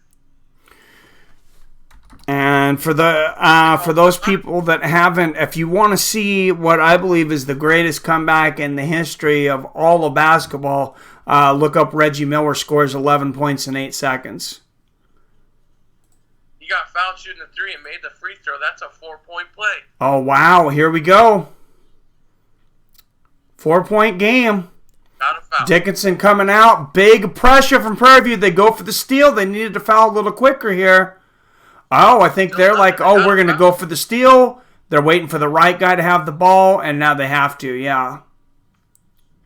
Speaker 2: And for those people that haven't, if you want to see what I believe is the greatest comeback in the history of all of basketball, look up Reggie Miller scores 11 points in 8 seconds.
Speaker 5: He got fouled shooting the 3 and made the free throw. That's a 4-point play.
Speaker 2: Oh, wow. Here we go. 4-point game.
Speaker 5: Not a foul.
Speaker 2: Dickinson coming out. Big pressure from Prairie View. They go for the steal. They needed to foul a little quicker here. Oh, I think they're like, oh, we're going to go for the steal. They're waiting for the right guy to have the ball, and now they have to, yeah.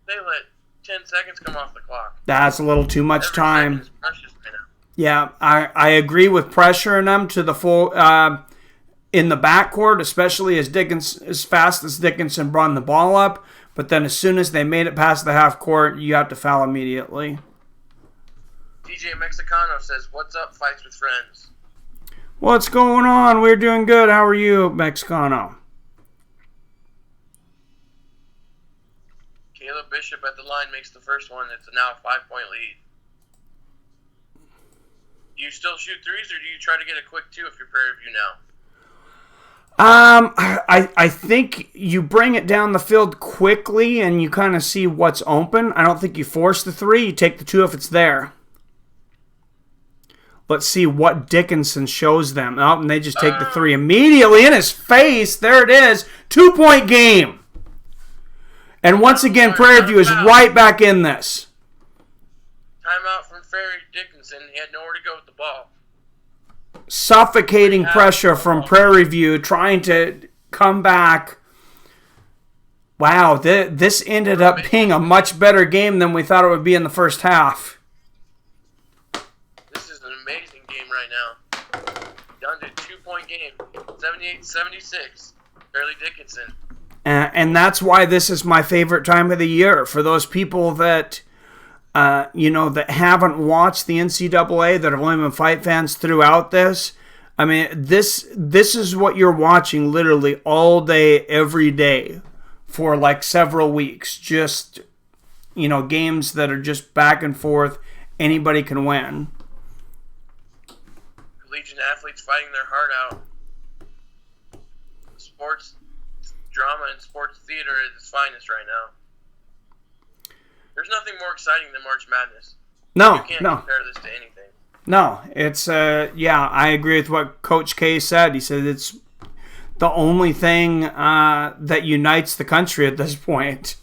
Speaker 5: They let 10 seconds come off the clock.
Speaker 2: That's a little too much time.
Speaker 5: Every second is precious right now.
Speaker 2: Yeah, I agree with pressuring them to the full in the backcourt, especially as fast as Dickinson brought the ball up. But then as soon as they made it past the half court, you have to foul immediately.
Speaker 5: DJ Mexicano says, "What's up, Fights with Friends?"
Speaker 2: What's going on? We're doing good. How are you, Mexicano?
Speaker 5: Caleb Bishop at the line makes the first one. It's now a 5-point lead. Do you still shoot threes, or do you try to get a quick 2 if you're Prairie View now?
Speaker 2: I think you bring it down the field quickly and you kind of see what's open. I don't think you force the 3. You take the 2 if it's there. Let's see what Dickinson shows them. Oh, and they just take the 3 immediately in his face. There it is. 2-point game. And once again, Prairie View is right back in this.
Speaker 5: Timeout from Dickinson. He had nowhere to go with the ball.
Speaker 2: Suffocating pressure from Prairie View, trying to come back. Wow, this ended up being a much better game than we thought it would be in the first half.
Speaker 5: This is an amazing game right now. Down to a 2-point game. 78-76. Fairleigh Dickinson.
Speaker 2: And that's why this is my favorite time of the year. For those people that, that haven't watched the NCAA, that have only been fight fans throughout this, I mean, this is what you're watching literally all day, every day for like several weeks. Just, games that are just back and forth. Anybody can win.
Speaker 5: Collegiate athletes fighting their heart out. Sports drama and sports theater at its finest right now. There's nothing more exciting than March Madness.
Speaker 2: No,
Speaker 5: you can't compare this to anything.
Speaker 2: No, it's I agree with what Coach K said. He said the only thing that unites the country at this point.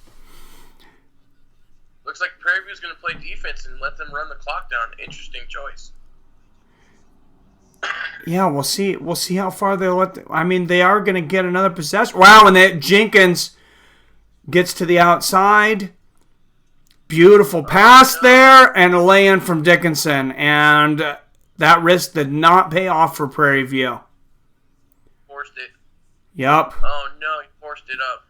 Speaker 5: Looks like Prairie View's going to play defense and let them run the clock down. Interesting choice.
Speaker 2: Yeah, we'll see. We'll see how far they let. They are going to get another possession. Wow, and Jenkins gets to the outside. Beautiful pass there, and a lay-in from Dickinson, and that risk did not pay off for Prairie View.
Speaker 5: Forced it.
Speaker 2: Yep.
Speaker 5: Oh no, he forced it up.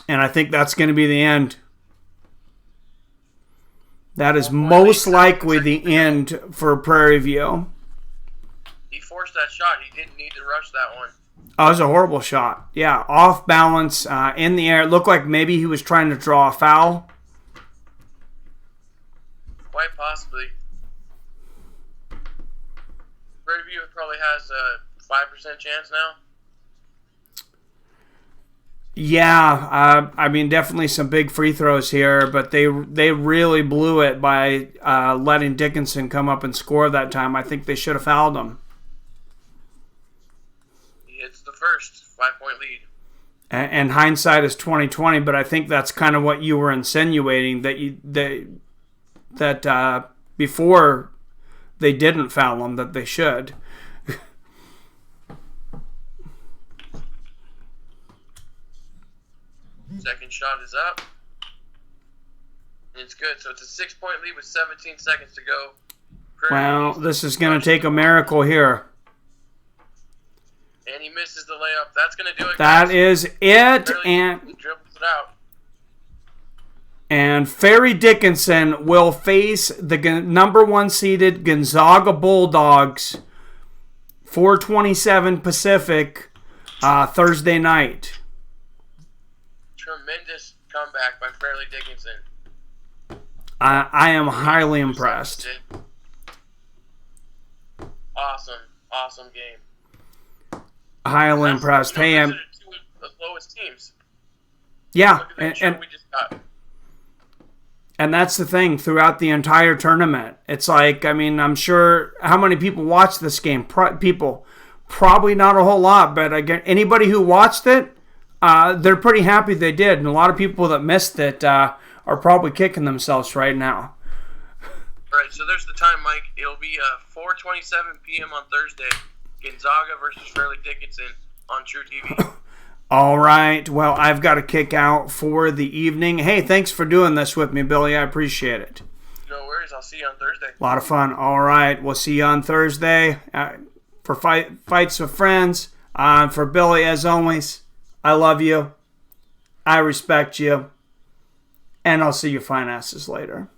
Speaker 2: And I think that's going to be the end. That is most likely the end for Prairie View.
Speaker 5: He forced that shot. He didn't need to rush that one.
Speaker 2: Oh, it was a horrible shot. Yeah, off balance, in the air. It looked like maybe he was trying to draw a foul.
Speaker 5: Quite possibly. Prairie View probably has a 5% chance now.
Speaker 2: Yeah, definitely some big free throws here, but they really blew it by letting Dickinson come up and score that time. I think they should have fouled him.
Speaker 5: It's the first 5-point lead.
Speaker 2: And hindsight is 20/20, but I think that's kind of what you were insinuating, that before they didn't foul him, that they should.
Speaker 5: Second shot is up. It's good. So it's a 6-point lead with 17 seconds to go.
Speaker 2: Well, this is going to take a miracle here.
Speaker 5: And he misses the layup. That's going to do it,
Speaker 2: That
Speaker 5: guys.
Speaker 2: is it.
Speaker 5: He dribbles it out.
Speaker 2: And Ferry Dickinson will face the number 1 seeded Gonzaga Bulldogs, 4:27 Pacific, Thursday night.
Speaker 5: Tremendous comeback by Fairleigh Dickinson.
Speaker 2: I am highly impressed.
Speaker 5: Awesome game.
Speaker 2: Highly impressed. Hey,
Speaker 5: those are two of the lowest teams.
Speaker 2: yeah,
Speaker 5: Look at the show we just got.
Speaker 2: And that's the thing throughout the entire tournament. It's like, I'm sure how many people watched this game? People, probably not a whole lot, but again, anybody who watched it, they're pretty happy they did. And a lot of people that missed it are probably kicking themselves right now.
Speaker 5: All right, so there's the time, Mike. It'll be 4:27 p.m. on Thursday. Gonzaga versus Fairleigh Dickinson on True TV.
Speaker 2: All right. Well, I've got to kick out for the evening. Hey, thanks for doing this with me, Billy. I appreciate it.
Speaker 5: No worries. I'll see you on Thursday.
Speaker 2: A lot of fun. All right. We'll see you on Thursday for Fights with Friends. For Billy, as always, I love you. I respect you. And I'll see you fine asses later.